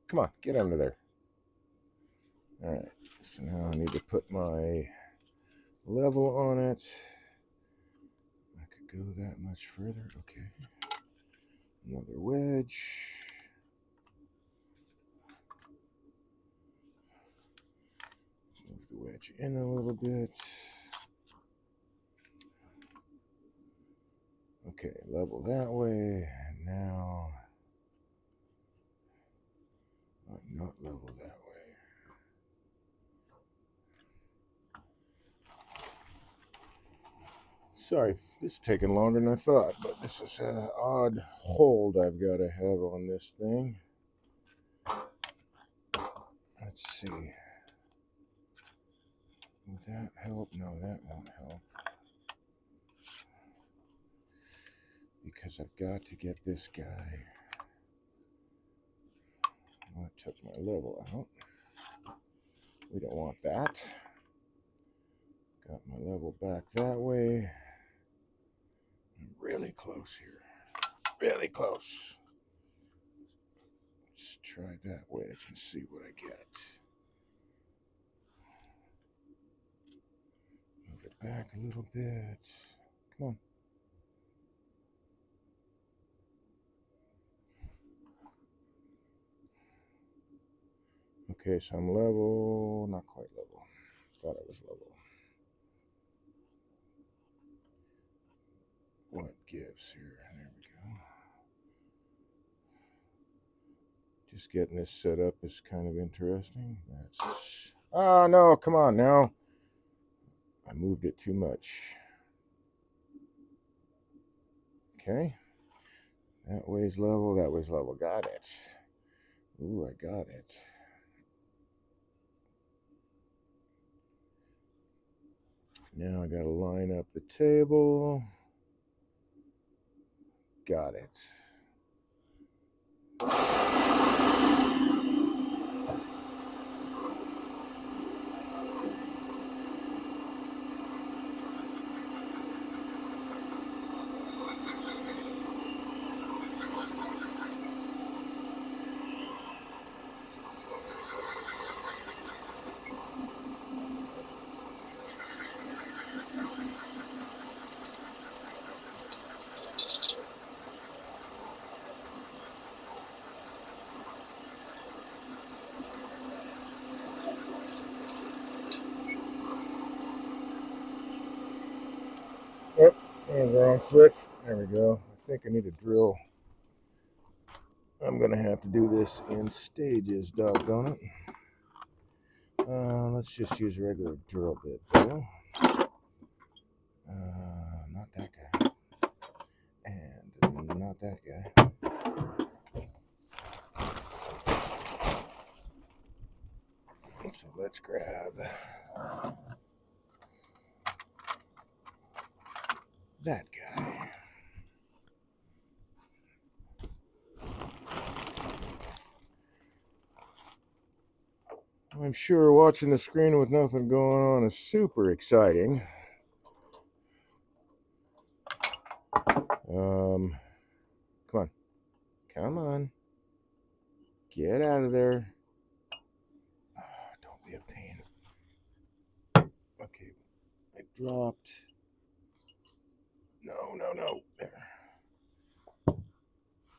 Come on, get under there. Alright, so now I need to put my level on it. I could go that much further. Okay. Another wedge. Move the wedge in a little bit. Okay, level that way. And now, not level that way. Sorry, this is taking longer than I thought, but this is an odd hold I've got to have on this thing. Let's see. Would that help? No, that won't help. because I've got to get this guy. I took my level out. We don't want that. Got my level back that way. I'm really close here. Really close. Let's try that wedge and see what I get. Move it back a little bit. Come on. Okay, so I'm level, not quite level. Thought I was level. What gives here? There we go. Just getting this set up is kind of interesting. That's... Oh, no, come on now. I moved it too much. Okay. That way's level, that way's level. Got it. Ooh, I got it. Now I gotta line up the table. Got it. Yep, and wrong switch. There we go. I think I need a drill. I'm gonna have to do this in stages, doggone it. Let's just use a regular drill bit, though. Not that guy. And not that guy. So let's grab that guy. I'm sure watching the screen with nothing going on is super exciting. Come on. Come on. Get out of there. Oh, don't be a pain. Okay. I dropped. No. There.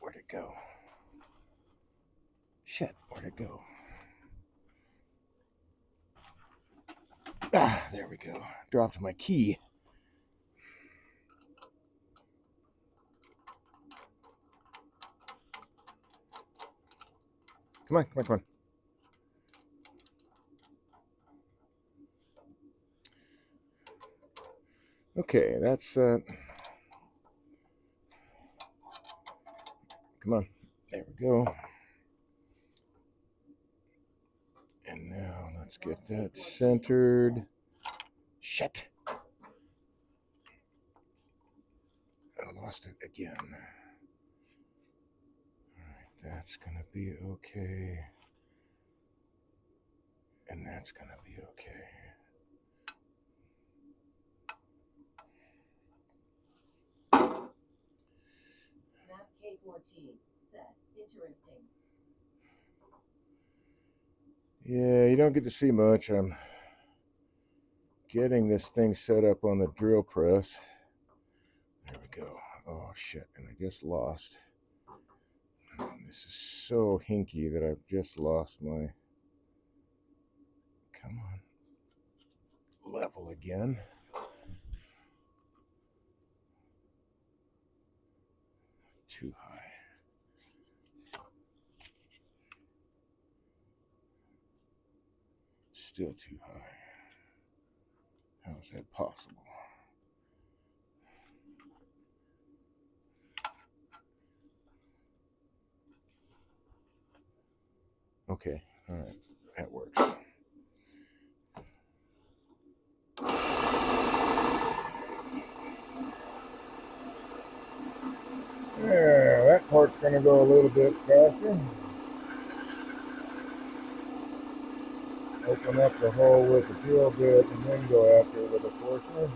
Where'd it go? Shit, where'd it go? Ah, there we go. Dropped my key. Come on. Okay, that's come on. There we go. And now let's get that centered. Shit. I lost it again. Alright, that's gonna be okay. And that's gonna be okay. Map K14 said, interesting. Yeah, you don't get to see much. I'm getting this thing set up on the drill press. There we go. Oh shit, and I just lost. This is so hinky that I've just lost my... Come on. Level again. Too high. Still too high. How is that possible? Okay, all right, that works. It's going to go a little bit faster. Open up the hole with the drill bit and then go after it with a Forstner.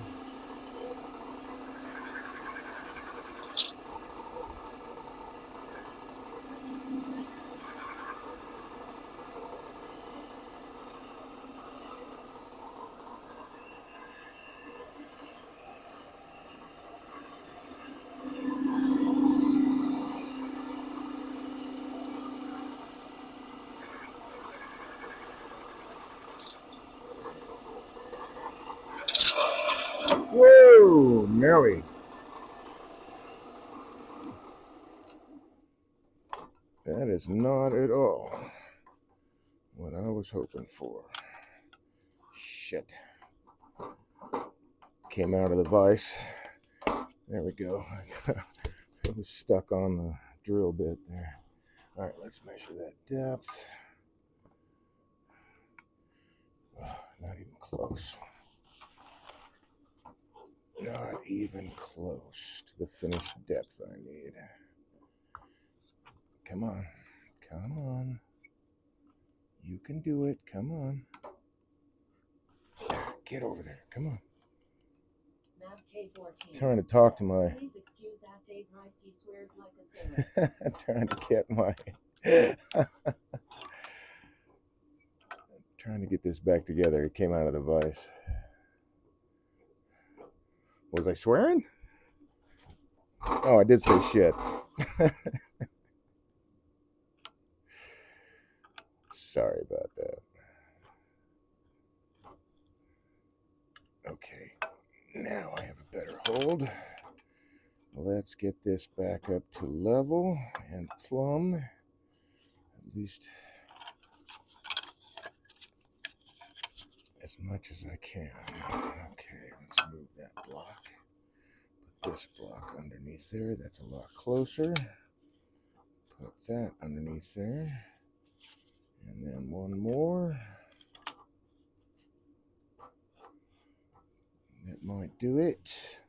Whoa, Nelly. That is not at all what I was hoping for. Shit. Came out of the vise. There we go. It was stuck on the drill bit there. All right, let's measure that depth. Not even close. Not even close to the finished depth I need. Come on. Come on. You can do it. Come on. Get over there. Come on. Trying to talk to my. Please excuse Dave Wright. He swears like a sailor. Trying to get my. Trying to get this back together. It came out of the vise. Was I swearing? Oh, I did say shit. Sorry about that. Okay, now I have a better hold. Let's get this back up to level and plumb, at least as much as I can. Okay, let's move that block. Put this block underneath there. That's a lot closer. Put that underneath there. And then one more. That might do it.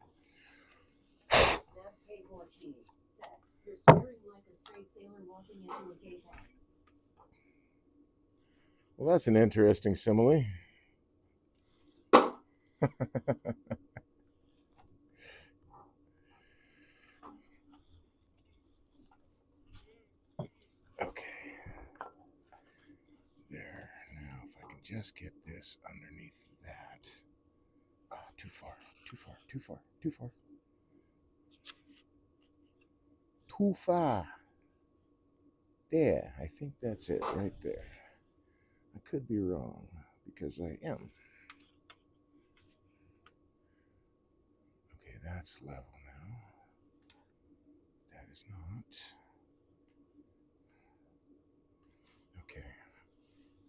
K14 said, "You're swearing like a straight sailor walking into a gay bar." Well, that's an interesting simile. Okay. There. Now, if I can just get this underneath that. Ah, too far. Too far. Too far. Too far. Too far. There. I think that's it right there. I could be wrong because I am. Okay, that's level now. That is not. Okay.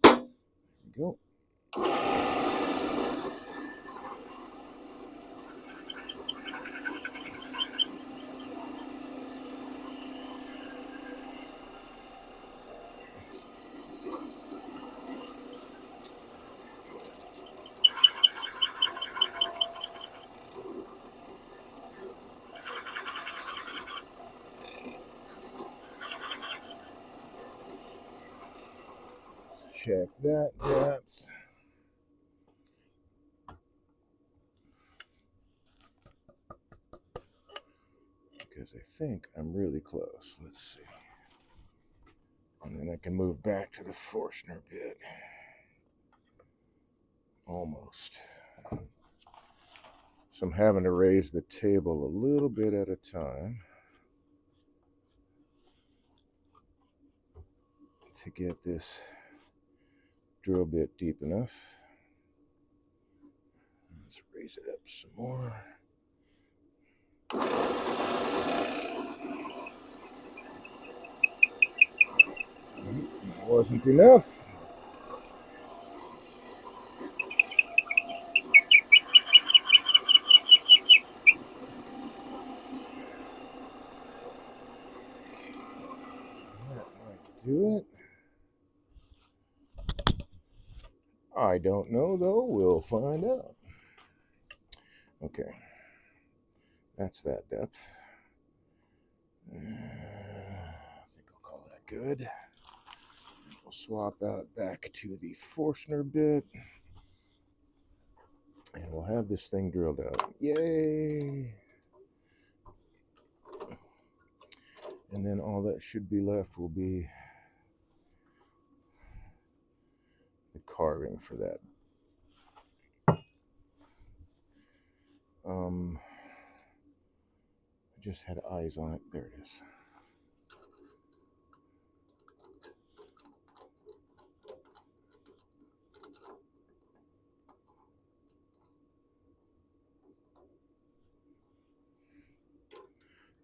There we go. Check that depth. Because I think I'm really close. Let's see. And then I can move back to the Forstner bit. Almost. So I'm having to raise the table a little bit at a time to get this drill bit deep enough. Let's raise it up some more. Wasn't enough. That might do it. I don't know though. We'll find out. Okay. That's that depth. good. We'll swap out back to the Forstner bit. And we'll have this thing drilled out. Yay! And then all that should be left will be the carving for that. I just had eyes on it. There it is.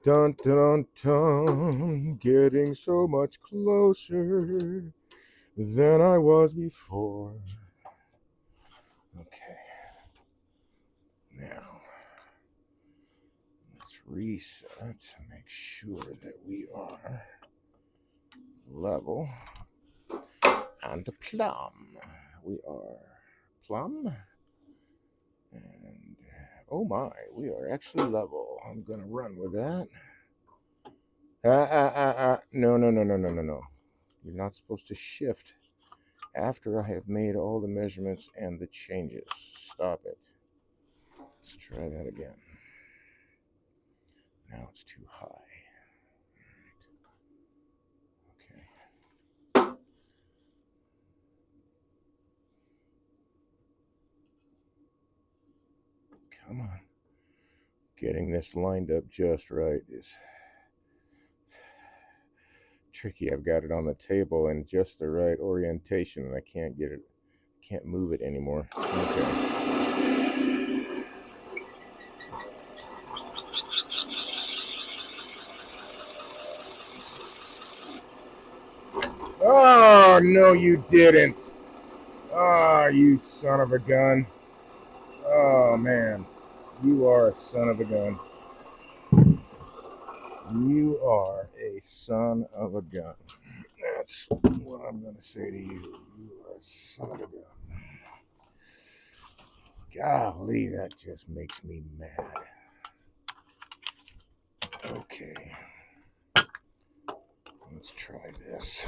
Dun dun dun, getting so much closer than I was before. Okay. Now, let's reset to make sure that we are level and plumb. We are plumb. And oh my, we are actually level. I'm going to run with that. No. You're not supposed to shift after I have made all the measurements and the changes. Stop it. Let's try that again. Now it's too high. Okay. Come on. Getting this lined up just right is tricky. I've got it on the table in just the right orientation and I can't get it, can't move it anymore. Okay. Oh, no, you didn't. Oh, you son of a gun. Oh, man. You are a son of a gun. You are a son of a gun. That's what I'm going to say to you. You are a son of a gun. Golly, that just makes me mad. Okay. Let's try this.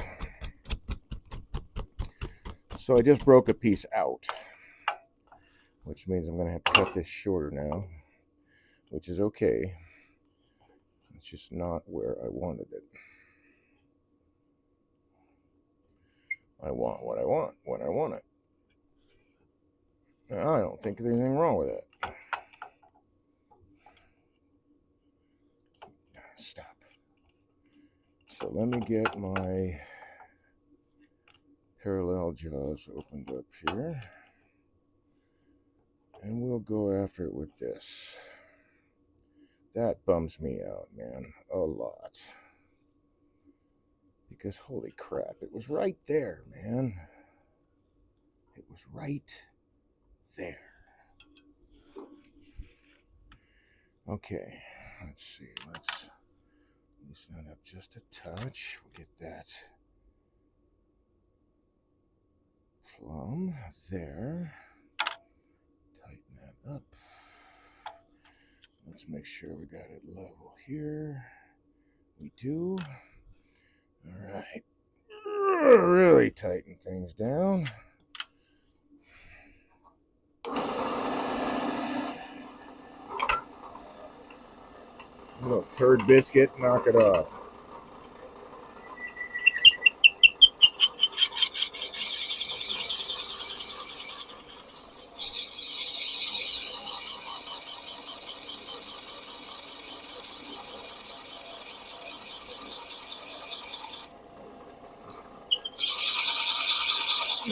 So I just broke a piece out, which means I'm going to have to cut this shorter now, which is okay. It's just not where I wanted it. I want what I want when I want it. I don't think there's anything wrong with it. Stop. So let me get my parallel jaws opened up here. And we'll go after it with this. That bums me out, man, a lot. Because holy crap, it was right there, man. It was right there. Okay, let's see. Let's loosen that up just a touch. We'll get that plumb there. Tighten that up. Let's make sure we got it level here. We do. All right. Really tighten things down. Little turd biscuit, knock it off.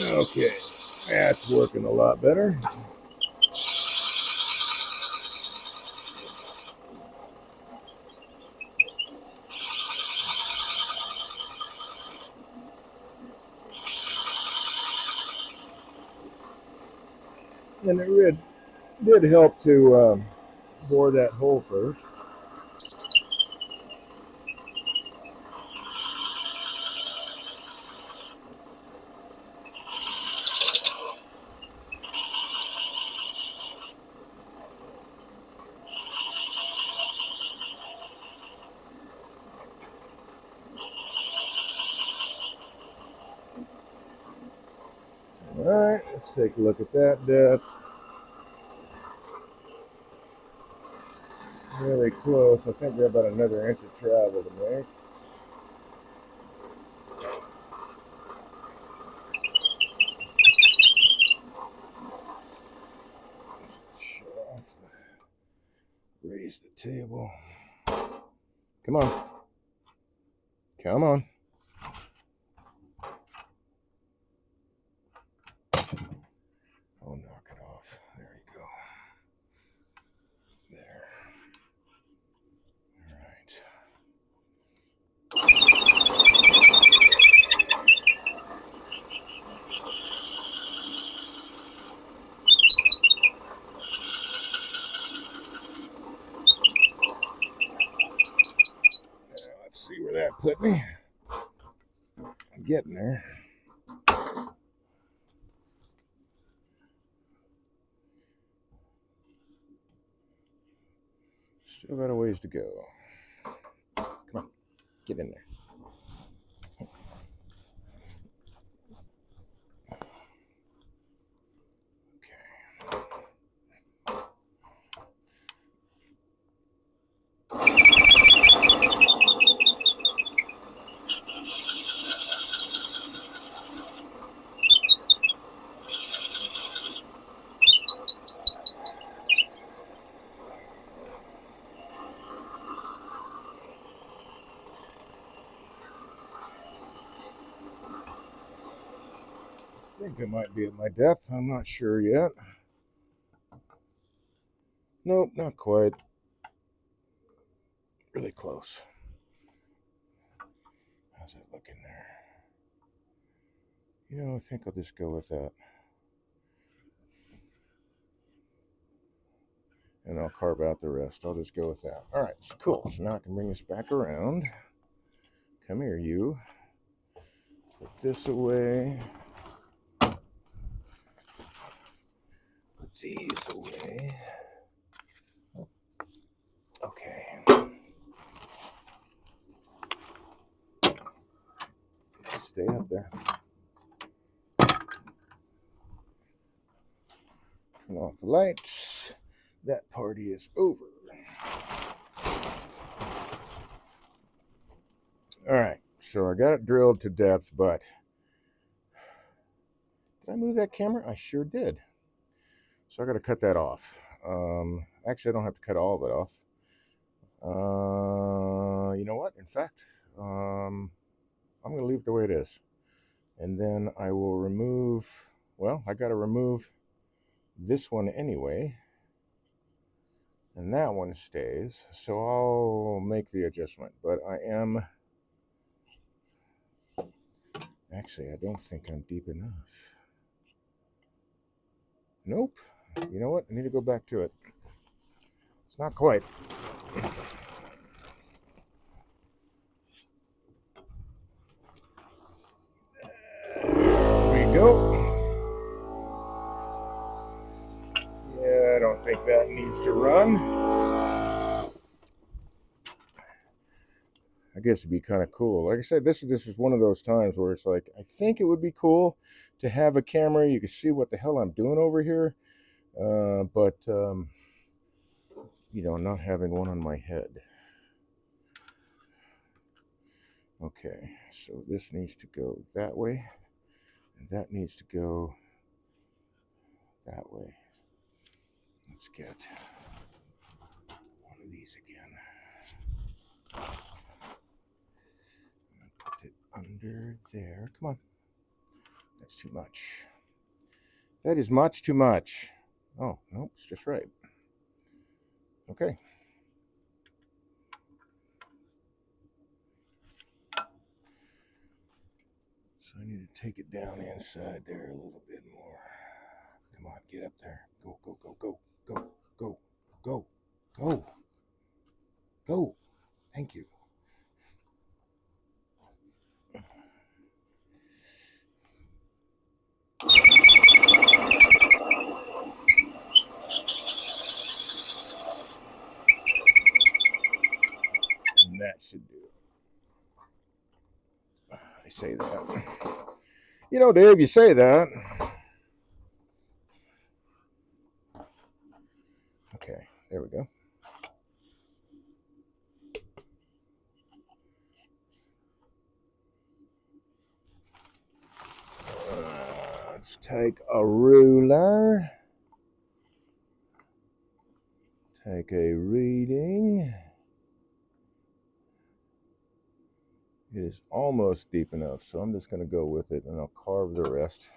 Okay, that's working a lot better. And it did help to bore that hole first. All right, let's take a look at that depth. Really close. I think we're about another inch of travel to make. Shut off. Raise the table. Come on. Come on. Oh, knock it off. There you go. There. All right. Now, let's see where that put me. I'm getting there. Still got a ways to go. Come on, get in there. I think it might be at my depth. I'm not sure yet. Nope, not quite. Really close. How's that looking there? You know, I think I'll just go with that. And I'll carve out the rest. I'll just go with that. All right, cool. So now I can bring this back around. Come here, you. Put this away. Put these away. Okay. Stay up there. Turn off the lights. That party is over. All right, so I got it drilled to depth, but did I move that camera? I sure did. So I got to cut that off. Actually, I don't have to cut all of it off. You know what? In fact, I'm going to leave it the way it is. And then I will remove, well, I got to remove this one anyway. And that one stays. So I'll make the adjustment. But I am, actually, I don't think I'm deep enough. Nope. You know what? I need to go back to it. It's not quite. There we go. Yeah, I don't think that needs to run. I guess it'd be kind of cool. Like I said, this is one of those times where it's like, I think it would be cool to have a camera. You can see what the hell I'm doing over here. But you know, not having one on my head. Okay, so this needs to go that way, and that needs to go that way. Let's get one of these again. Put it under there. Come on. That's too much. That is much too much. Oh, no, it's just right. Okay. So I need to take it down inside there a little bit more. Come on, get up there. Go, go, go, go, go, go, go, go, go. Thank you. And that should do it. I say that. You know, Dave, you say that. There we go. Let's take a ruler. Take a reading. It is almost deep enough, so I'm just going to go with it, and I'll carve the rest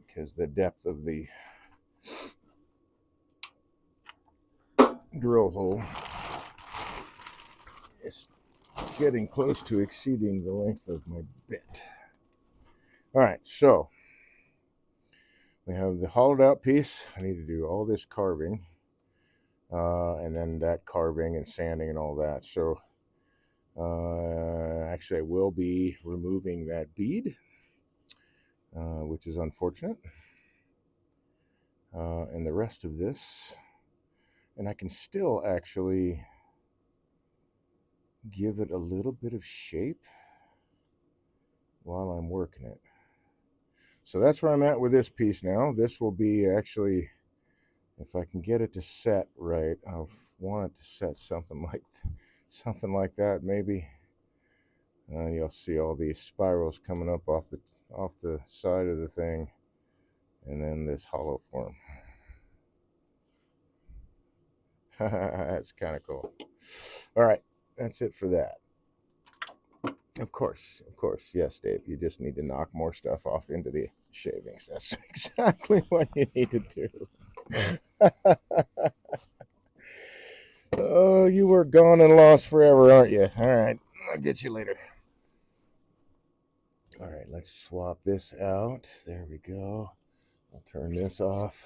because the depth of the drill hole is getting close to exceeding the length of my bit. All right, so we have the hollowed out piece. I need to do all this carving, and then that carving and sanding and all that. So actually, I will be removing that bead, which is unfortunate. And the rest of this, and I can still actually give it a little bit of shape while I'm working it. So that's where I'm at with this piece now. This will be actually, if I can get it to set right, I want it to set something like that maybe. You'll see all these spirals coming up off the side of the thing, and then this hollow form. That's kind of cool. All right, that's it for that. Of course, yes, Dave. You just need to knock more stuff off into the shavings. That's exactly what you need to do. Oh, you were gone and lost forever, aren't you? All right, I'll get you later. All right, let's swap this out. There we go. I'll turn this off.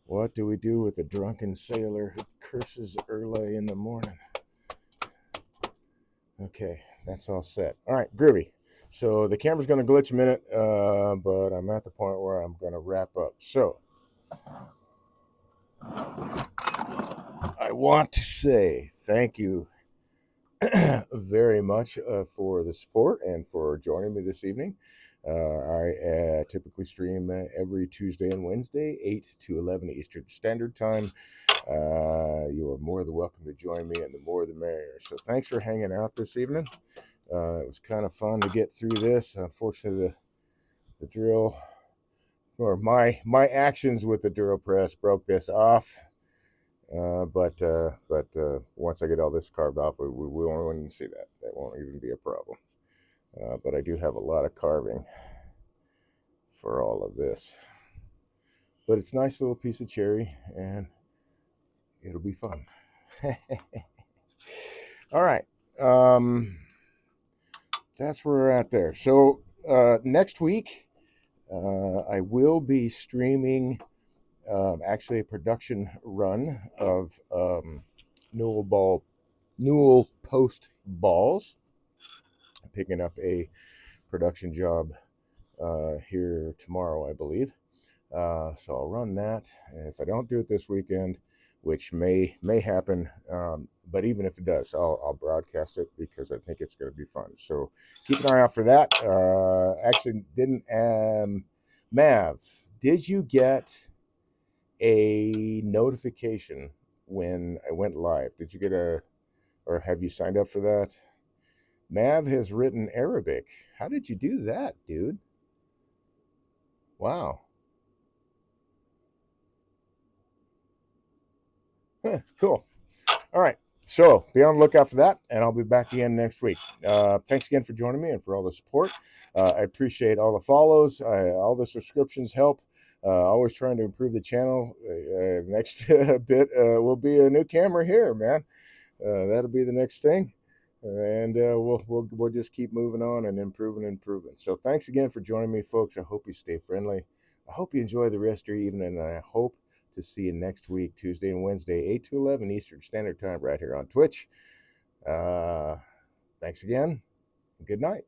What do we do with a drunken sailor who curses early in the morning? Okay, that's all set. All right, groovy. So the camera's going to glitch a minute, but I'm at the point where I'm going to wrap up. So I want to say thank you very much for the support and for joining me this evening. I typically stream every Tuesday and Wednesday, 8 to 11 Eastern Standard Time. You are more than welcome to join me, and the more the merrier. So thanks for hanging out this evening. It was kind of fun to get through this. Unfortunately, the drill, or my actions with the drill press broke this off. But once I get all this carved off, we won't even see that. That won't even be a problem. But I do have a lot of carving for all of this. But it's a nice little piece of cherry, and it'll be fun. All right. That's where we're at there. So next week, I will be streaming actually a production run of Newell Post balls. I'm picking up a production job here tomorrow, I believe. So I'll run that. And if I don't do it this weekend, which may happen, but even if it does, I'll broadcast it because I think it's going to be fun. So keep an eye out for that. Actually, Mav, did you get a notification when I went live? Did you get or have you signed up for that? Mav has written Arabic. How did you do that, dude? Wow. Cool. All right. So be on the lookout for that, and I'll be back again next week. Thanks again for joining me and for all the support. I appreciate all the follows. All the subscriptions help. Always trying to improve the channel. Next bit will be a new camera here, man. That'll be the next thing, and we'll just keep moving on and improving. So thanks again for joining me, folks. I hope you stay friendly. I hope you enjoy the rest of your evening, and I hope to see you next week, Tuesday and Wednesday, 8 to 11 Eastern Standard Time, right here on Twitch. Thanks again. Good night.